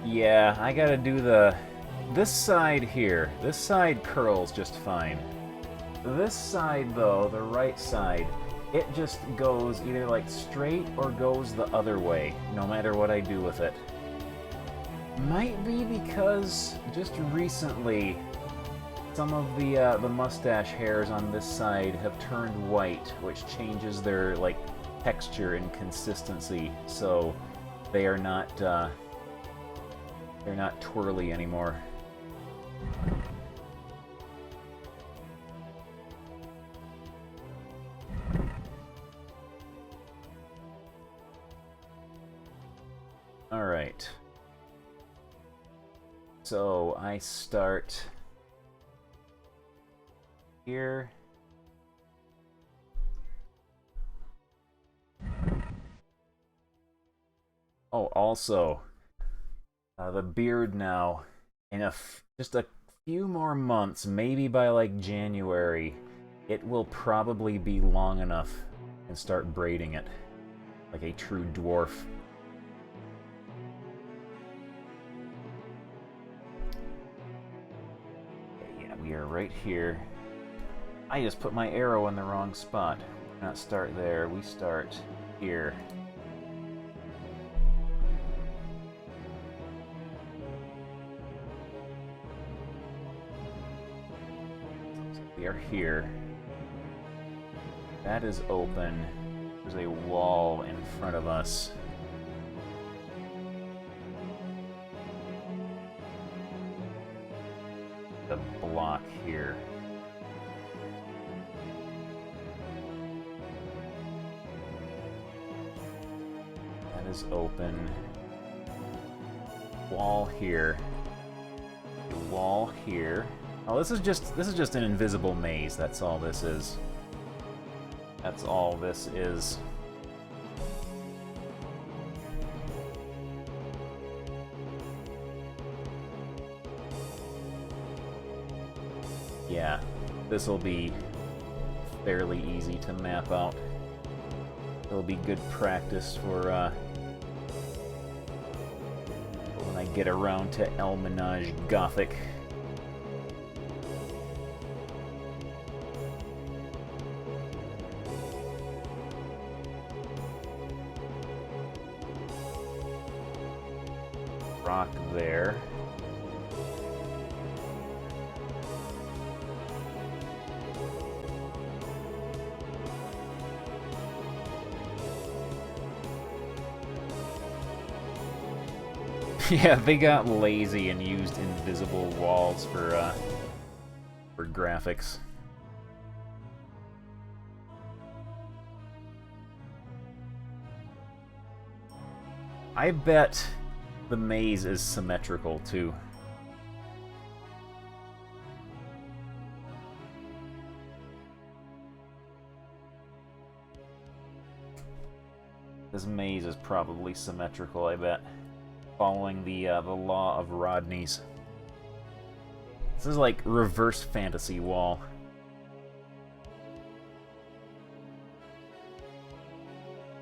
Yeah, I gotta do this side here. This side curls just fine. This side, though, the right side, it just goes either like straight or goes the other way, no matter what I do with it. Might be because just recently some of the mustache hairs on this side have turned white, which changes their like texture and consistency, so they are not they're not twirly anymore. So I start here. Oh, also, the beard now, in just a few more months, maybe by like January, it will probably be long enough and start braiding it like a true dwarf. Yeah, we are right here. I just put my arrow in the wrong spot. We not start there, we start here. We are here. That is open. There's a wall in front of us. The block here. That is open. Wall here. A wall here. Oh, this is just an invisible maze. That's all this is. That's all this is. Yeah, this will be fairly easy to map out. It'll be good practice for when I get around to Elmenage Gothic. Rock there. Yeah, they got lazy and used invisible walls for graphics. I bet the maze is symmetrical too. This maze is probably symmetrical, I bet. Following the law of Rodney's. This is like reverse fantasy wall.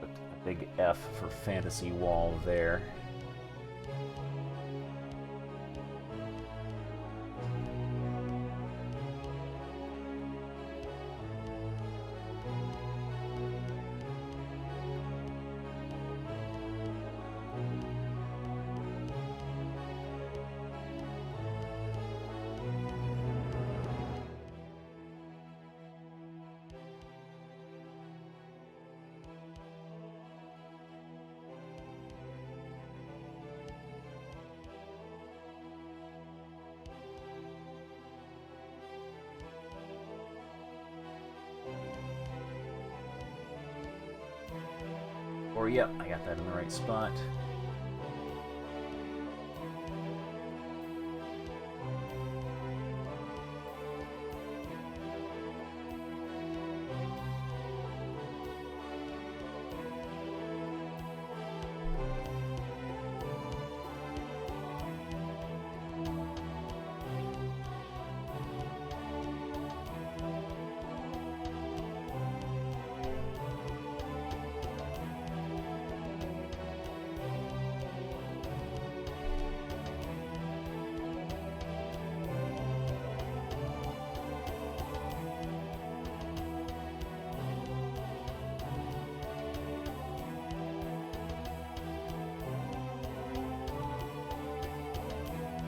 Put a big F for fantasy wall there. Or, yep, I got that in the right spot.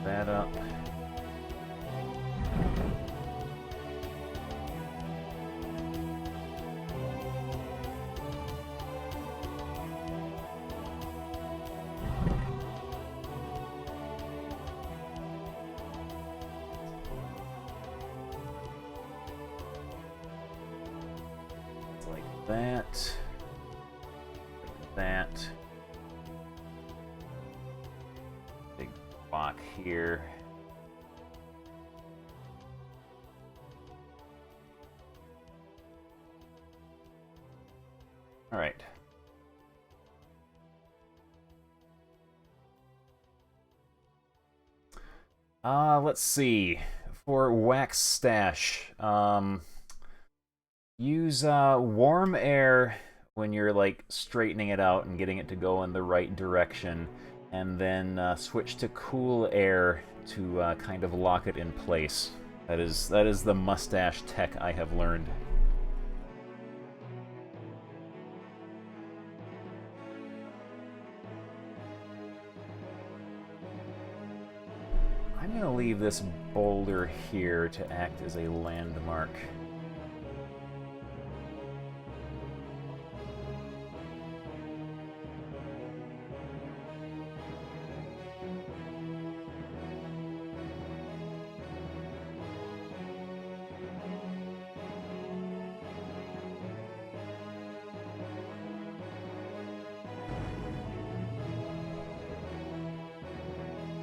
That up. Like that. Like that. Big block here. Let's see. For wax stash, use warm air when you're like straightening it out and getting it to go in the right direction, and then switch to cool air to kind of lock it in place. That is the mustache tech I have learned. I'm going to leave this boulder here to act as a landmark.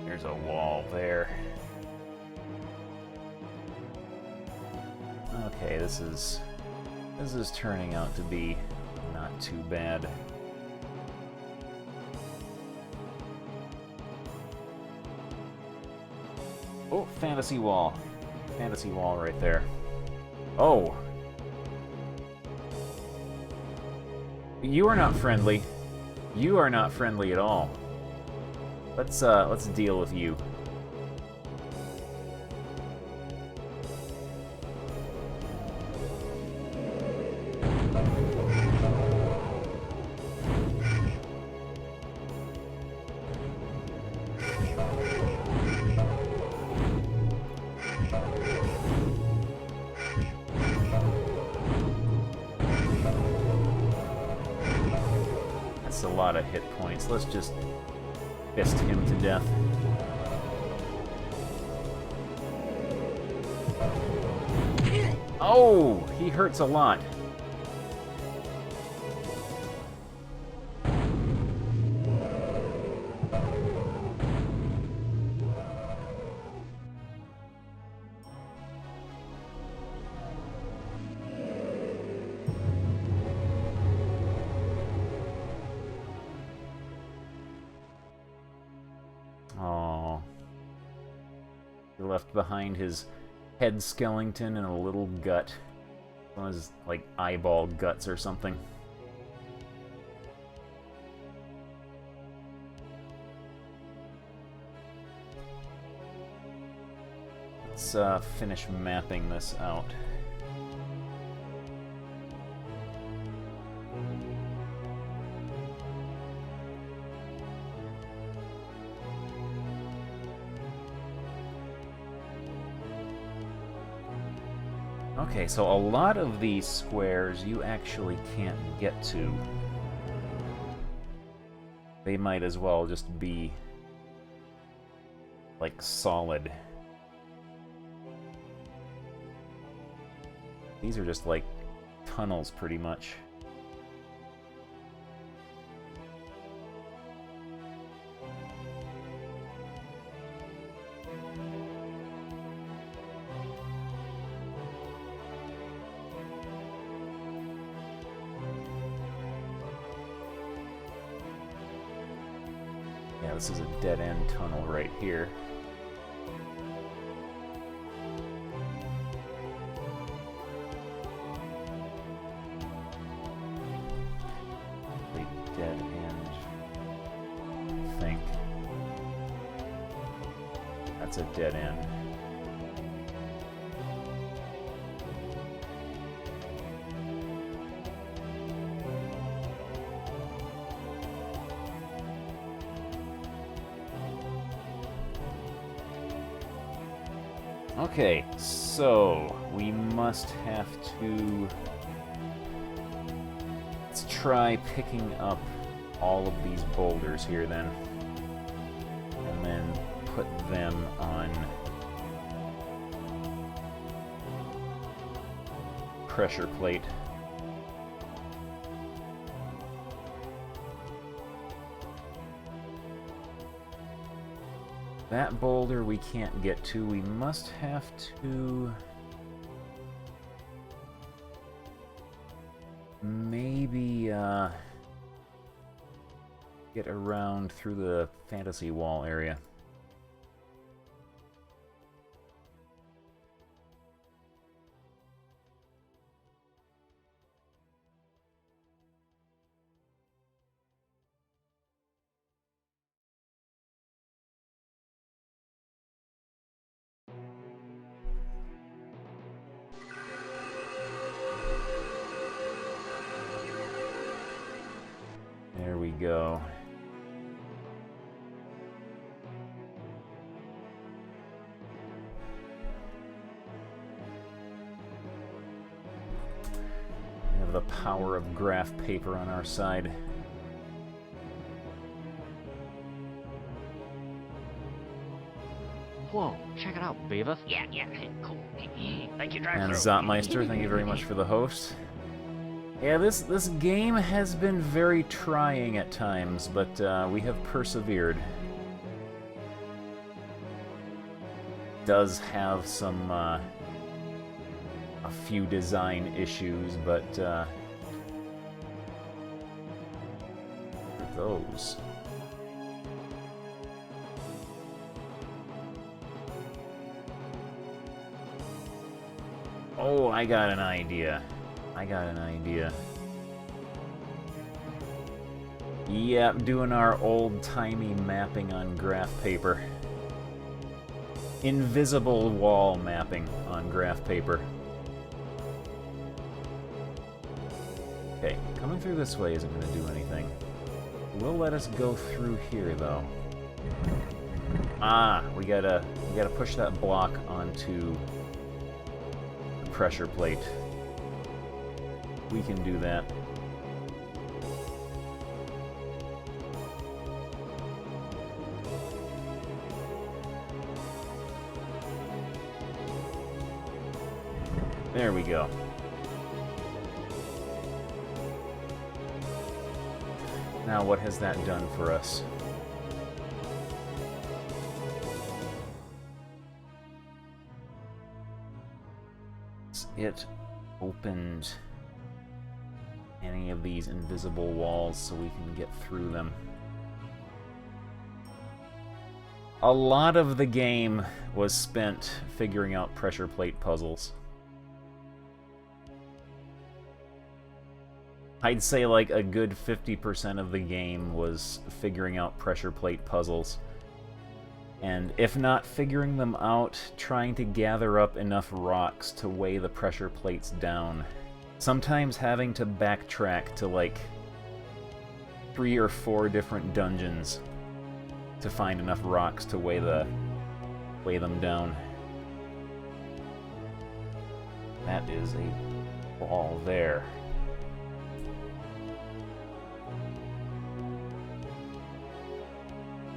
There's a wall there. Okay, this is turning out to be not too bad. Oh, fantasy wall. Fantasy wall right there. Oh. You are not friendly. You are not friendly at all. Let's deal with you. That's a lot of hit points. Let's just fist him to death. Oh, he hurts a lot. Oh. He left behind his head skeleton and a little gut. One of his, like, eyeball guts or something. Let's finish mapping this out. Okay, so a lot of these squares you actually can't get to. They might as well just be, like, solid. These are just, like, tunnels, pretty much. Yeah, this is a dead-end tunnel right here. The dead end, I think. That's a dead end. Okay, so we must have to... Let's try picking up all of these boulders here then. And then put them on pressure plate. That boulder we can't get to. We must have to... maybe, get around through the fantasy wall area. go. We have the power of graph paper on our side. Whoa, check it out, Beavis. Yeah, cool. Thank you, drive And through. Zotmeister, thank you very much for the host. Yeah, this game has been very trying at times, but we have persevered. Does have some a few design issues, but those. Oh, I got an idea. Yep, doing our old-timey mapping on graph paper. Invisible wall mapping on graph paper. Okay, coming through this way isn't going to do anything. Will let us go through here, though. Ah, we gotta push that block onto the pressure plate. We can do that. There we go. Now what has that done for us? It opened any of these invisible walls so we can get through them. A lot of the game was spent figuring out pressure plate puzzles. I'd say like a good 50% of the game was figuring out pressure plate puzzles. And if not figuring them out, trying to gather up enough rocks to weigh the pressure plates down. Sometimes having to backtrack to like 3 or 4 different dungeons to find enough rocks to weigh them down. That is a ball there.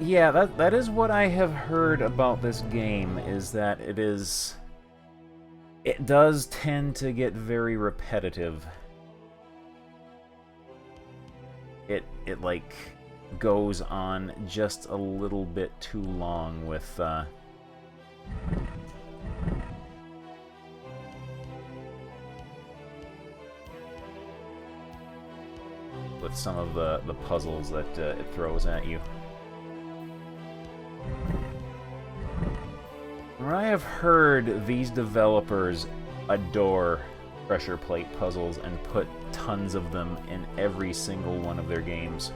Yeah, that is what I have heard about this game, is that it does tend to get very repetitive. It like goes on just a little bit too long with some of the puzzles that it throws at you. I have heard these developers adore pressure plate puzzles and put tons of them in every single one of their games.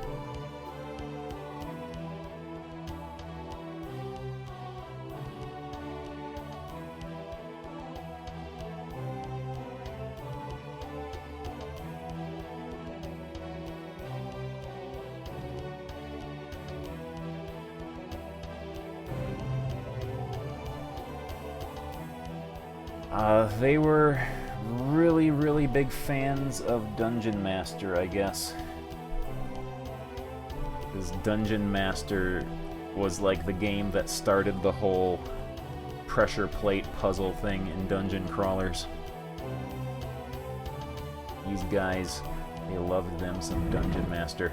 They were really, really big fans of Dungeon Master, I guess. Because Dungeon Master was like the game that started the whole pressure plate puzzle thing in dungeon crawlers. These guys, they loved them some Dungeon Master.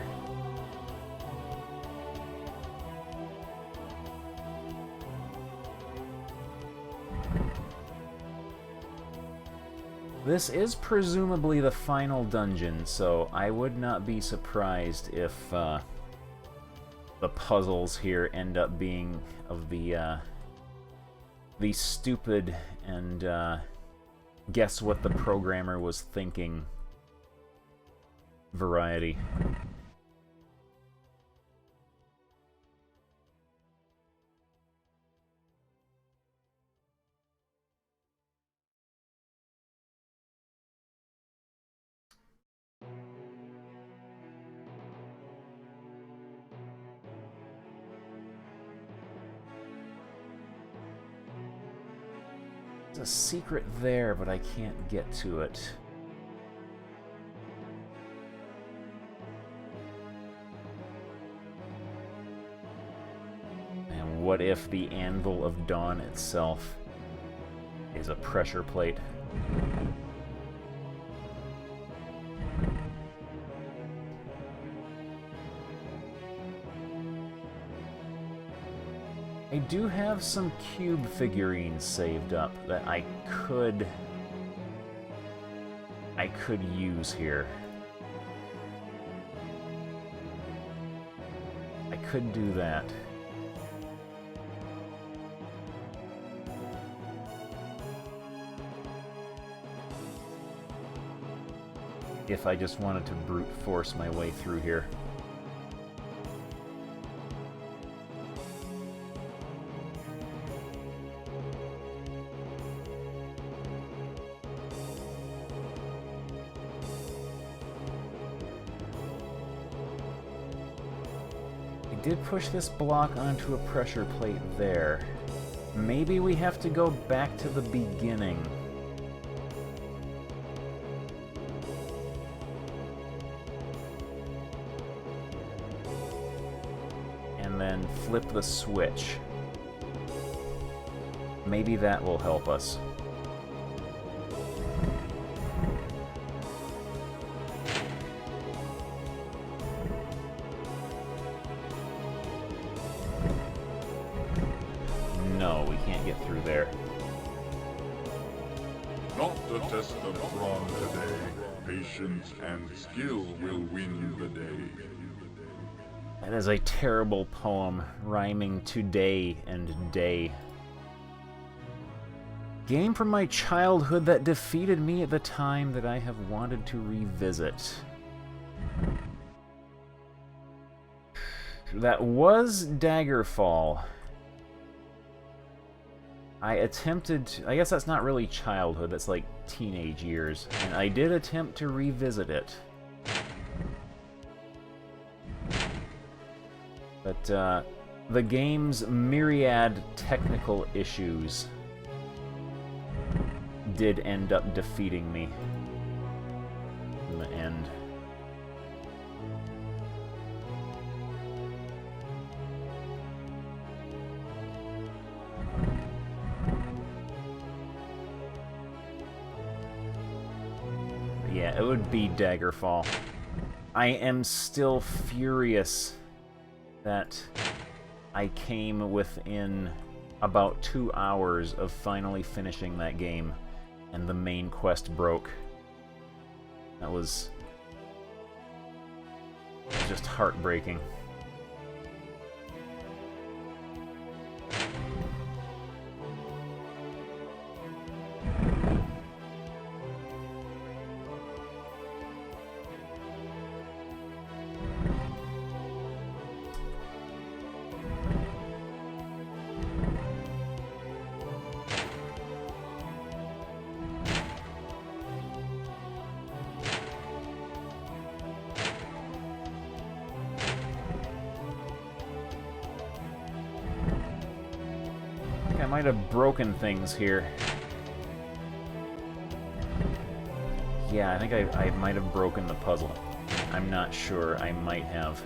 This is presumably the final dungeon, so I would not be surprised if the puzzles here end up being of the stupid and guess what the programmer was thinking variety. There's a secret there, but I can't get to it. And what if the Anvil of Dawn itself is a pressure plate? I do have some cube figurines saved up that I could use here. I could do that. If I just wanted to brute force my way through here. I did push this block onto a pressure plate there. Maybe we have to go back to the beginning. And then flip the switch. Maybe that will help us. No, we can't get through there. Not a test of brawn today. Patience and skill will win the day. That is a terrible poem, rhyming today and day. Game from my childhood that defeated me at the time that I have wanted to revisit. That was Daggerfall. I attempted to, I guess that's not really childhood, that's like teenage years. And I did attempt to revisit it. But the game's myriad technical issues did end up defeating me in the end. Yeah, it would be Daggerfall. I am still furious that I came within about 2 hours of finally finishing that game, and the main quest broke. That was just heartbreaking. I might have broken things here. Yeah, I think I might have broken the puzzle. I'm not sure. I might have.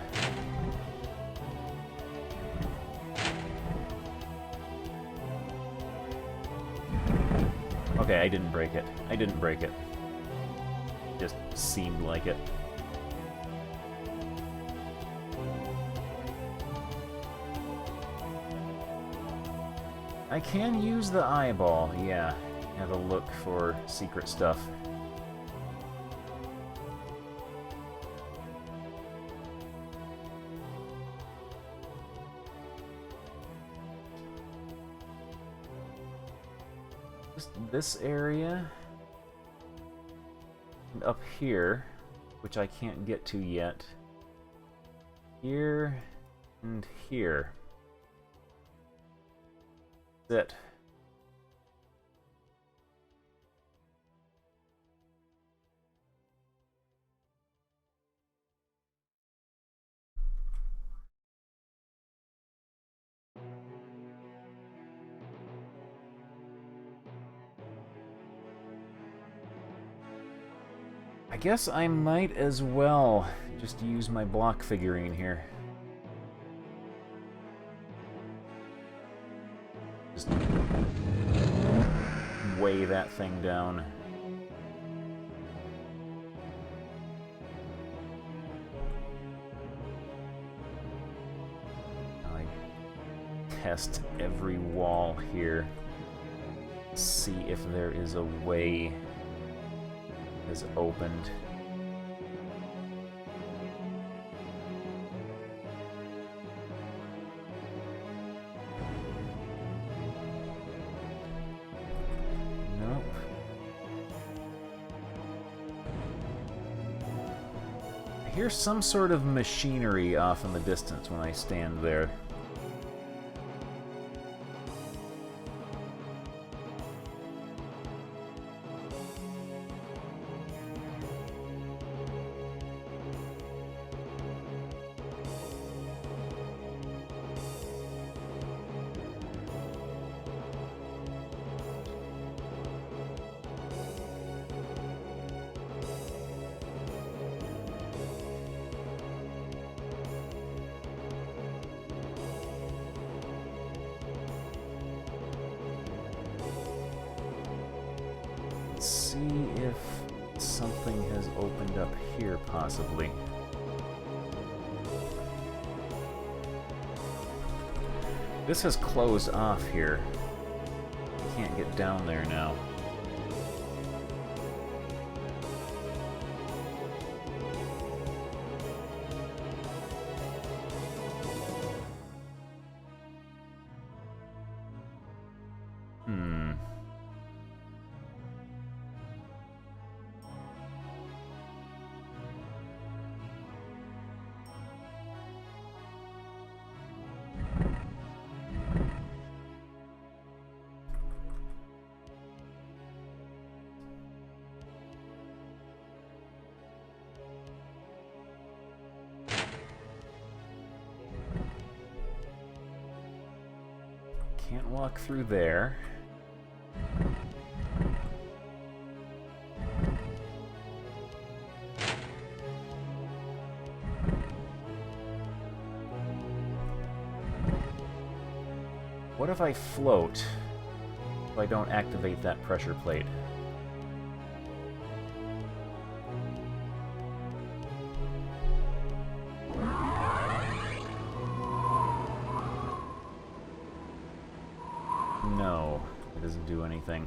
Okay, I didn't break it. I didn't break it. Just seemed like it. I can use the eyeball, yeah. Have a look for secret stuff. Just this area. And up here, which I can't get to yet. Here and here. It. guess I might as well just use my block figurine here. Just weigh that thing down. I test every wall here. See if there is a way is opened. Nope. I hear some sort of machinery off in the distance when I stand there. See if something has opened up here, possibly. This has closed off here. Can't get down there now. Can't walk through there. What if I float if I don't activate that pressure plate? No, it doesn't do anything.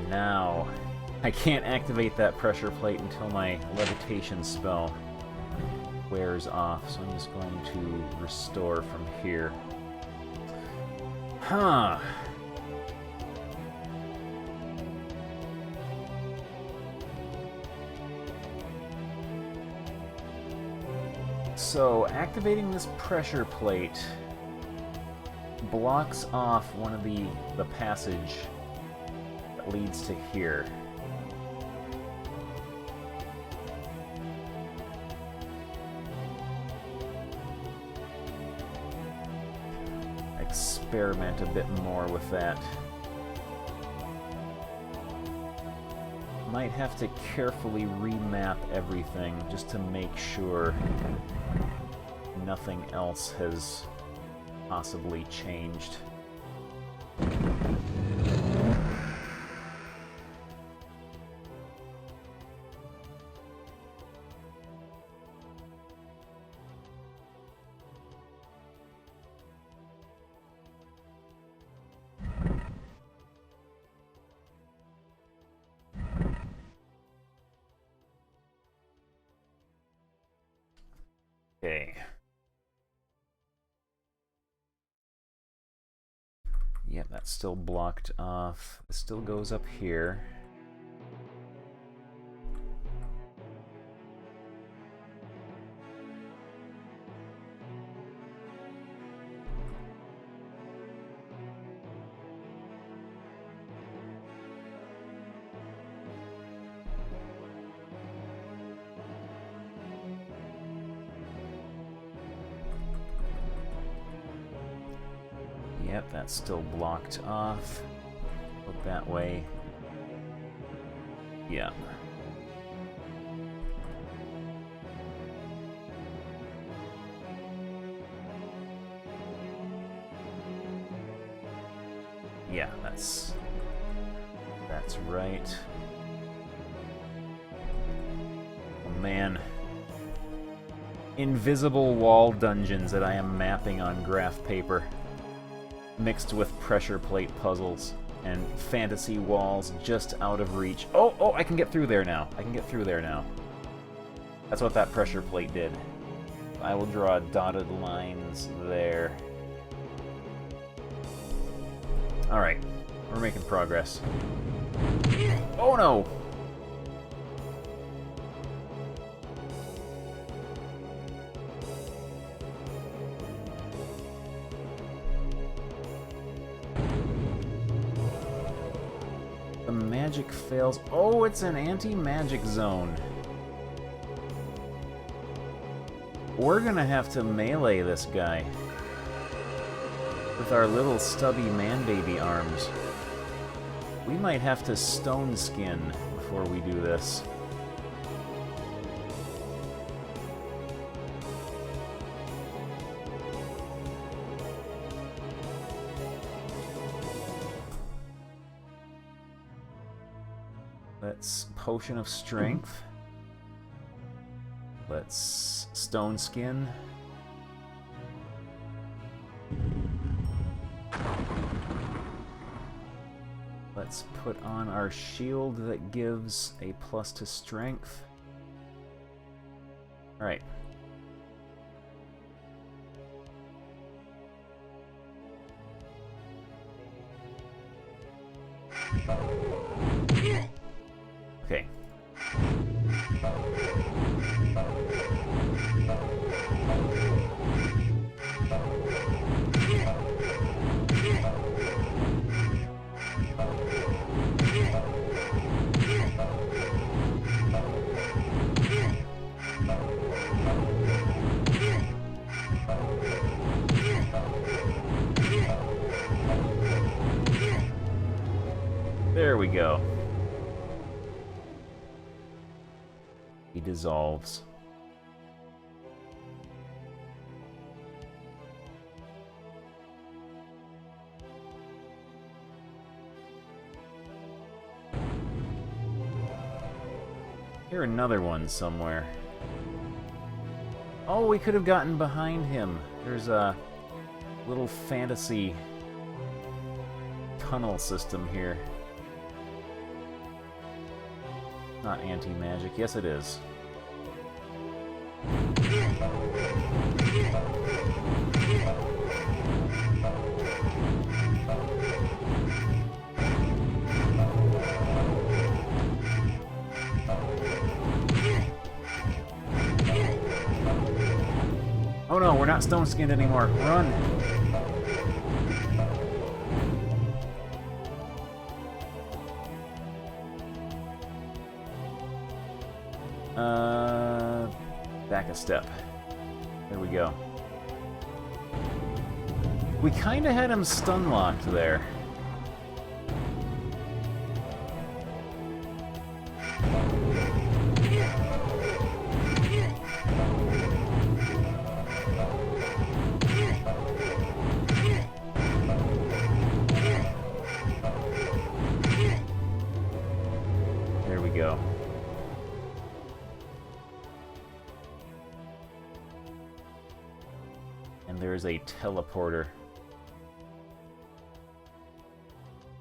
Now, I can't activate that pressure plate until my levitation spell wears off, so I'm just going to restore from here. Huh. So, activating this pressure plate blocks off one of the passage that leads to here. Experiment a bit more with that. Might have to carefully remap everything just to make sure nothing else has possibly changed. Okay. Yep, that's still blocked off. It still goes up here. Yep, that's still blocked off. Look that way. Yeah. Yeah, that's right. Oh man. Invisible wall dungeons that I am mapping on graph paper, mixed with pressure plate puzzles and fantasy walls just out of reach. Oh, I can get through there now. I can get through there now. That's what that pressure plate did. I will draw dotted lines there. Alright, we're making progress. Oh no! The magic fails. Oh, it's an anti-magic zone. We're gonna have to melee this guy with our little stubby man-baby arms. We might have to stone skin before we do this. Let's Potion of Strength. Let's Stone Skin. Let's put on our shield that gives a plus to strength. Alright. Okay. There we go. He dissolves. Hear another one somewhere. Oh, we could have gotten behind him. There's a little fantasy tunnel system here. Not anti-magic. Yes, it is. Oh no, we're not stone-skinned anymore. Run! Back a step. There we go. We kinda had him stun-locked there. There we go. And there's a teleporter.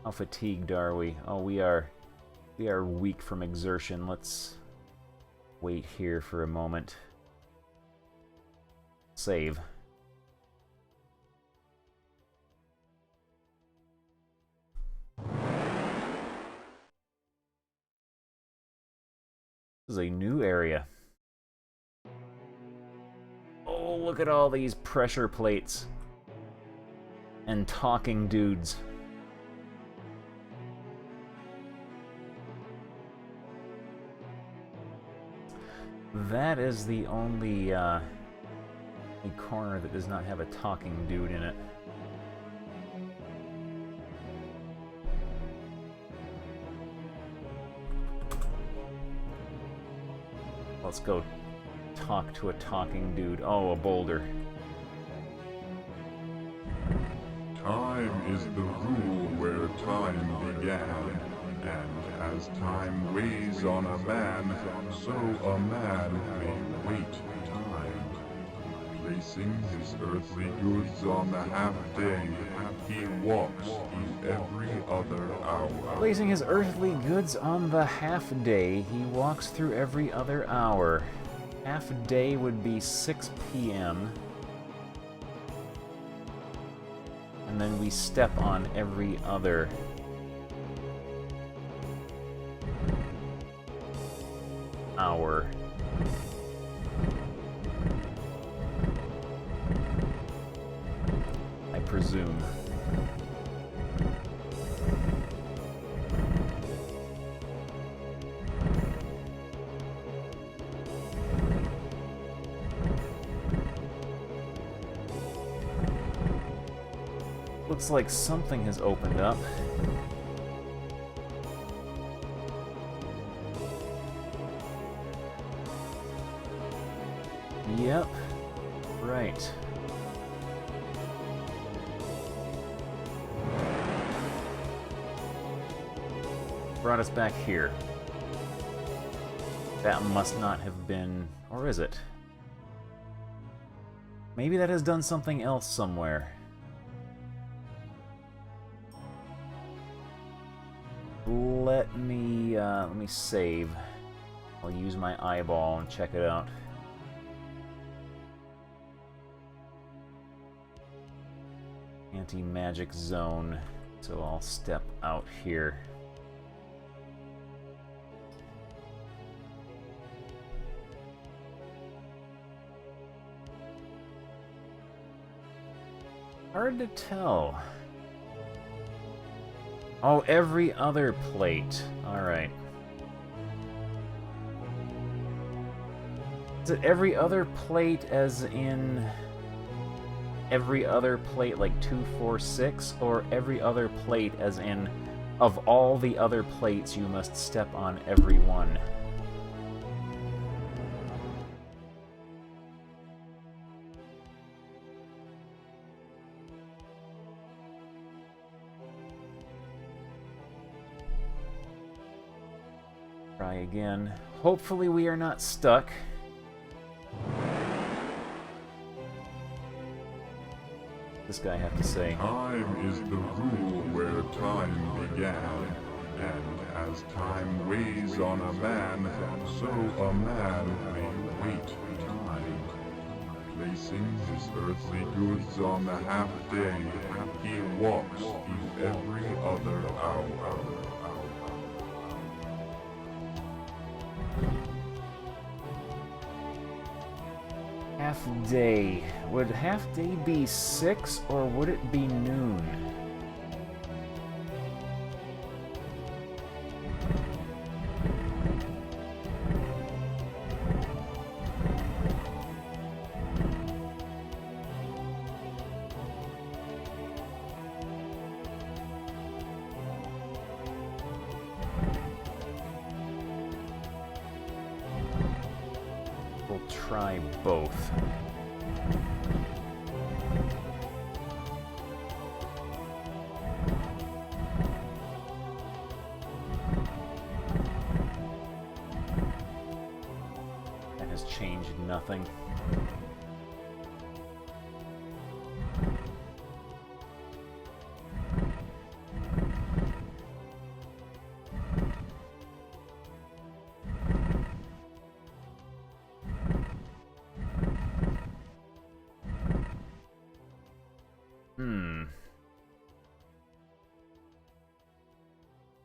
How fatigued are we? Oh, we are weak from exertion. Let's wait here for a moment. Save. This is a new area. Oh, look at all these pressure plates and talking dudes. That is the only corner that does not have a talking dude in it. Let's go talk to a talking dude. Oh, a boulder. Time is the rule where time began, and as time weighs on a man, so a man may wait time. Placing his earthly goods on the half-day, he walks through every other hour. Placing his earthly goods on the half-day, he walks through every other hour. Half-day would be 6 p.m. And then we step on every other hour. I presume. Looks like something has opened up. Yep. Right. Brought us back here. That must not have been... or is it? Maybe that has done something else somewhere. Let me save. I'll use my eyeball and check it out. Anti-magic zone. So I'll step out here. Hard to tell. Oh, every other plate. Alright. Is it every other plate as in every other plate like 2, 4, 6? Or every other plate as in of all the other plates you must step on every one? Try again. Hopefully we are not stuck. This guy have to say. Time is the rule where time began, and as time weighs on a man, so a man may wait time. Placing his earthly goods on the half-day, he walks through every other hour. Half day. Would half day be 6 or would it be noon? We'll try both. That has changed nothing.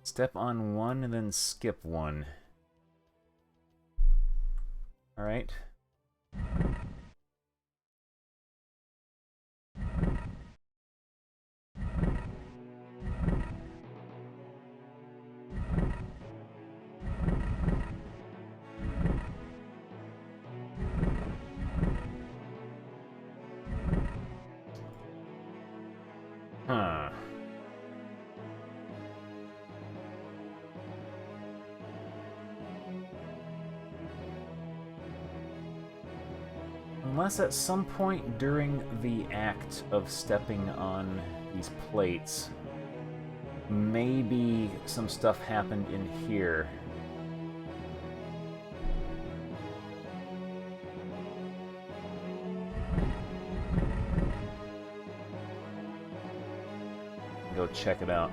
Step on one and then skip one. All right. Huh. Unless at some point during the act of stepping on these plates, maybe some stuff happened in here. Go check it out.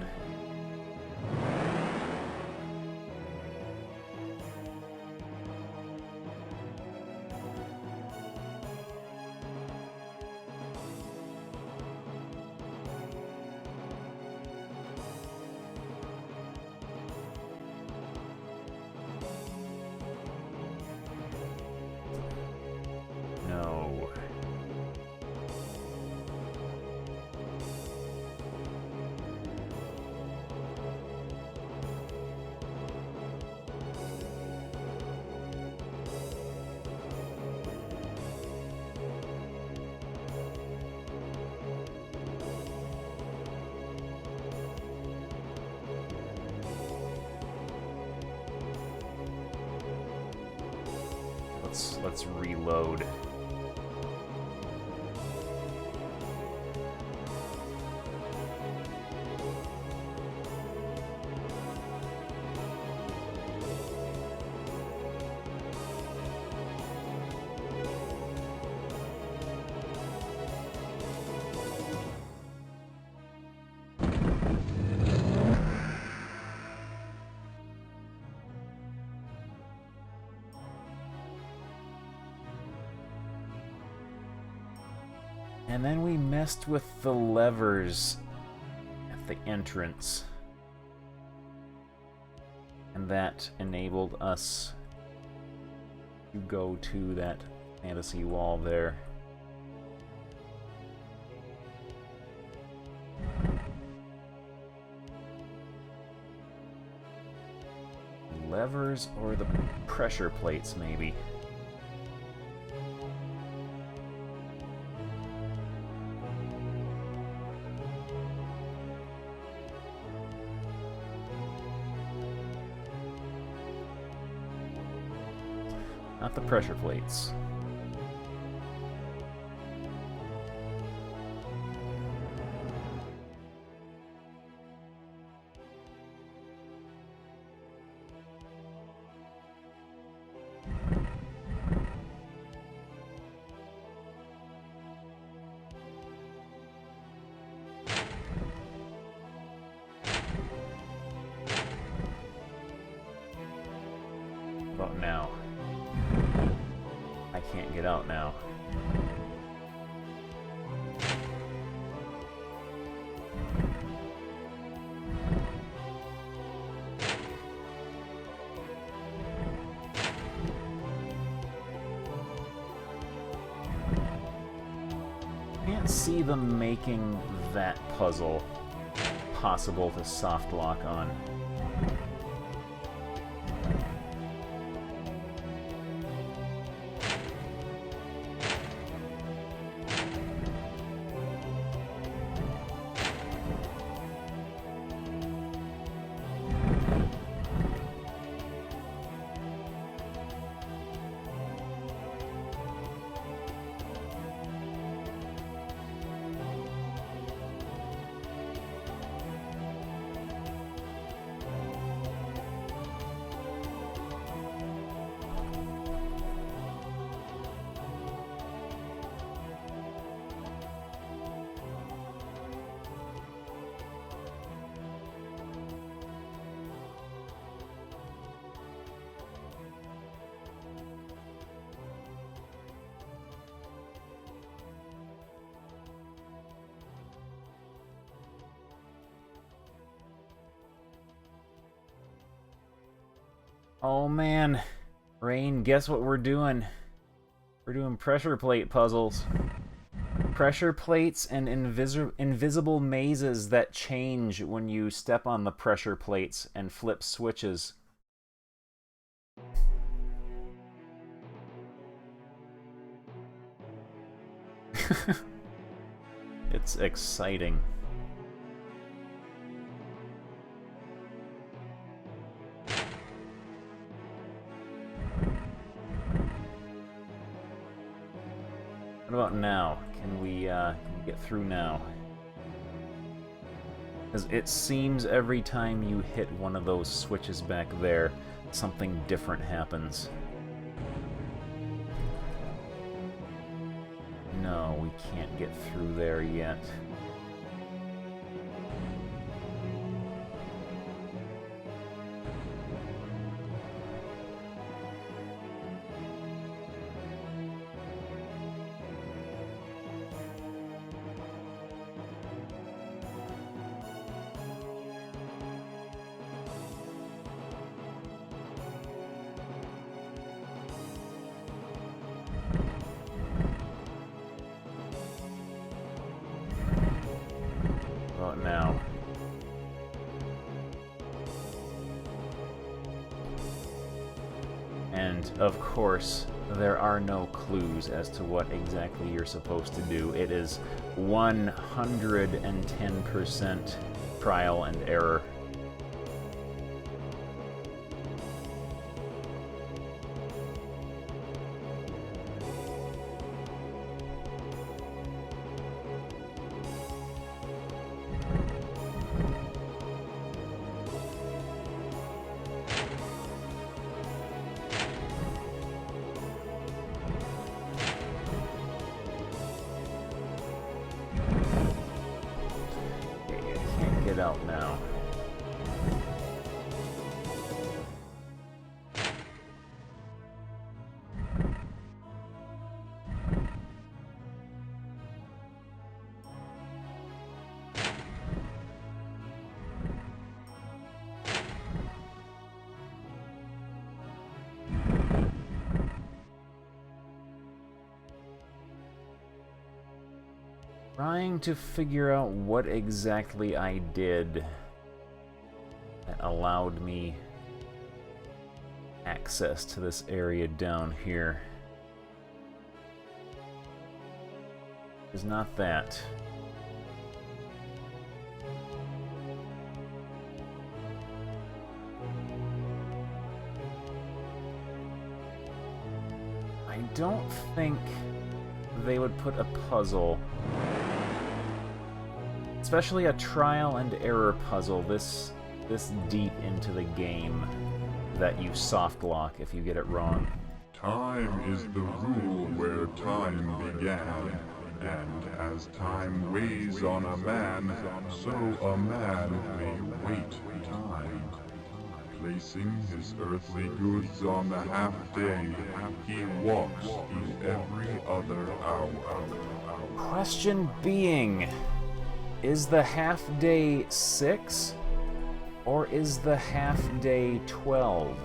No. Let's reload. And then we messed with the levers at the entrance. And that enabled us to go to that fantasy wall there. Levers or the pressure plates, maybe. Not the pressure plates. About now. I can't get out now. Can't see them making that puzzle possible to soft lock on. Oh man, Rain, guess what we're doing? We're doing pressure plate puzzles. Pressure plates and invisible mazes that change when you step on the pressure plates and flip switches. It's exciting. about now? Can we get through now? Because it seems every time you hit one of those switches back there, something different happens. No, we can't get through there yet. Now. And, of course, there are no clues as to what exactly you're supposed to do. It is 110% trial and error. Out now. Trying to figure out what exactly I did that allowed me access to this area down here. It's not that. I don't think they would put a puzzle, especially a trial and error puzzle, this deep into the game, that you soft lock if you get it wrong. Time is the rule where time began, and as time weighs on a man, so a man may wait time. Placing his earthly goods on the half-day, he walks in every other hour. Question being, is the half-day 6? Or is the half-day 12?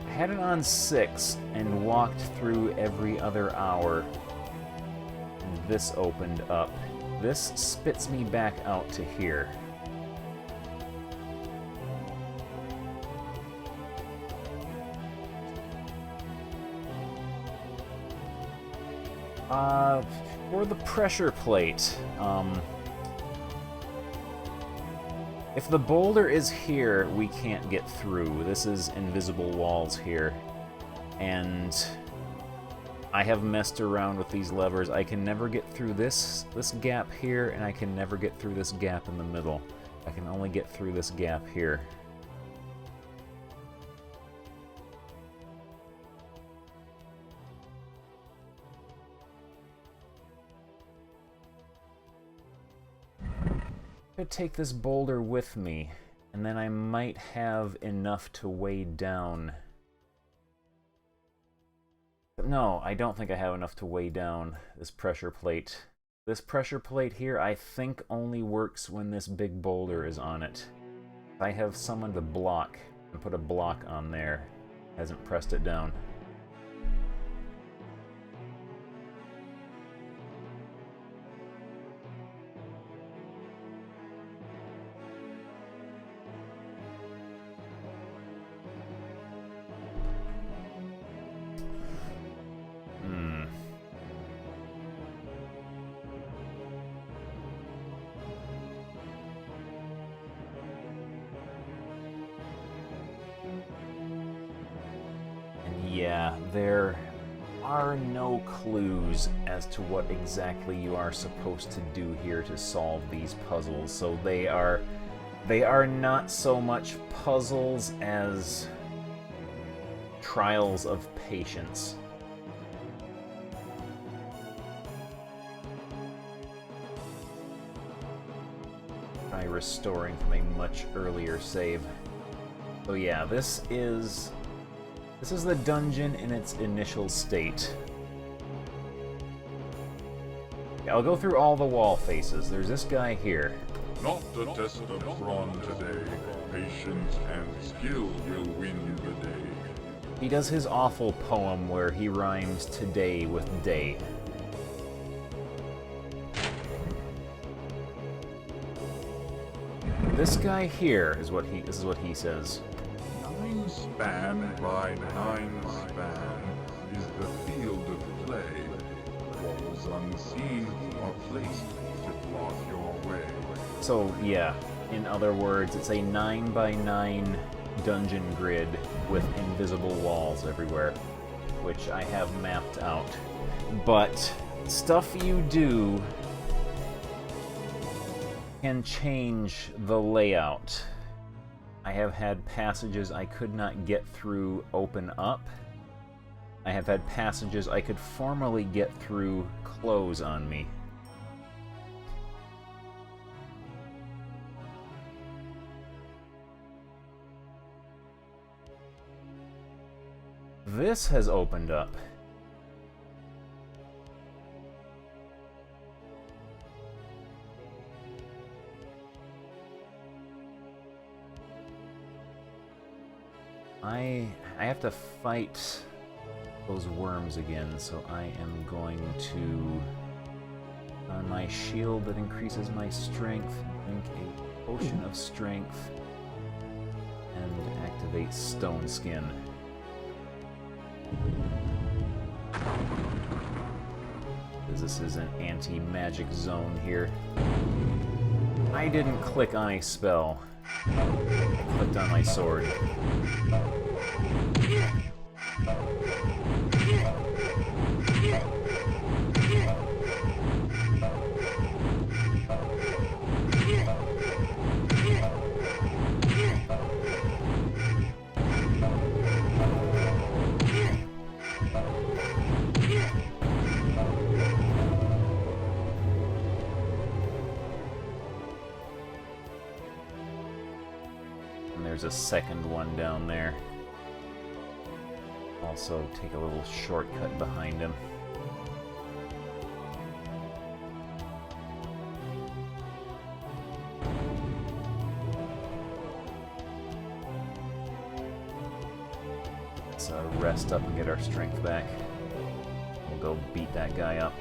Had it on 6 and walked through every other hour, and this opened up. This spits me back out to here. For the pressure plate, if the boulder is here, we can't get through. This is invisible walls here. And I have messed around with these levers. I can never get through this gap here, and I can never get through this gap in the middle. I can only get through this gap here. Could take this boulder with me, and then I might have enough to weigh down. But no, I don't think I have enough to weigh down this pressure plate. This pressure plate here, I think, only works when this big boulder is on it. I have someone to block and put a block on there. Hasn't pressed it down. yeah, there are no clues as to what exactly you are supposed to do here to solve these puzzles. So they are not so much puzzles as trials of patience. By restoring from a much earlier save. So yeah, this is the dungeon in its initial state. Yeah, I'll go through all the wall faces. There's this guy here. Not a test of brawn today. Patience and skill will win the day. He does his awful poem where he rhymes today with day. This guy here is what he says. 9 span by 9 span is the field of play. Walls unseen are placed to block your way. So yeah, in other words, it's a 9 by 9 dungeon grid with invisible walls everywhere, which I have mapped out. But stuff you do can change the layout. I have had passages I could not get through open up. I have had passages I could formally get through close on me. This has opened up. I have to fight those worms again, so I am going to, on my shield that increases my strength, drink a potion of strength and activate stone skin. Because this is an anti-magic zone here. I didn't click on a spell. I clicked on my sword. There's a second one down there. Also, take a little shortcut behind him. Let's rest up and get our strength back. We'll go beat that guy up.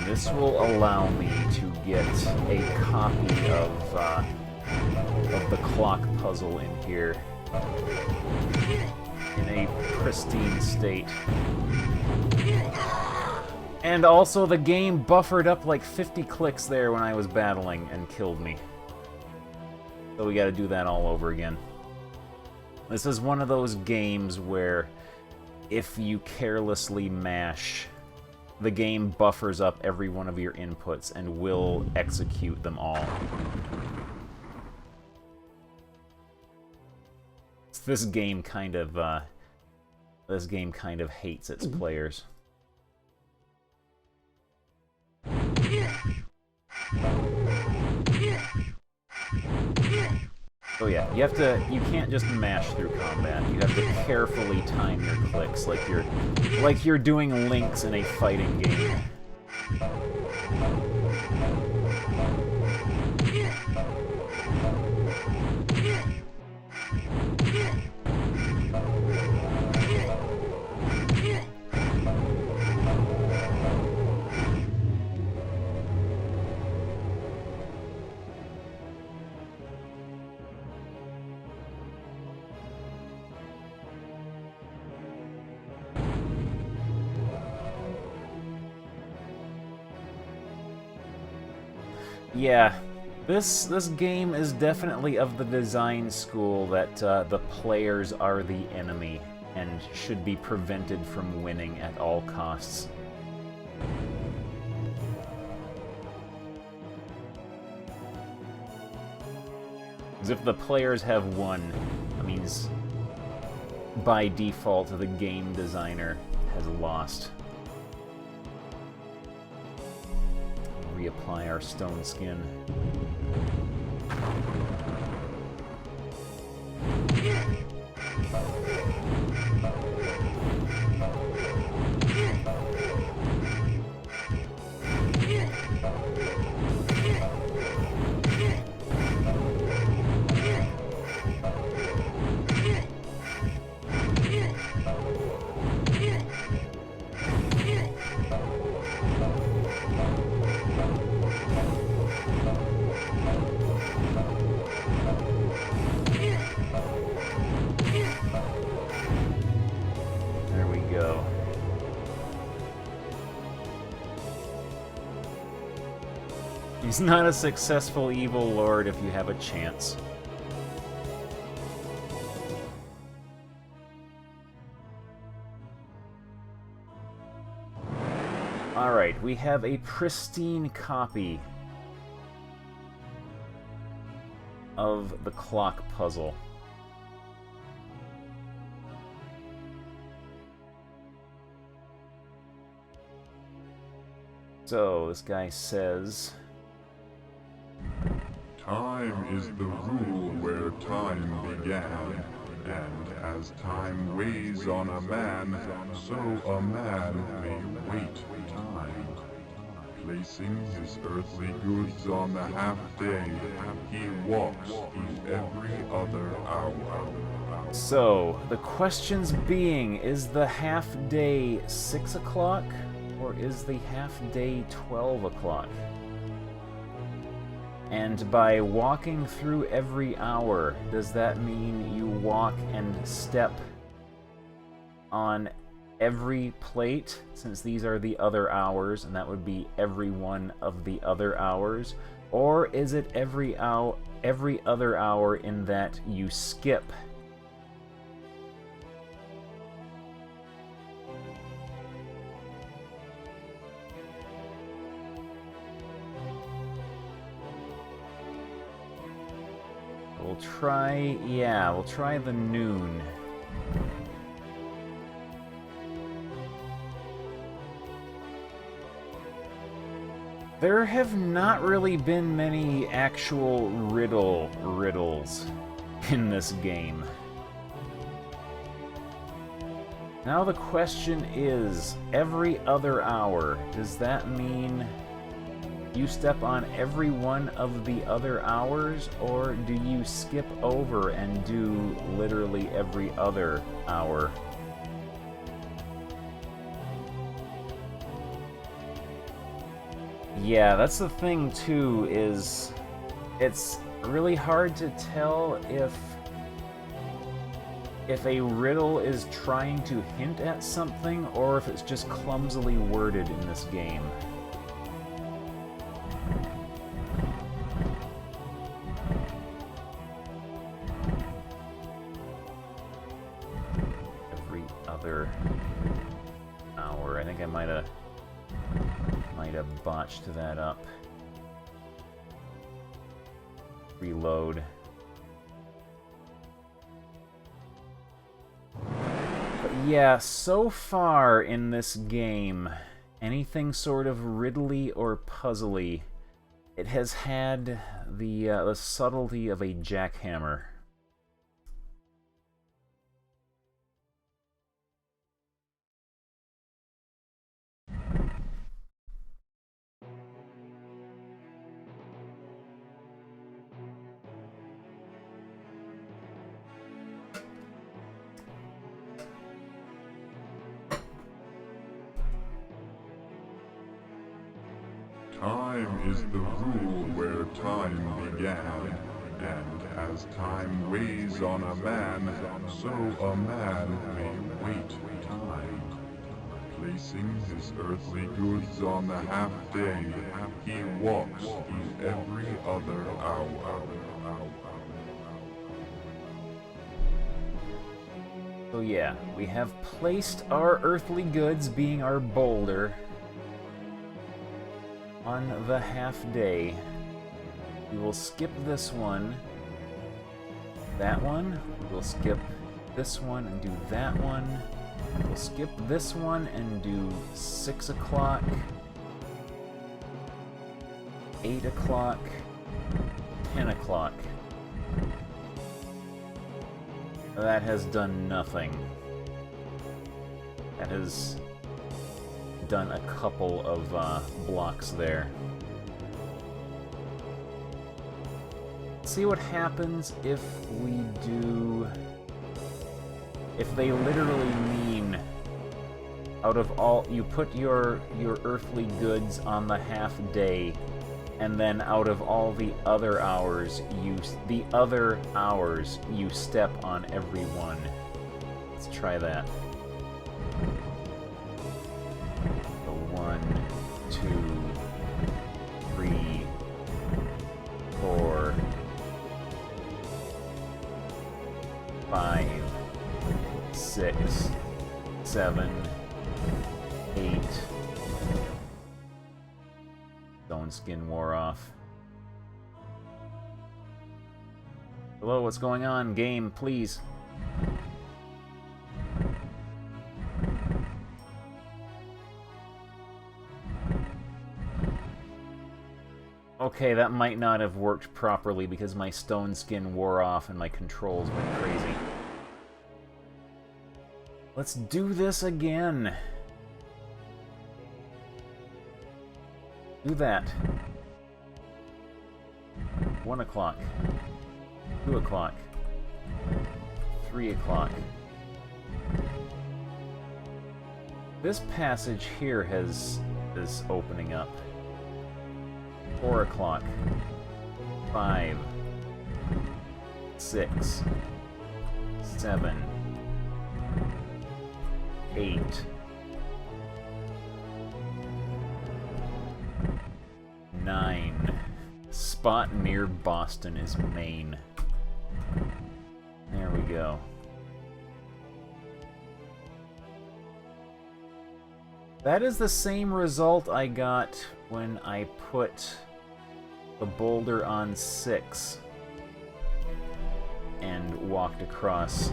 This will allow me to get a copy of the clock puzzle in here in a pristine state. And also the game buffered up like 50 clicks there when I was battling and killed me. So we gotta do that all over again. This is one of those games where if you carelessly mash, the game buffers up every one of your inputs and will execute them all. This game kind of hates its players. Oh yeah, you can't just mash through combat. You have to carefully time your clicks like you're doing links in a fighting game. Yeah, this game is definitely of the design school that the players are the enemy and should be prevented from winning at all costs. Because if the players have won, that means by default the game designer has lost. Reapply our stone skin. There we go. He's not a successful evil lord if you have a chance. Alright, we have a pristine copy of the clock puzzle. So, this guy says... Time is the rule where time began, and as time weighs on a man, so a man may wait time. Placing his earthly goods on the half-day, he walks through every other hour. So, the questions being, is the half-day 6 o'clock, or is the half-day 12 o'clock? And by walking through every hour, does that mean you walk and step on every plate, since these are the other hours, and that would be every one of the other hours? Or is it every other hour in that you skip? We'll try the noon. There have not really been many actual riddles in this game. Now the question is, every other hour, does that mean you step on every one of the other hours, or do you skip over and do literally every other hour? Yeah, that's the thing too, is it's really hard to tell if a riddle is trying to hint at something or if it's just clumsily worded in this game. Every other hour. I think I might have botched that up. Reload. But yeah, so far in this game, anything sort of riddly or puzzly, it has had the subtlety of a jackhammer. Time is the rule where time began, and as time weighs on a man, so a man may wait time. Placing his earthly goods on the half-day, he walks through every other hour. So yeah, we have placed our earthly goods, being our boulder, on the half-day. We will skip this one, that one, we'll skip this one and do that one. We'll skip this one and do 6 o'clock, 8 o'clock, 10 o'clock. That has done nothing. That has done a couple of blocks there. Let's see what happens if we do... If they literally mean out of all, you put your earthly goods on the half day, and then out of all the other hours, you step on every one. Let's try that. So 1, 2, 3, 4, 5, 6, 7, 8. Stone skin wore off. Hello, what's going on? Game, please. Okay, that might not have worked properly because my stone skin wore off and my controls went crazy. Let's do this again. Do that. 1 o'clock. 2 o'clock. 3 o'clock. This passage here is opening up. 4 o'clock. 5. 6. 7. 8. 9. Spot near Boston is Maine. There we go. That is the same result I got when I put the boulder on 6 and walked across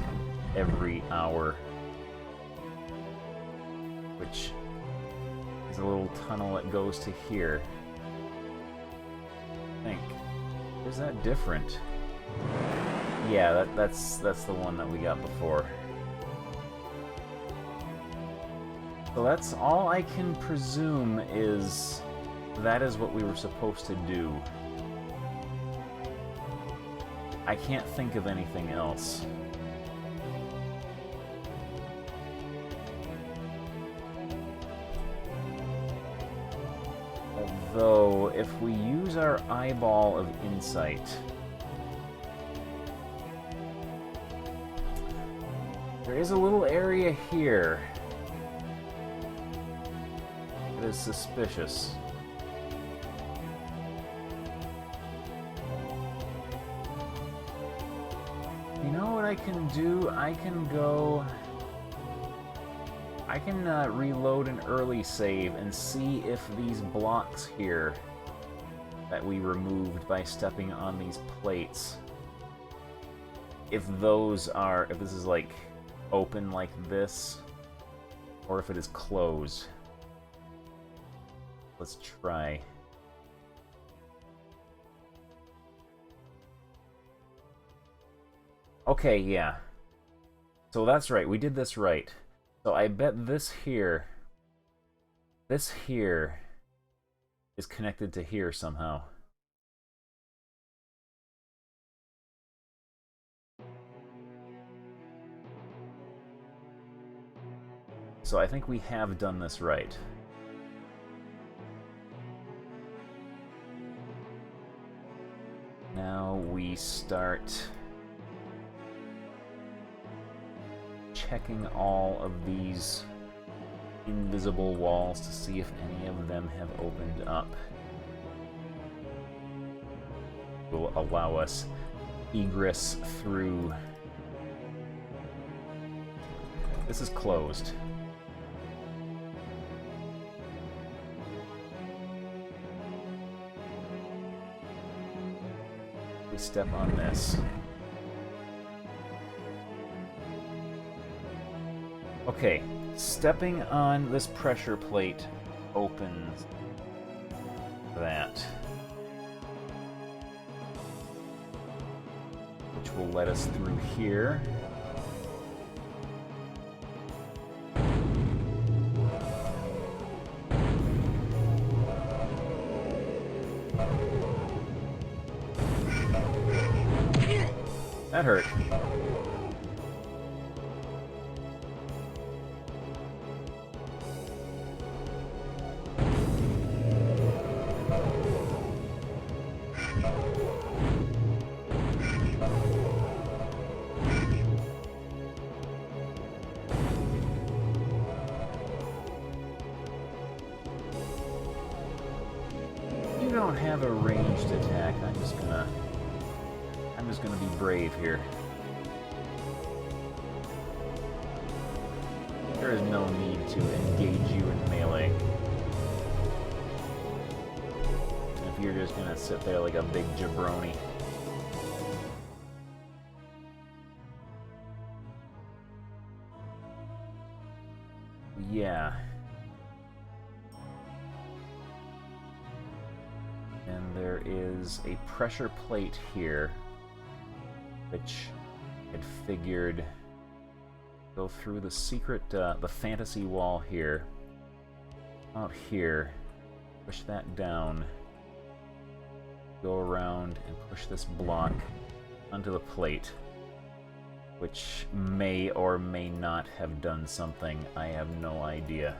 every hour, which is a little tunnel that goes to here. I think. Is that different? Yeah, that's the one that we got before. So that's all I can presume is that is what we were supposed to do. I can't think of anything else. Although, if we use our eyeball of insight, there is a little area here that is suspicious. You know what I can do? I can reload an early save and see if these blocks here that we removed by stepping on these plates, if this is like open like this, or if it is closed. Let's try. Okay, yeah. So that's right, we did this right. So I bet this here is connected to here somehow. So I think we have done this right. Now we start checking all of these invisible walls to see if any of them have opened up. Will allow us egress through. This is closed. We step on this. Okay, stepping on this pressure plate opens that, which will let us through here. That hurt. You don't have a ranged attack. I'm just gonna be brave here. There is no need to engage you in melee. If you're just gonna sit there like a big jabroni. Yeah. And there is a pressure plate here, which had figured go through the secret, the fantasy wall here, out here, push that down, go around and push this block onto the plate, which may or may not have done something. I have no idea.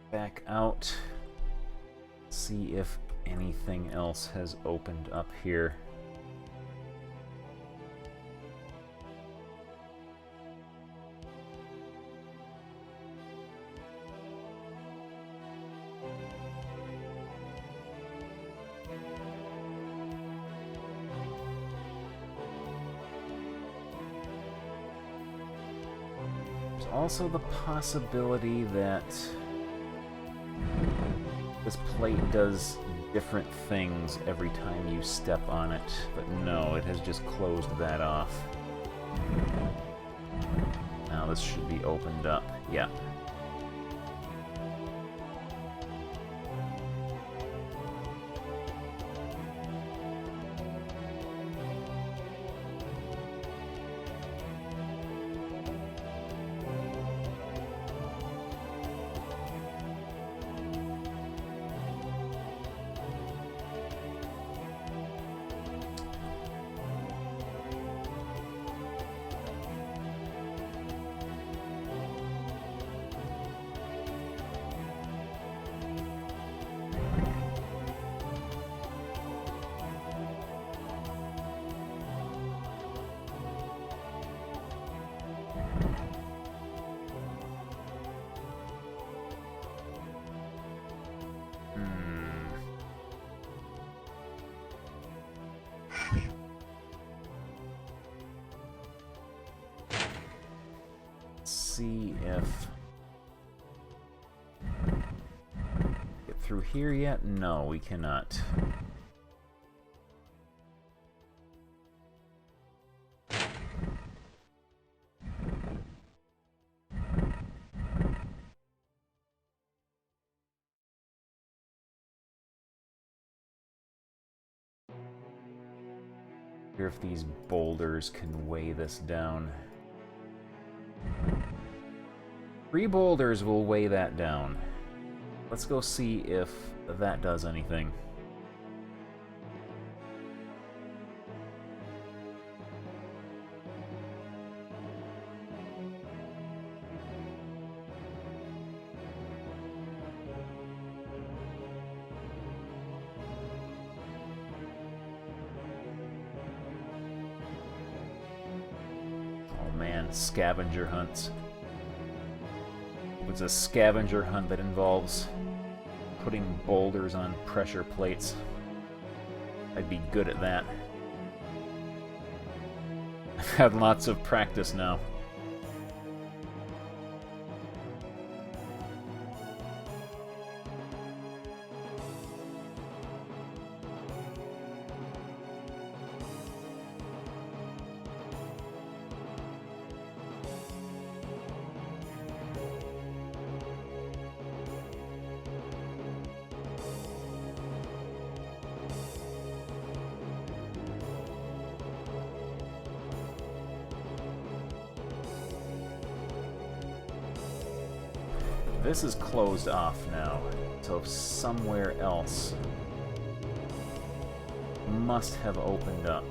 Back out, see if anything else has opened up here. There's also the possibility that this plate does different things every time you step on it, but no, it has just closed that off. Now this should be opened up. Yeah. See if get through here yet? No, we cannot. Wonder if these boulders can weigh this down. 3 boulders will weigh that down. Let's go see if that does anything. man, scavenger hunts. It's a scavenger hunt that involves putting boulders on pressure plates. I'd be good at that. I've had lots of practice now. This is closed off now, so somewhere else must have opened up.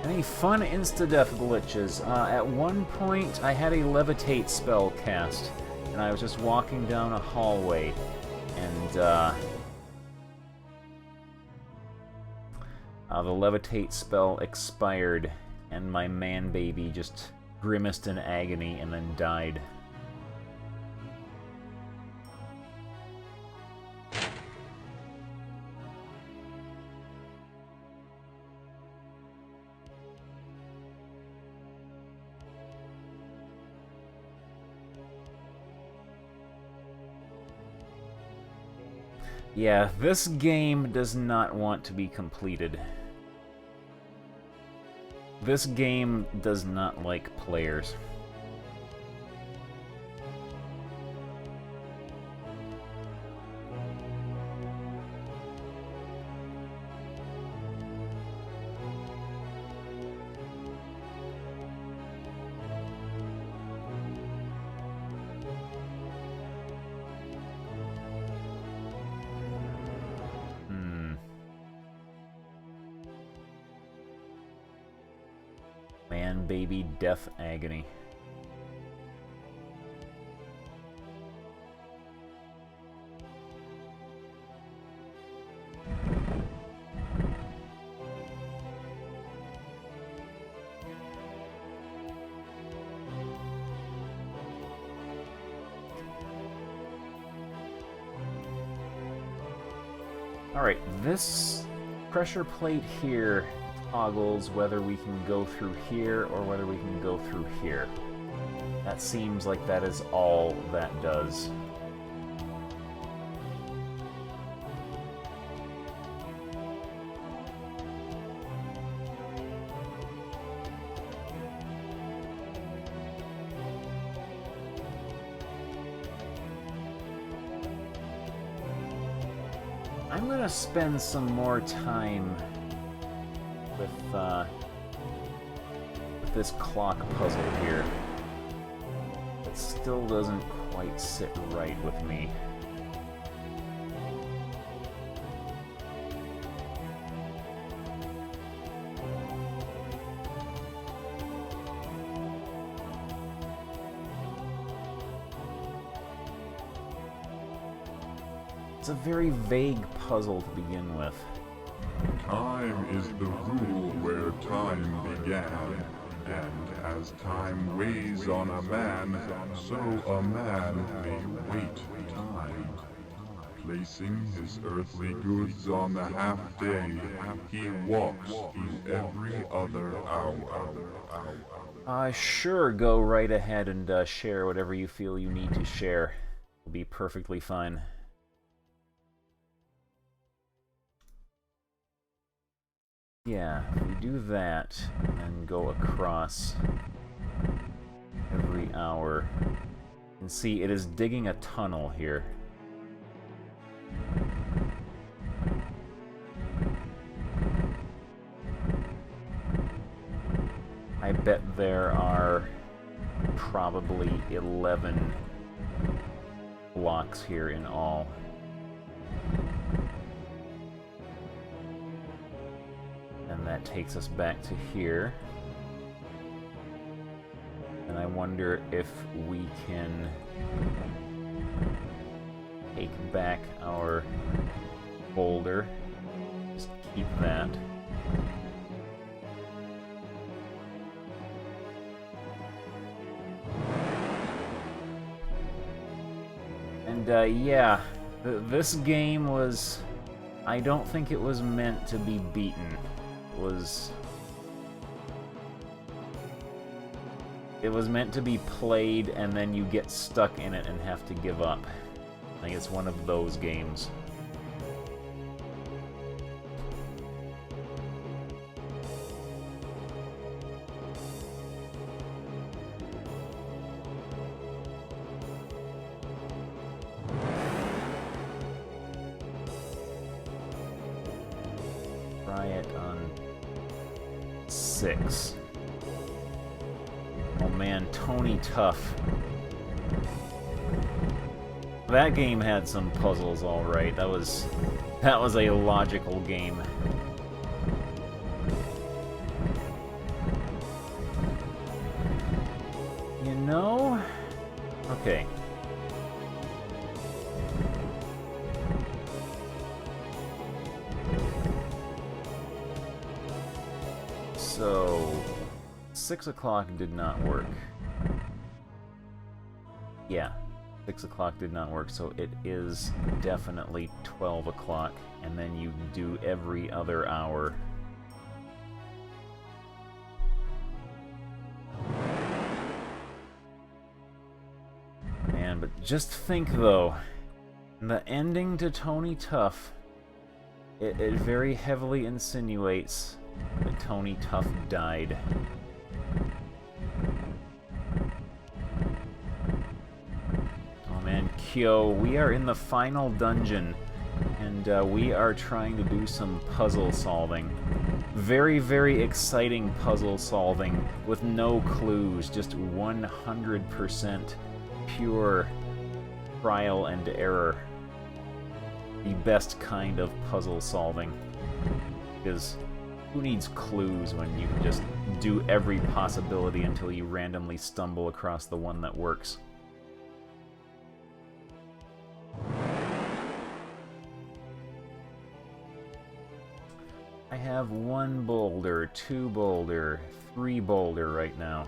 Any fun insta-death glitches? At one point, I had a levitate spell cast, and I was just walking down a hallway, and the levitate spell expired, and my man-baby just grimaced in agony and then died. Yeah, this game does not want to be completed. This game does not like players. Man-baby death agony. Alright, this pressure plate here toggles whether we can go through here or whether we can go through here. That seems like that is all that does. I'm gonna spend some more time with this clock puzzle here. It still doesn't quite sit right with me. It's a very vague puzzle to begin with. Time is the rule where time began, and as time weighs on a man, so a man may wait time. Placing his earthly goods on the half-day, he walks through every other hour. Sure, go right ahead and share whatever you feel you need to share. It'll be perfectly fine. Yeah, if we do that and go across every hour, you can see it is digging a tunnel here. I bet there are probably 11 blocks here in all. And that takes us back to here. And I wonder if we can take back our boulder. Just keep that. And yeah, this game was... I don't think it was meant to be beaten. It was meant to be played, and then you get stuck in it and have to give up. I think it's one of those games. Try it on 6. Oh man, Tony Tough. That game had some puzzles, all right. That was a logical game. You know? Okay. So, 6 o'clock did not work. Yeah, 6 o'clock did not work, so it is definitely 12 o'clock, and then you do every other hour. Man, but just think though, the ending to Tony Tough, it very heavily insinuates that Tony Tough died. Oh man, Kyo, we are in the final dungeon, and we are trying to do some puzzle solving. Very, very exciting puzzle solving with no clues, just 100% pure trial and error. The best kind of puzzle solving. Because who needs clues when you can just do every possibility until you randomly stumble across the one that works? I have 1 boulder, 2 boulder, 3 boulder right now.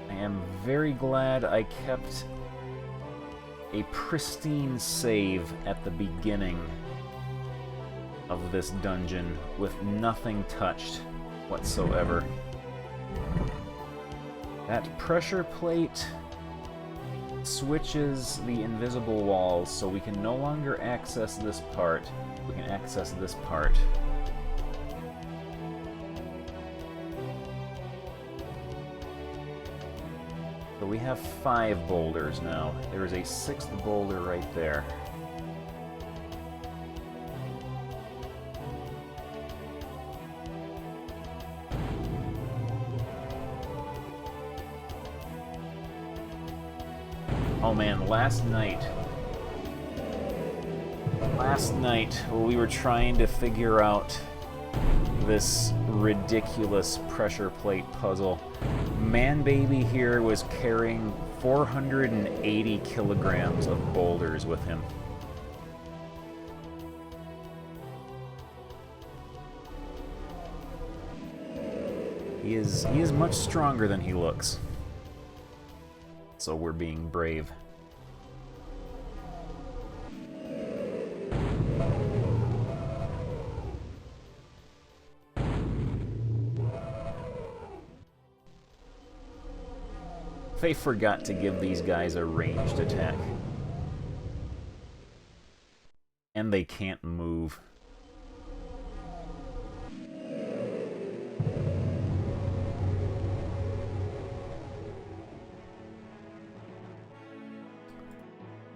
I am very glad I kept a pristine save at the beginning of this dungeon with nothing touched whatsoever. That pressure plate switches the invisible walls, so we can no longer access this part. We can access this part. So we have 5 boulders now. There is a 6th boulder right there. Oh man, last night we were trying to figure out this ridiculous pressure plate puzzle. Man-baby here was carrying 480 kilograms of boulders with him. He is much stronger than he looks. So we're being brave. They forgot to give these guys a ranged attack. And they can't move.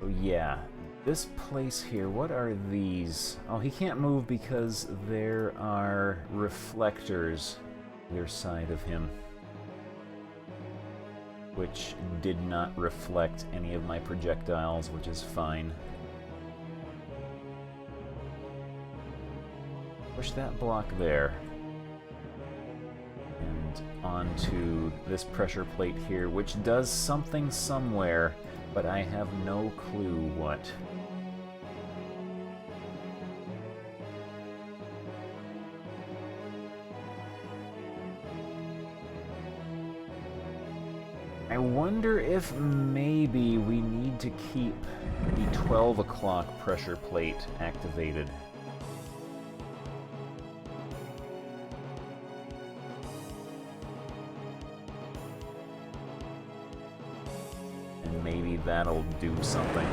Oh yeah, this place here, what are these? Oh, he can't move because there are reflectors either side of him, which did not reflect any of my projectiles, which is fine. push that block there. And onto this pressure plate here, which does something somewhere, but I have no clue what. I wonder if maybe we need to keep the 12 o'clock pressure plate activated. And maybe that'll do something.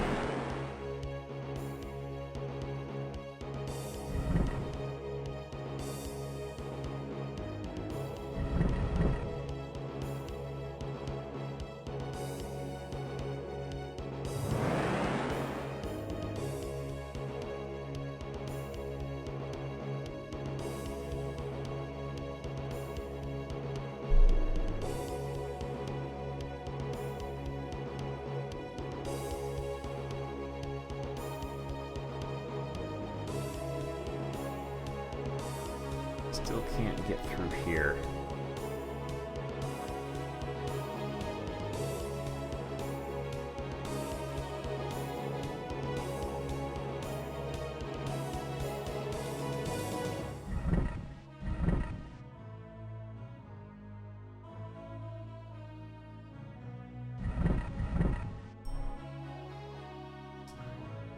Still can't get through here.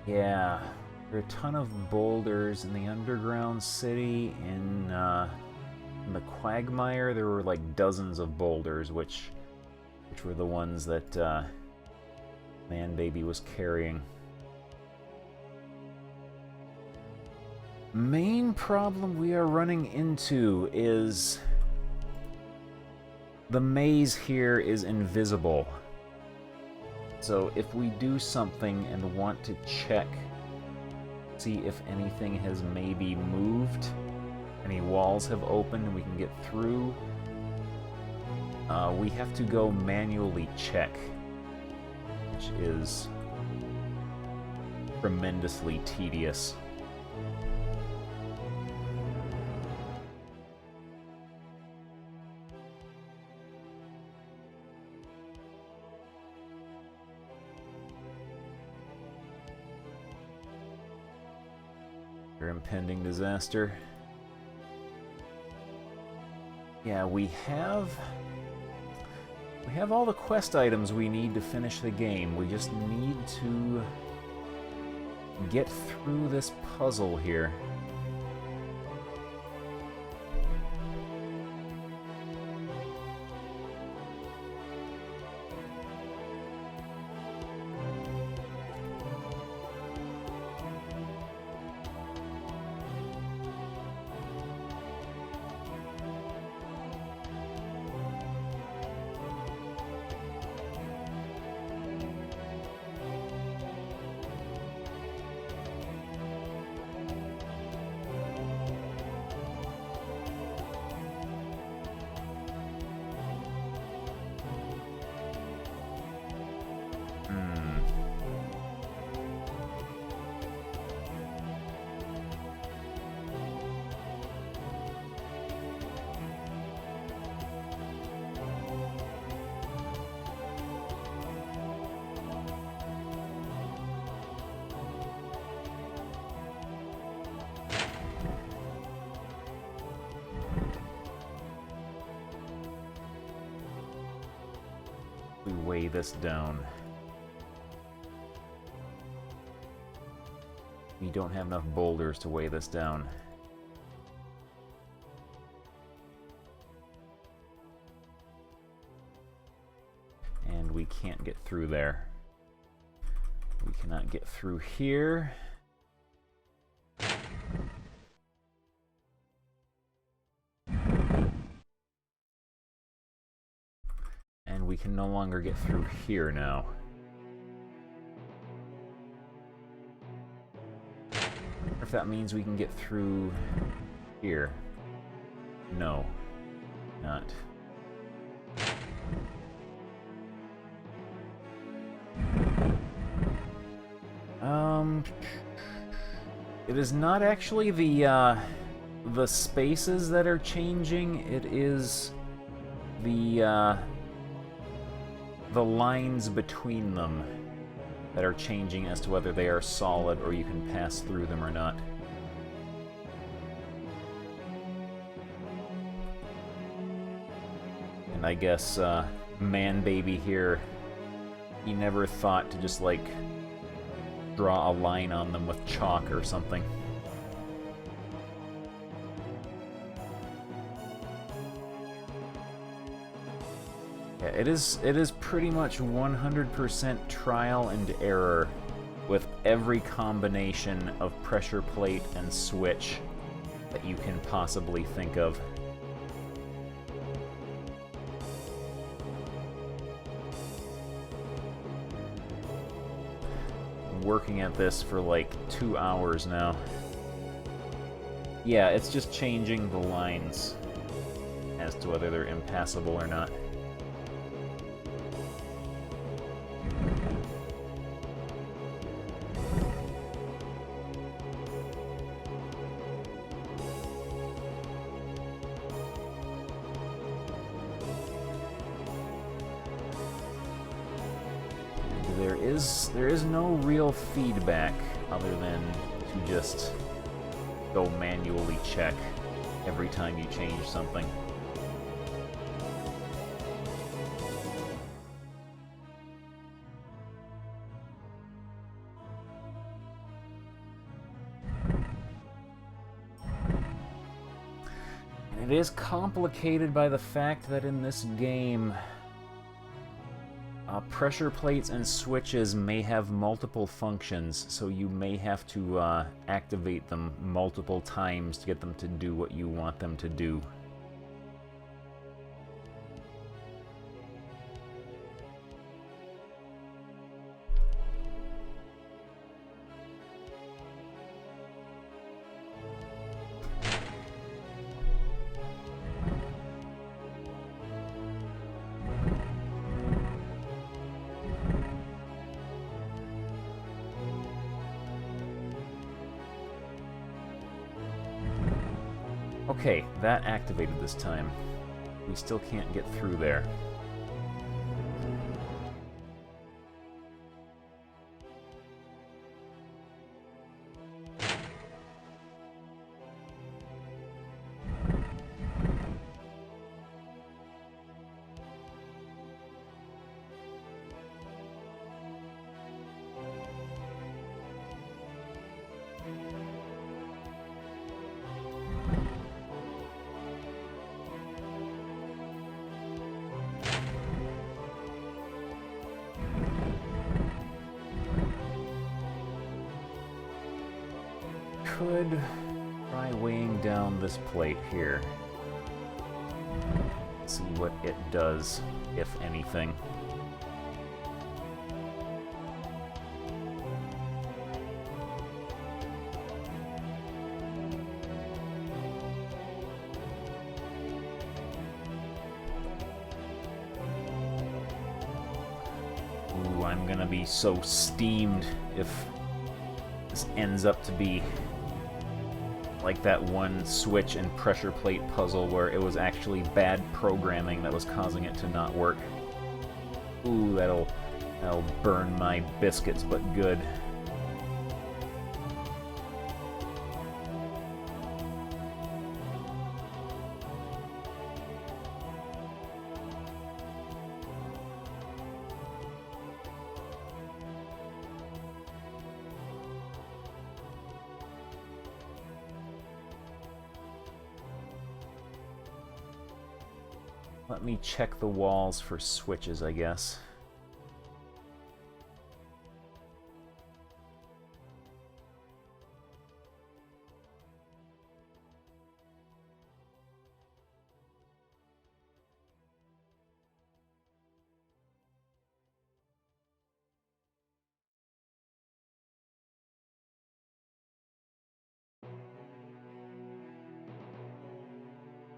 Yeah. There are a ton of boulders in the underground city. In the quagmire, there were like dozens of boulders, which were the ones that Man-Baby was carrying. Main problem we are running into is the maze here is invisible. So if we do something and want to check, see if anything has maybe moved, any walls have opened and we can get through, we have to go manually check, which is tremendously tedious. Impending disaster. Yeah, we have all the quest items we need to finish the game. We just need to get through this puzzle here. We weigh this down. We don't have enough boulders to weigh this down. And we can't get through there. We cannot get through here. And we can no longer get through here now. If that means we can get through here. No. Not. It is not actually the the spaces that are changing. It is the lines between them that are changing as to whether they are solid or you can pass through them or not. And I guess man-baby here, he never thought to just, like, draw a line on them with chalk or something. Yeah, it is pretty much 100% trial and error with every combination of pressure plate and switch that you can possibly think of. Working at this for like 2 hours now. Yeah, it's just changing the lines as to whether they're impassable or not. There is no real feedback other than to just go manually check every time you change something. And it is complicated by the fact that in this game, pressure plates and switches may have multiple functions, so you may have to activate them multiple times to get them to do what you want them to do. Okay, that activated this time. We still can't get through there. Could try weighing down this plate here. See what it does, if anything. Ooh, I'm gonna be so steamed if this ends up to be like that one switch and pressure plate puzzle where it was actually bad programming that was causing it to not work. Ooh, that'll burn my biscuits, but good. Let me check the walls for switches, I guess.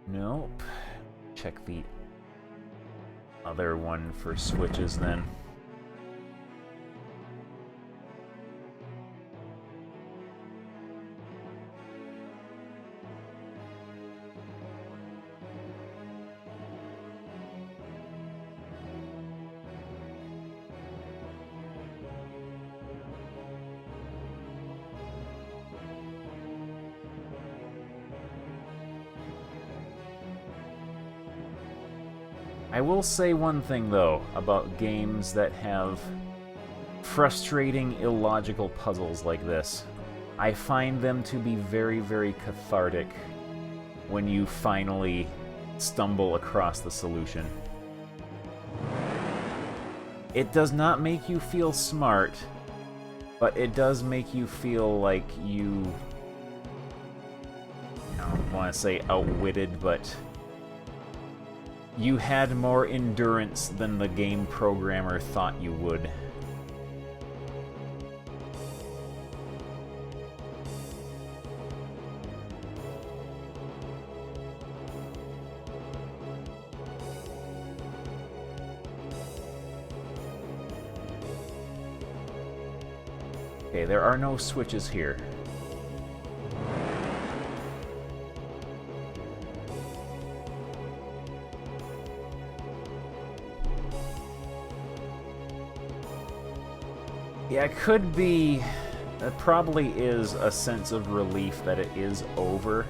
Nope. Check the other one for switches then. I will say one thing, though, about games that have frustrating, illogical puzzles like this. I find them to be very, very cathartic when you finally stumble across the solution. It does not make you feel smart, but it does make you feel like you... I don't want to say outwitted, but you had more endurance than the game programmer thought you would. Okay, there are no switches here. Yeah, it could be... It probably is a sense of relief that it is over,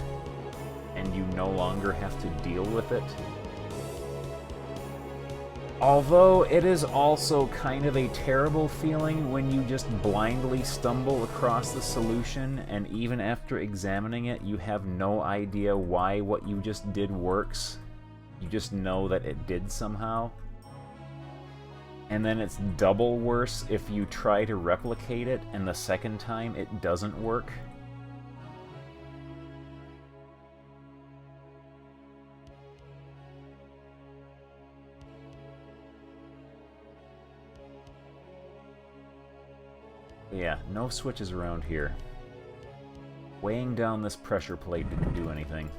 and you no longer have to deal with it. Although it is also kind of a terrible feeling when you just blindly stumble across the solution, and even after examining it, you have no idea why what you just did works. You just know that it did somehow. And then it's double worse if you try to replicate it, and the second time it doesn't work. Yeah, no switches around here. Weighing down this pressure plate didn't do anything.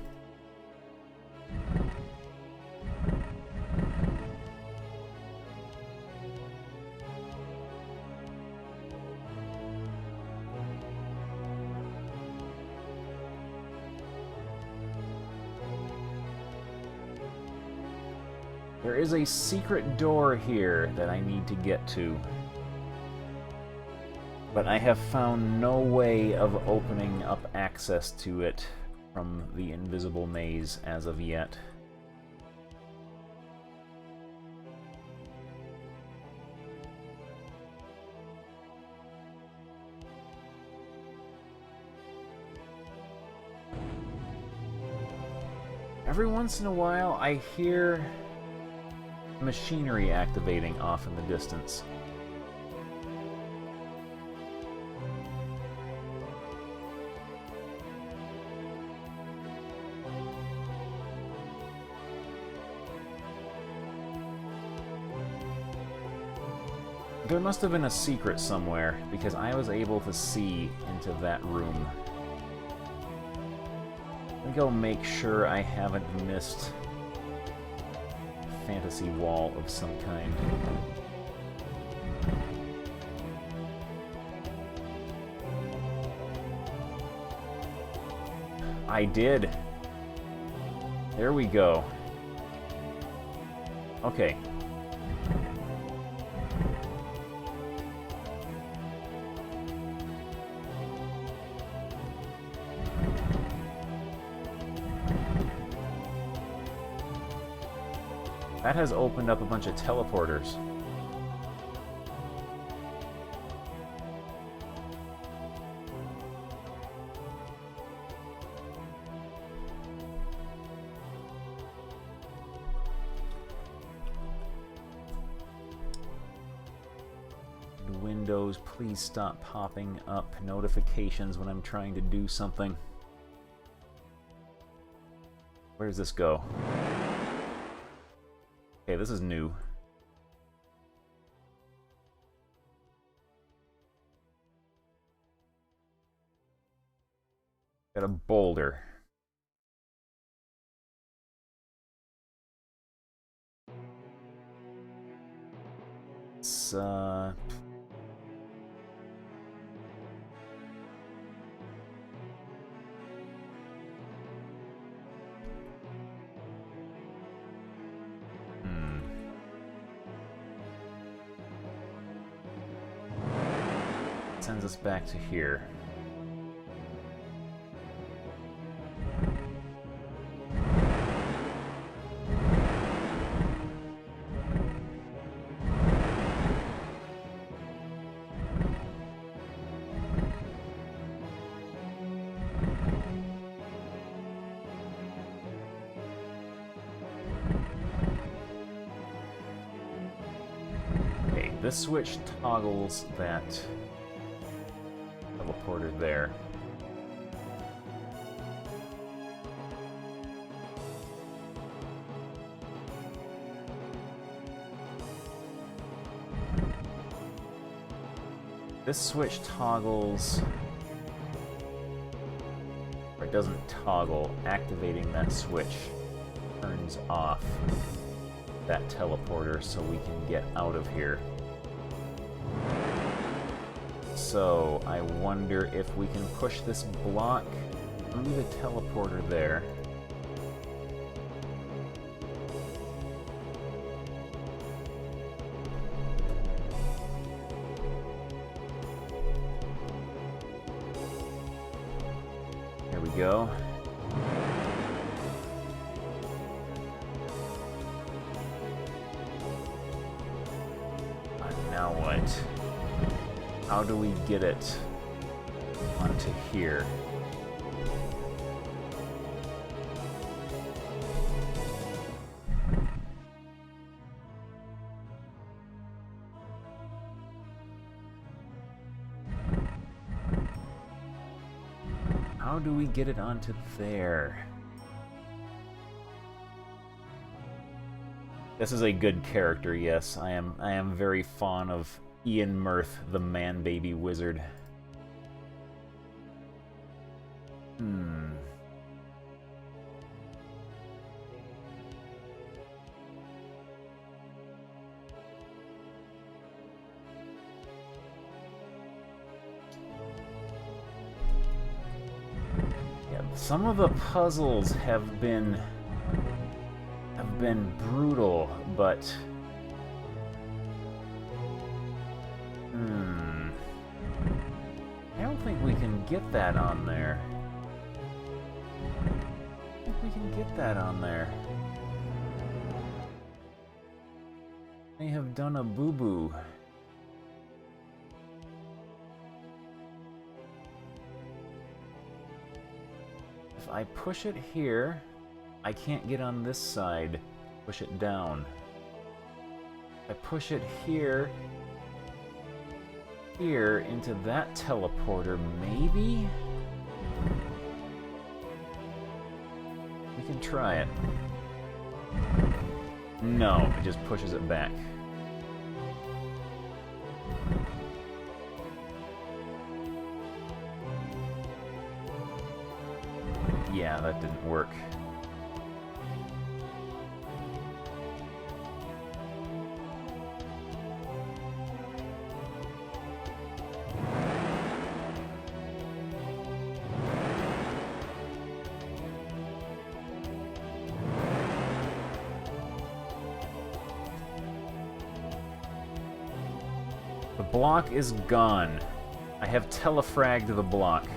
There is a secret door here that I need to get to. But I have found no way of opening up access to it from the invisible maze as of yet. Every once in a while, I hear machinery activating off in the distance. There must have been a secret somewhere, because I was able to see into that room. Let me go make sure I haven't missed a fantasy wall of some kind. I did. There we go. Okay. That has opened up a bunch of teleporters. Windows, please stop popping up notifications when I'm trying to do something. Where does this go? Okay, this is new. Got a boulder. It's, sends us back to here. this switch toggles that teleporter there. This switch toggles, or it doesn't toggle. Activating that switch turns off that teleporter so we can get out of here. So I wonder if we can push this block through the teleporter there. There we go. Now what? How do we get it onto here? How do we get it onto there? This is a good character, yes. I am very fond of Ian Mirth, the man-baby wizard. Yeah, some of the puzzles have been brutal, but I don't think we can get that on there. I think we can get that on there. May have done a boo-boo. If I push it here, I can't get on this side. Push it down. I push it here into that teleporter, maybe? We can try it. No, it just pushes it back. Yeah, that didn't work. The block is gone. I have telefragged the block.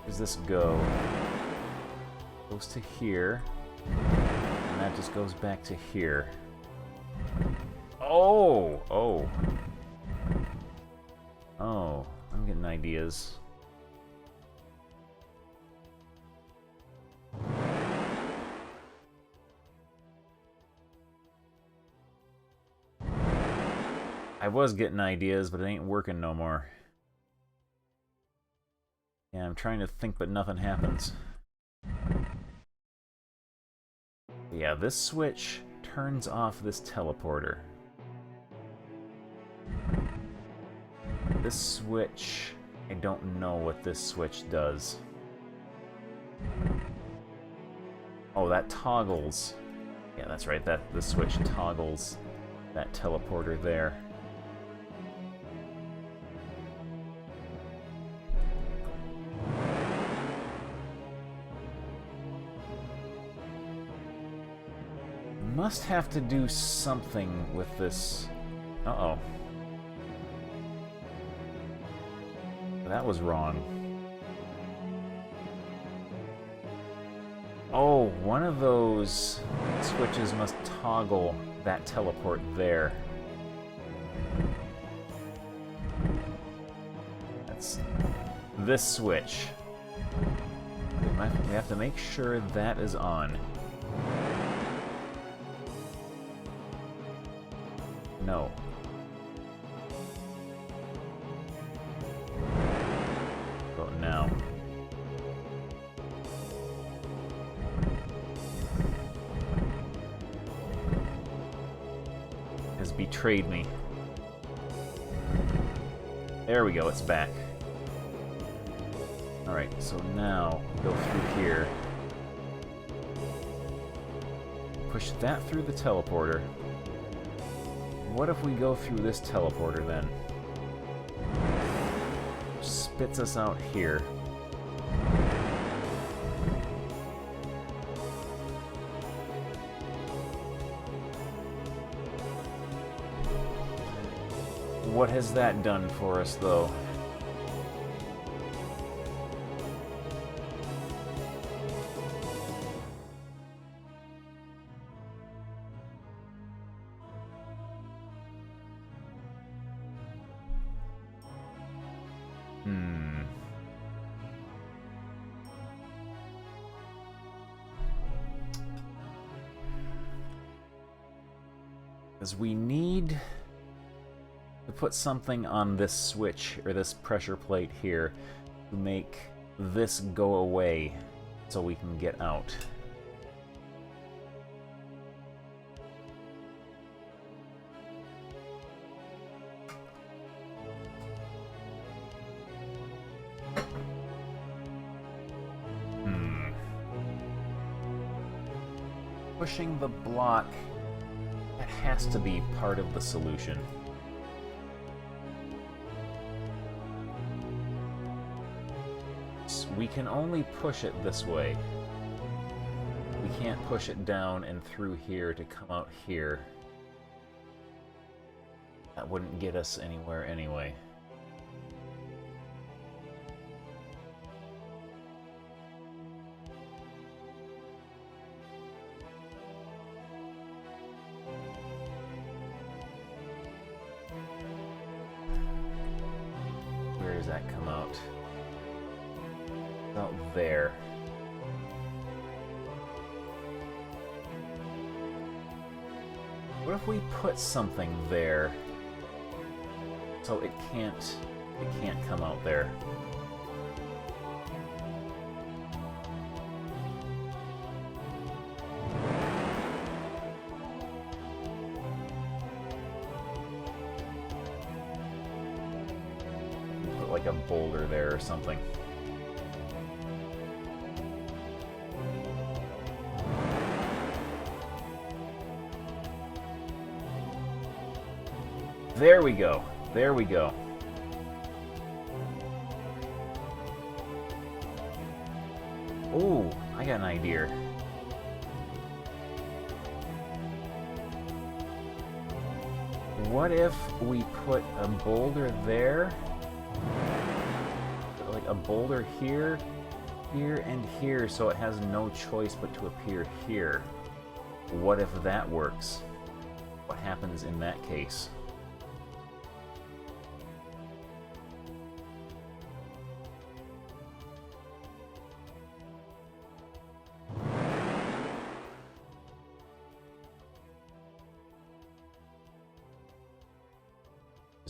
Where does this go? Goes to here, and that just goes back to here. Oh! I'm getting ideas. I was getting ideas, but it ain't working no more. Yeah, I'm trying to think, but nothing happens. Yeah, this switch turns off this teleporter. This switch, I don't know what this switch does. Oh, that toggles. Yeah, that's right, the switch toggles that teleporter there. Must have to do something with this. Uh-oh. That was wrong. Oh, one of those switches must toggle that teleport there. That's this switch. We have to make sure that is on. No. Go now. Has betrayed me. There we go, it's back. Alright, so now go through here. Push that through the teleporter. What if we go through this teleporter then? Spits us out here. What has that done for us, though? Because we need to put something on this switch, or this pressure plate here, to make this go away so we can get out. Pushing the block, that has to be part of the solution. So we can only push it this way. We can't push it down and through here to come out here. That wouldn't get us anywhere anyway. Where does that come out? Out there. What if we put something there so it can't come out there? Put like a boulder there or something. There we go. There we go. Ooh, I got an idea. What if we put a boulder there? Like a boulder here, here, and here, so it has no choice but to appear here. What if that works? What happens in that case?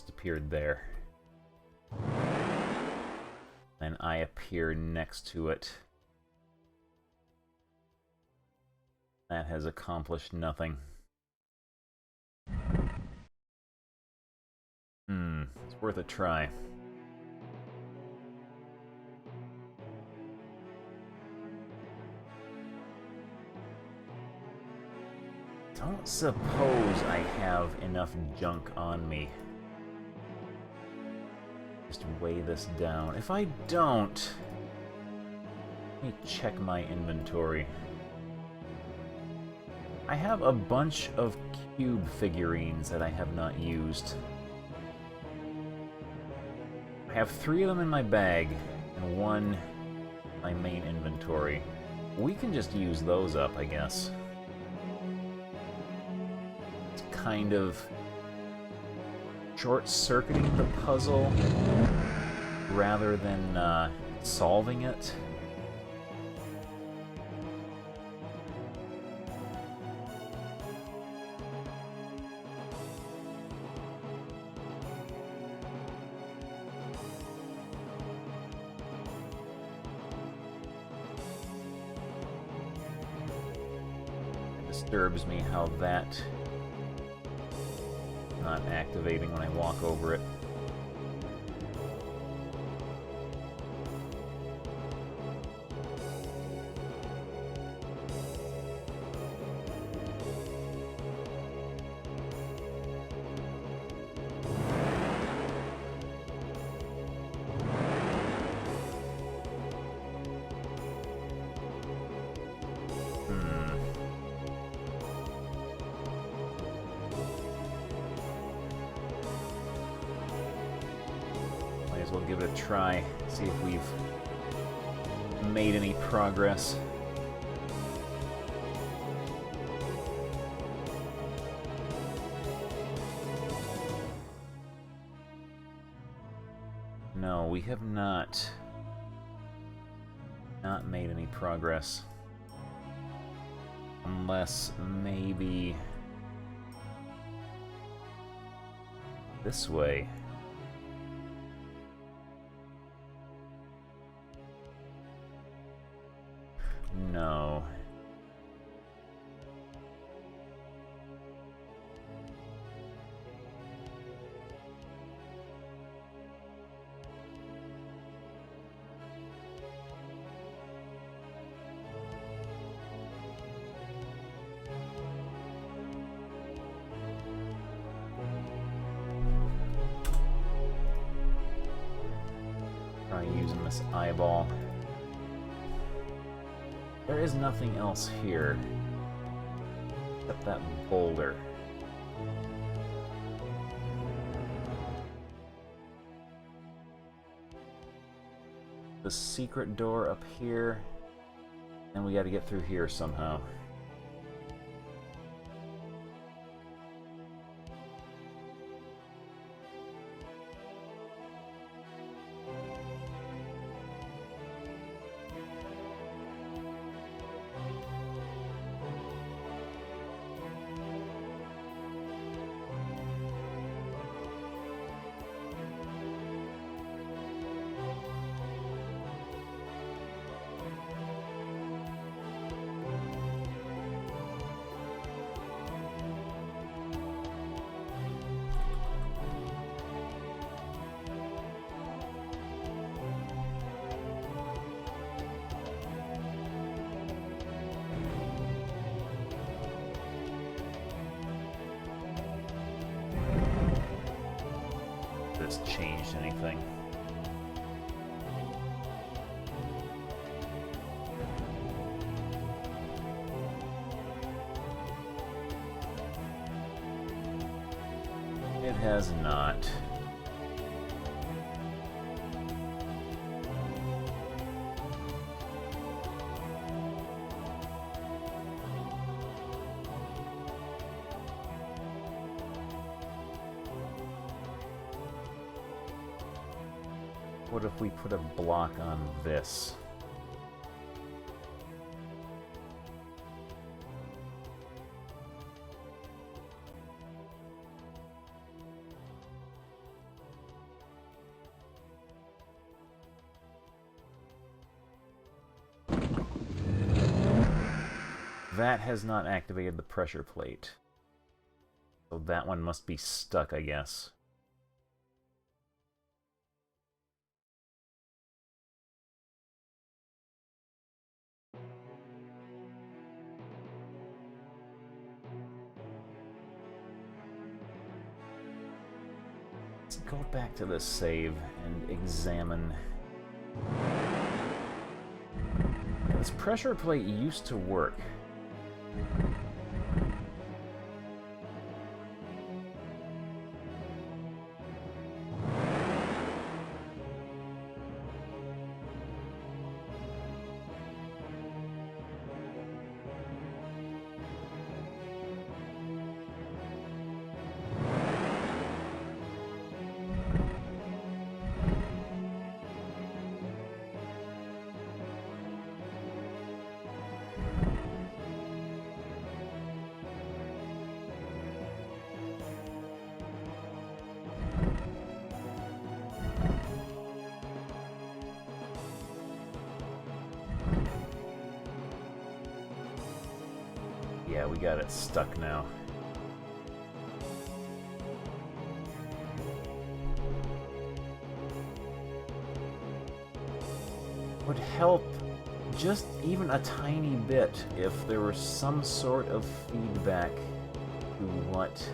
Appeared there. And I appear next to it. That has accomplished nothing. It's worth a try. Don't suppose I have enough junk on me. Just weigh this down. If I don't, let me check my inventory. I have a bunch of cube figurines that I have not used. I have 3 of them in my bag and 1 in my main inventory. We can just use those up, I guess. It's kind of short-circuiting the puzzle rather than solving it. Disturbs me how that not activating when I walk over it. We'll give it a try, see if we've made any progress. No, we have not made any progress. Unless maybe this way. No. Try using this eyeball. There is nothing else here except that boulder. The secret door up here, and we got to get through here somehow. This changed anything. It has not. What if we put a block on this? That has not activated the pressure plate. So that one must be stuck, I guess. Let's go back to this save and examine. This pressure plate used to work. Yeah, we got it stuck now. Would help just even a tiny bit if there was some sort of feedback to what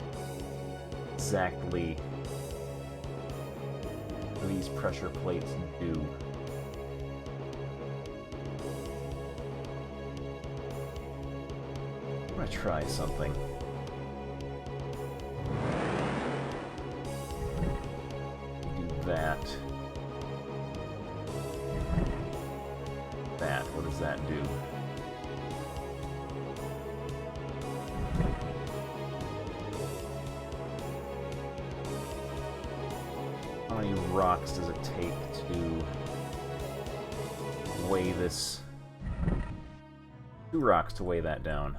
exactly these pressure plates do. I'm gonna try something. Do that. That. What does that do? How many rocks does it take to weigh this? 2 rocks to weigh that down.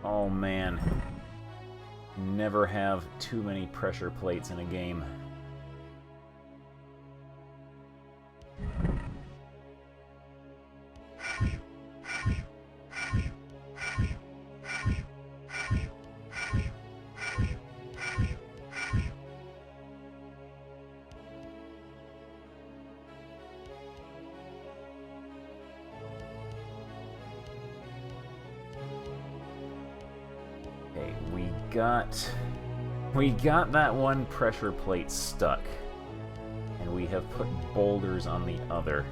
Oh man. Never have too many pressure plates in a game. Okay, we got that one pressure plate stuck, and we have put boulders on the other.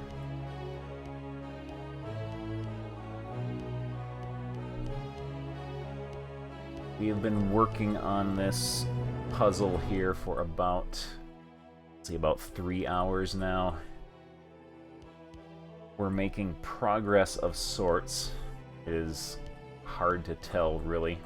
We have been working on this puzzle here for about, let's see, about 3 hours now. We're making progress of sorts. It is hard to tell, really.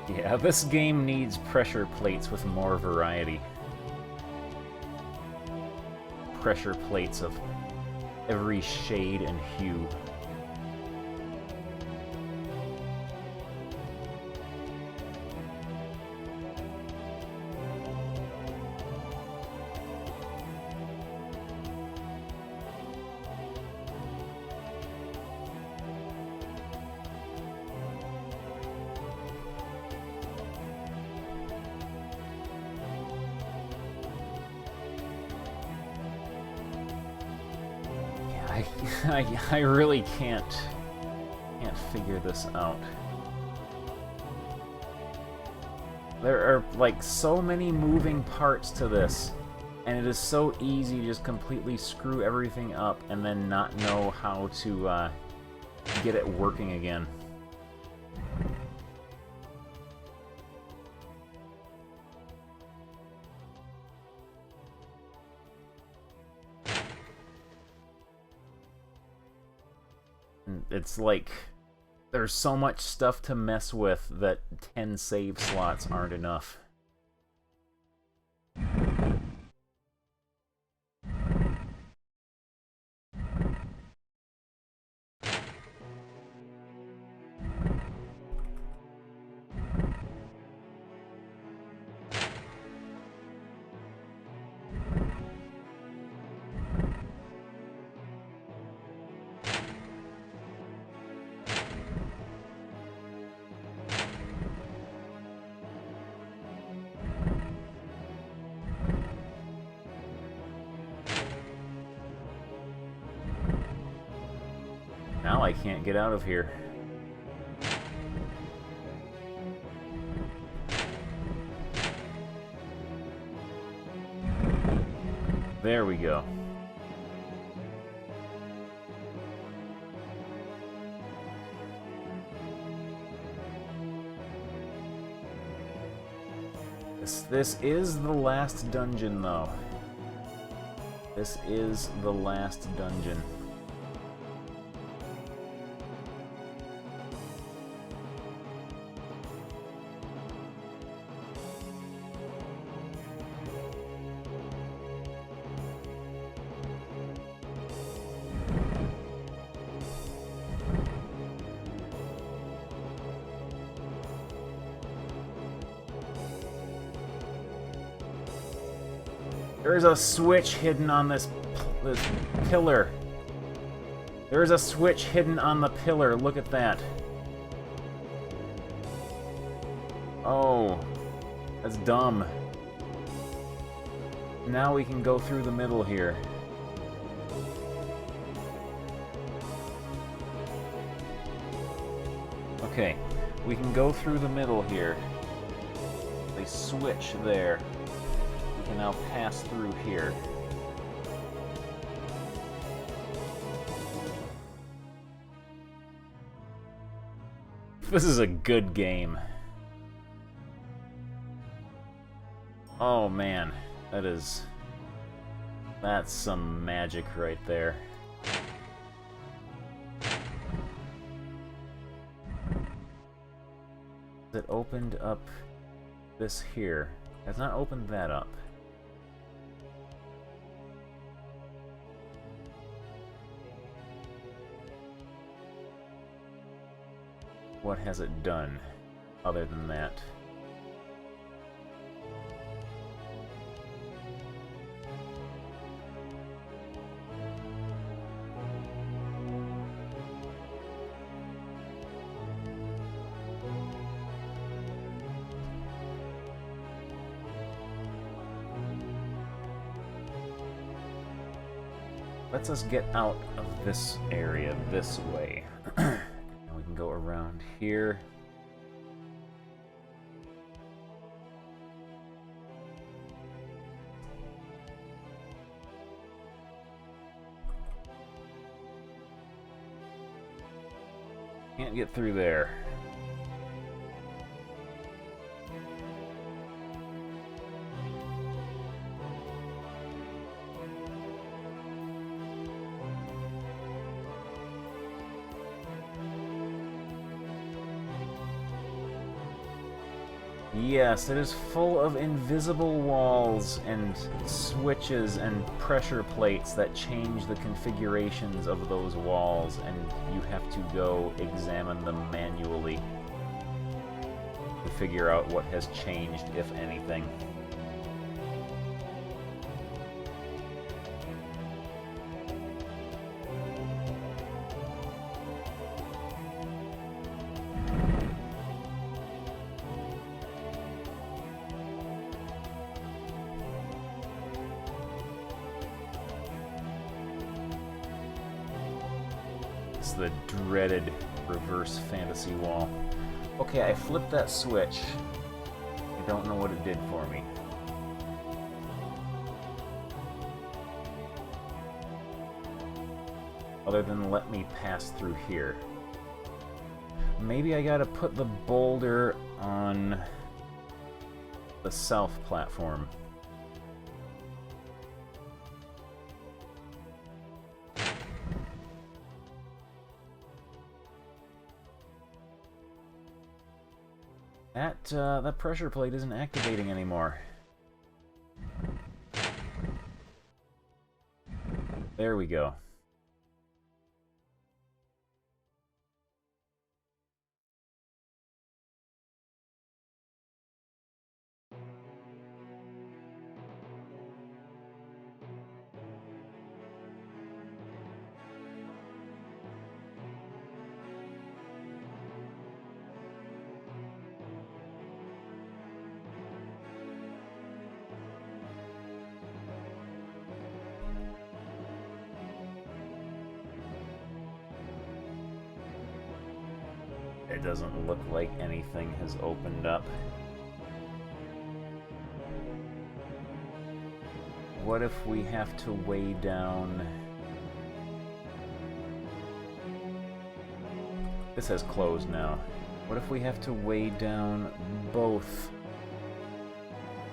Yeah, this game needs pressure plates with more variety. Pressure plates of every shade and hue. I really can't figure this out. There are like so many moving parts to this, and it is so easy to just completely screw everything up and then not know how to get it working again. It's like there's so much stuff to mess with that 10 save slots aren't enough. Now I can't get out of here. There we go. This is the last dungeon, though. This is the last dungeon. There's a switch hidden on this pillar. There's a switch hidden on the pillar. Look at that. Oh, that's dumb. Now we can go through the middle here. Okay, we can go through the middle here. They switch there. We can now pass through here. This is a good game. Oh man, that's some magic right there. It opened up this here. Has not opened that up. What has it done other than that? Lets us get out of this area this way. And we can go around here. Can't get through there. Yes, it is full of invisible walls and switches and pressure plates that change the configurations of those walls, and you have to go examine them manually to figure out what has changed, if anything. The dreaded reverse fantasy wall. Okay, I flipped that switch. I don't know what it did for me. Other than let me pass through here. Maybe I gotta put the boulder on the south platform. That pressure plate isn't activating anymore. There we go. It doesn't look like anything has opened up. What if we have to weigh down... This has closed now. What if we have to weigh down both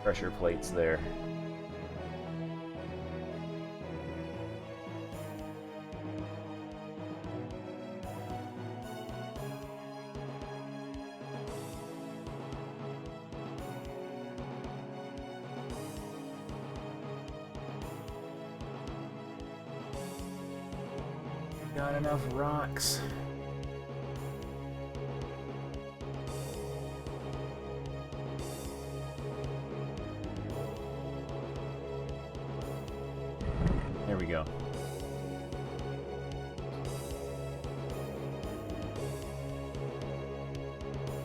pressure plates there? got enough rocks. There we go.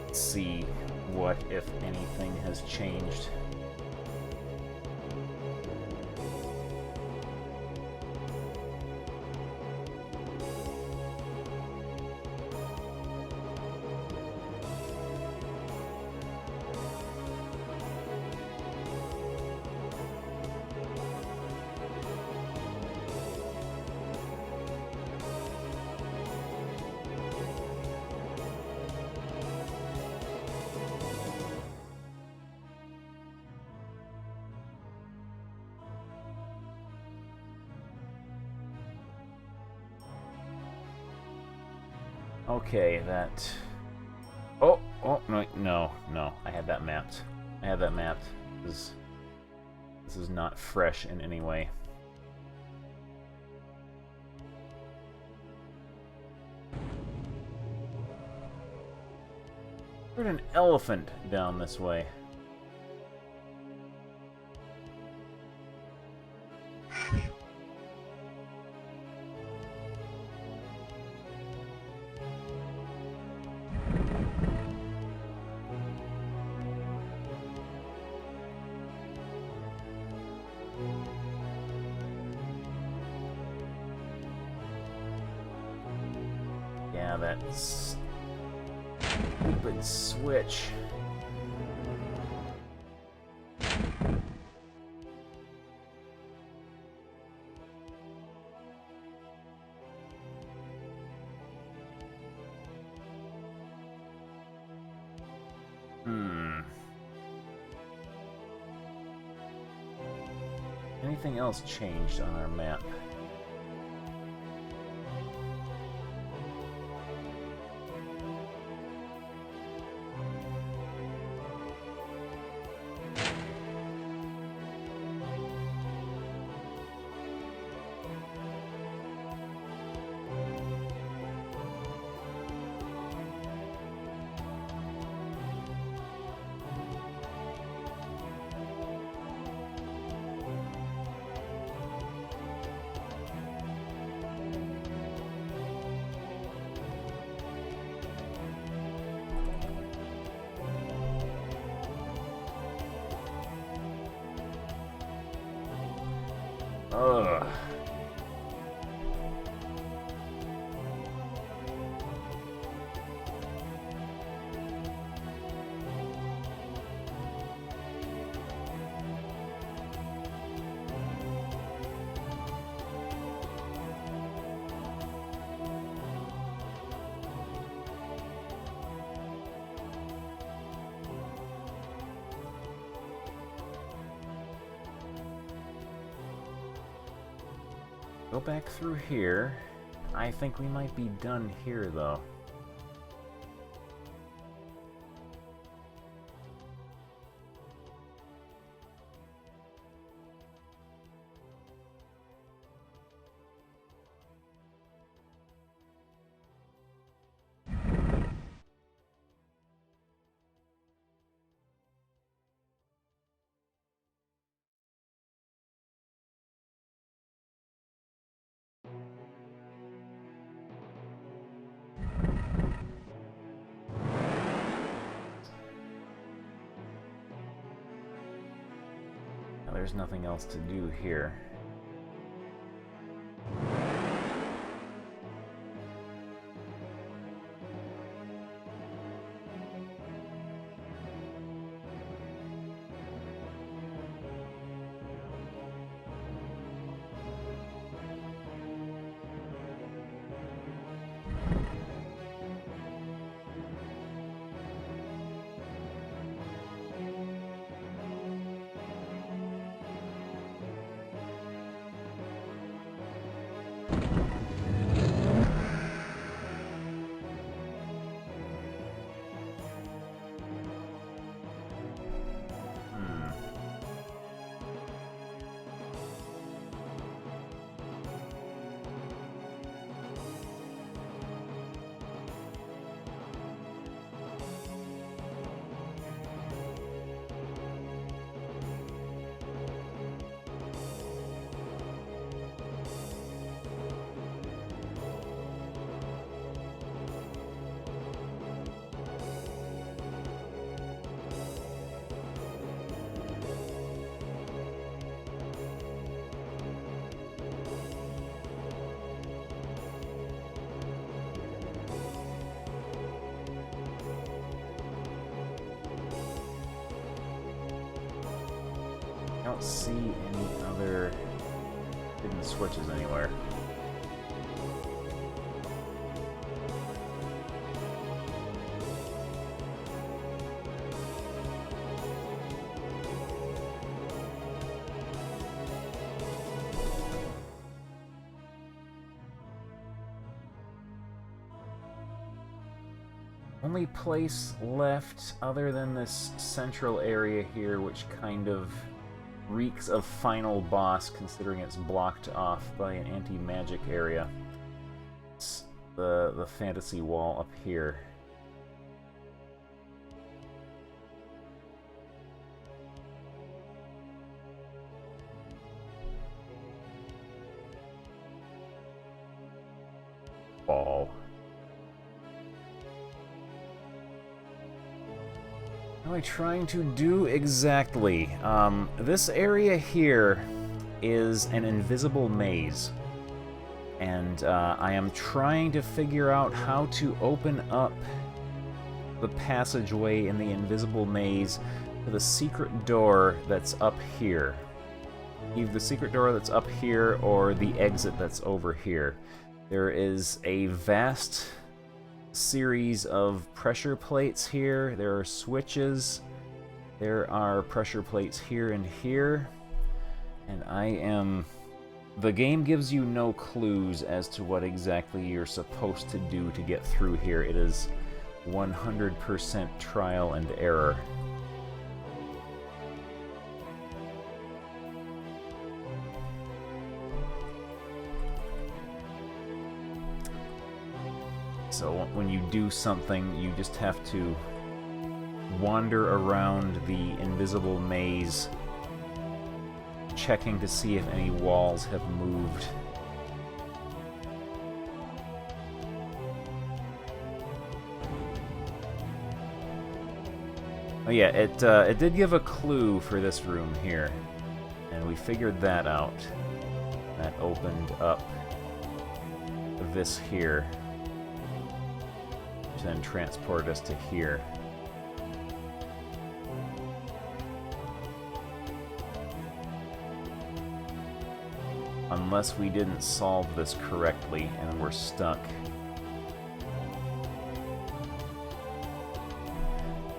Let's see what, if anything, has changed. Okay, that... Oh, no. I had that mapped. This is not fresh in any way. Heard an elephant down this way. Yeah, that stupid switch. Anything else changed on our map? Ugh. Go back through here. I think we might be done here, though. There's nothing else to do here. don't see any other hidden switches anywhere. Only place left other than this central area here, which kind of reeks of final boss considering it's blocked off by an anti-magic area. It's the fantasy wall up here. Ball. What am I trying to do exactly? This area here is an invisible maze, and I am trying to figure out how to open up the passageway in the invisible maze to the secret door that's up here. Either the secret door that's up here or the exit that's over here. There is a vast series of pressure plates here. There are switches. There are pressure plates here and here. And the game gives you no clues as to what exactly you're supposed to do to get through here. It is 100% trial and error. So when you do something, you just have to wander around the invisible maze, checking to see if any walls have moved. Oh yeah, it did give a clue for this room here, and we figured that out. That opened up this here, which then transported us to here. Unless we didn't solve this correctly and we're stuck.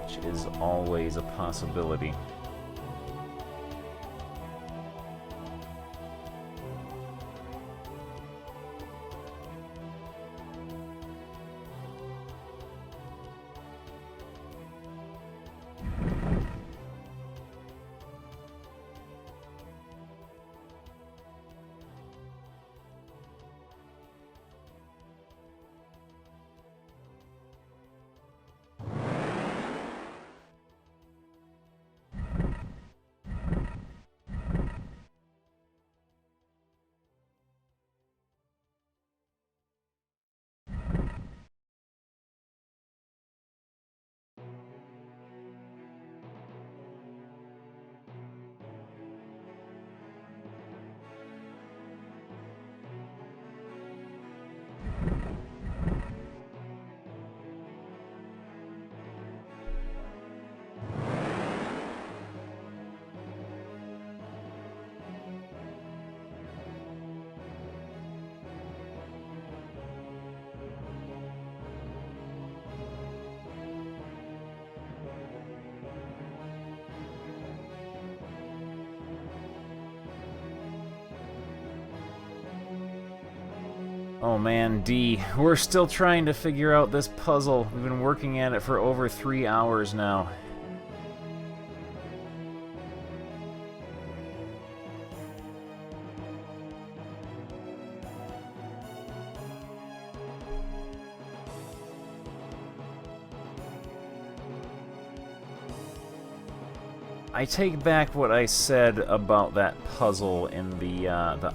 Which is always a possibility. Oh man, D, we're still trying to figure out this puzzle. We've been working at it for over 3 hours now. I take back what I said about that puzzle in the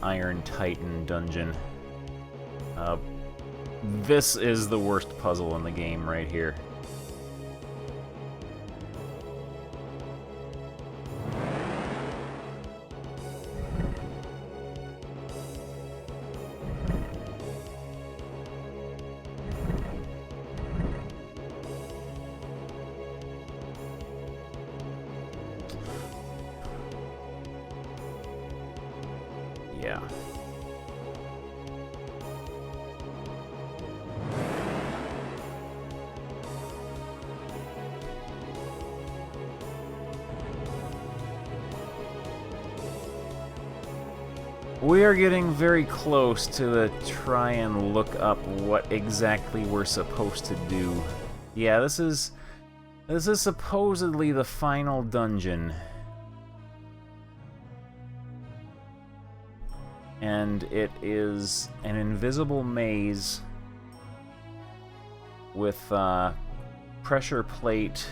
Iron Titan dungeon. This is the worst puzzle in the game right here. Yeah. We are getting very close to the try and look up what exactly we're supposed to do. Yeah, this is supposedly the final dungeon. And it is an invisible maze with pressure plate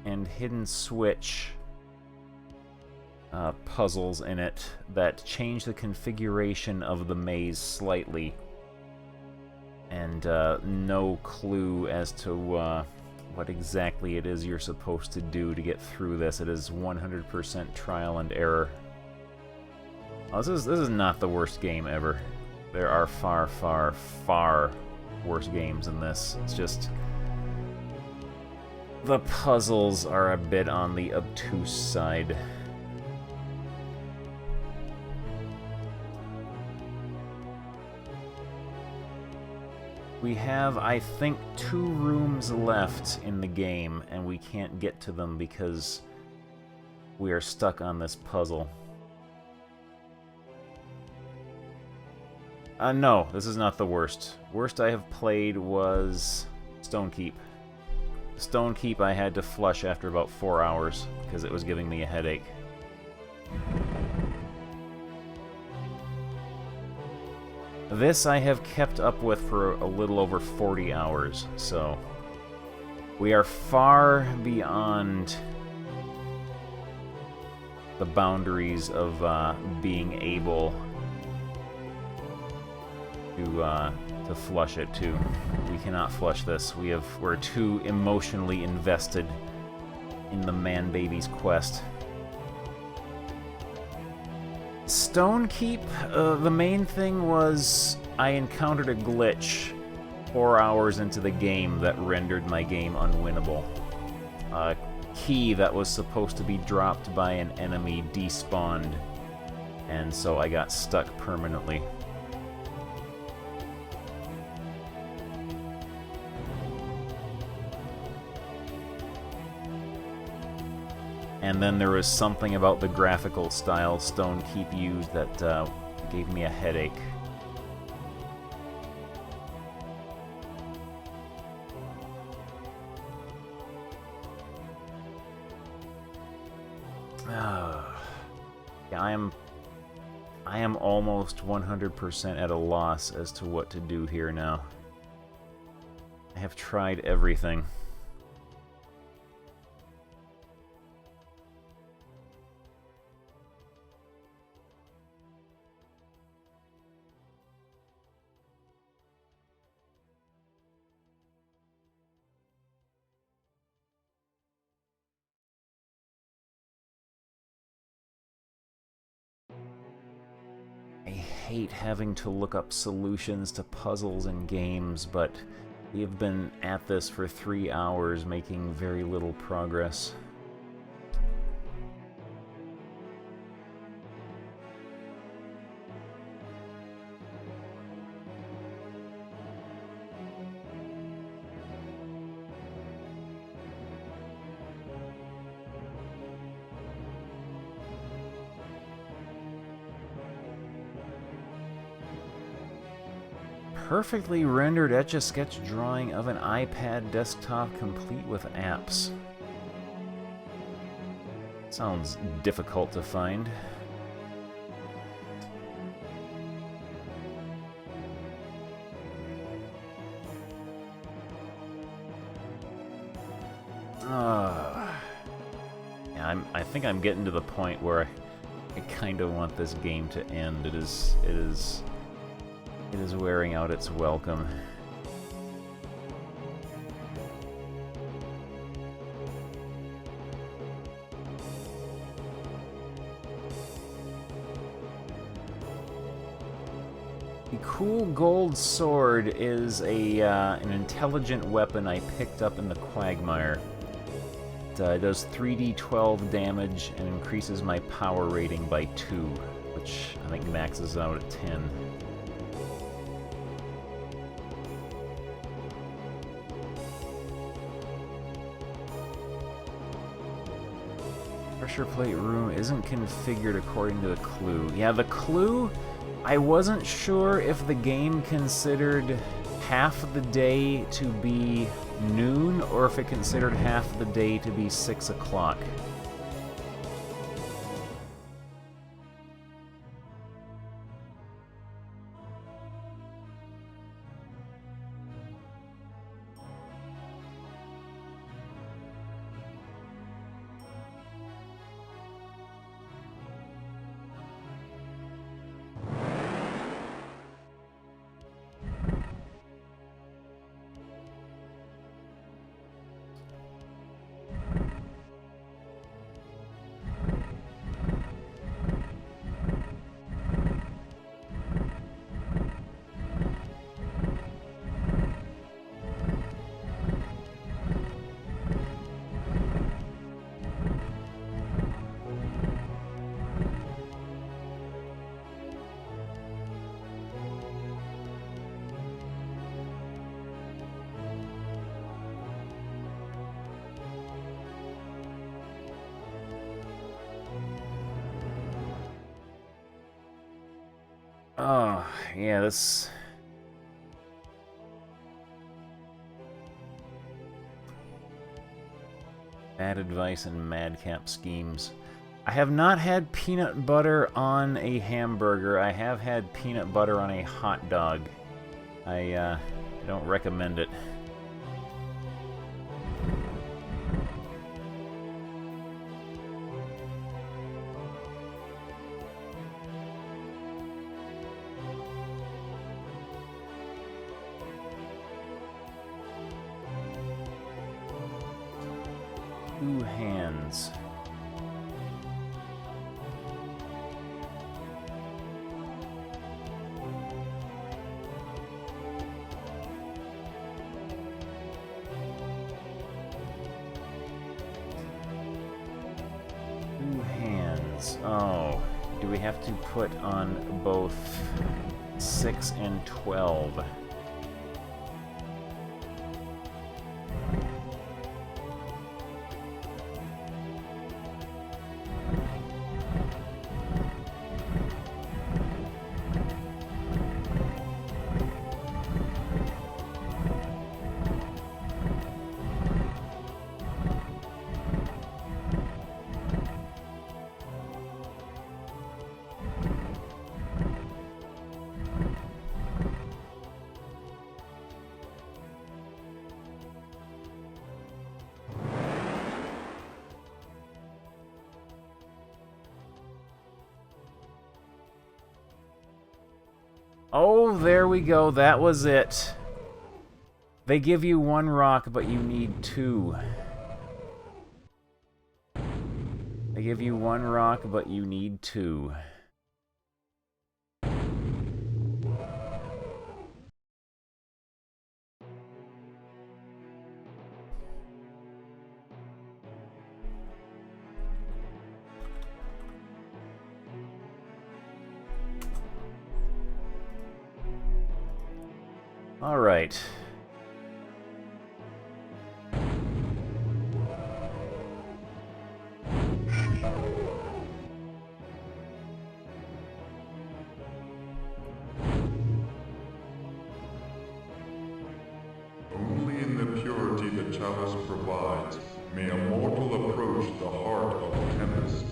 and hidden switch puzzles in it that change the configuration of the maze slightly. And no clue as to what exactly it is you're supposed to do to get through this. It is 100% trial and error. Oh, this is not the worst game ever. There are far, far, far worse games than this. It's just the puzzles are a bit on the obtuse side. We have, I think, 2 rooms left in the game, and we can't get to them because we are stuck on this puzzle. No, this is not the worst. Worst I have played was Stone Keep. Stone Keep I had to flush after about 4 hours because it was giving me a headache. This I have kept up with for a little over 40 hours, so we are far beyond the boundaries of being able to flush it too. We cannot flush this. We're too emotionally invested in the man-baby's quest. Stone Keep, the main thing was I encountered a glitch 4 hours into the game that rendered my game unwinnable. A key that was supposed to be dropped by an enemy despawned, and so I got stuck permanently. And then there was something about the graphical style Stone Keep used that gave me a headache. Yeah, I am almost 100% at a loss as to what to do here now. I have tried everything. I hate having to look up solutions to puzzles in games, but we have been at this for 3 hours, making very little progress. Perfectly rendered Etch-a-Sketch drawing of an iPad desktop complete with apps. Sounds difficult to find. Yeah, I think I'm getting to the point where I kind of want this game to end. It is wearing out its welcome. The cool gold sword is an intelligent weapon I picked up in the Quagmire. It does 3d12 damage and increases my power rating by 2. which I think maxes out at 10. Pressure plate room isn't configured according to the clue. Yeah, the clue, I wasn't sure if the game considered half of the day to be noon or if it considered half of the day to be 6 o'clock. Oh, yeah, this... Bad advice and madcap schemes. I have not had peanut butter on a hamburger. I have had peanut butter on a hot dog. I don't recommend it. Two hands. Two hands. Oh, do we have to put on both 6 and 12? Oh, there we go. That was it. They give you 1 rock, but you need 2. They give you 1 rock, but you need 2. All right. Only in the purity the chalice provides may a mortal approach the heart of the tempest.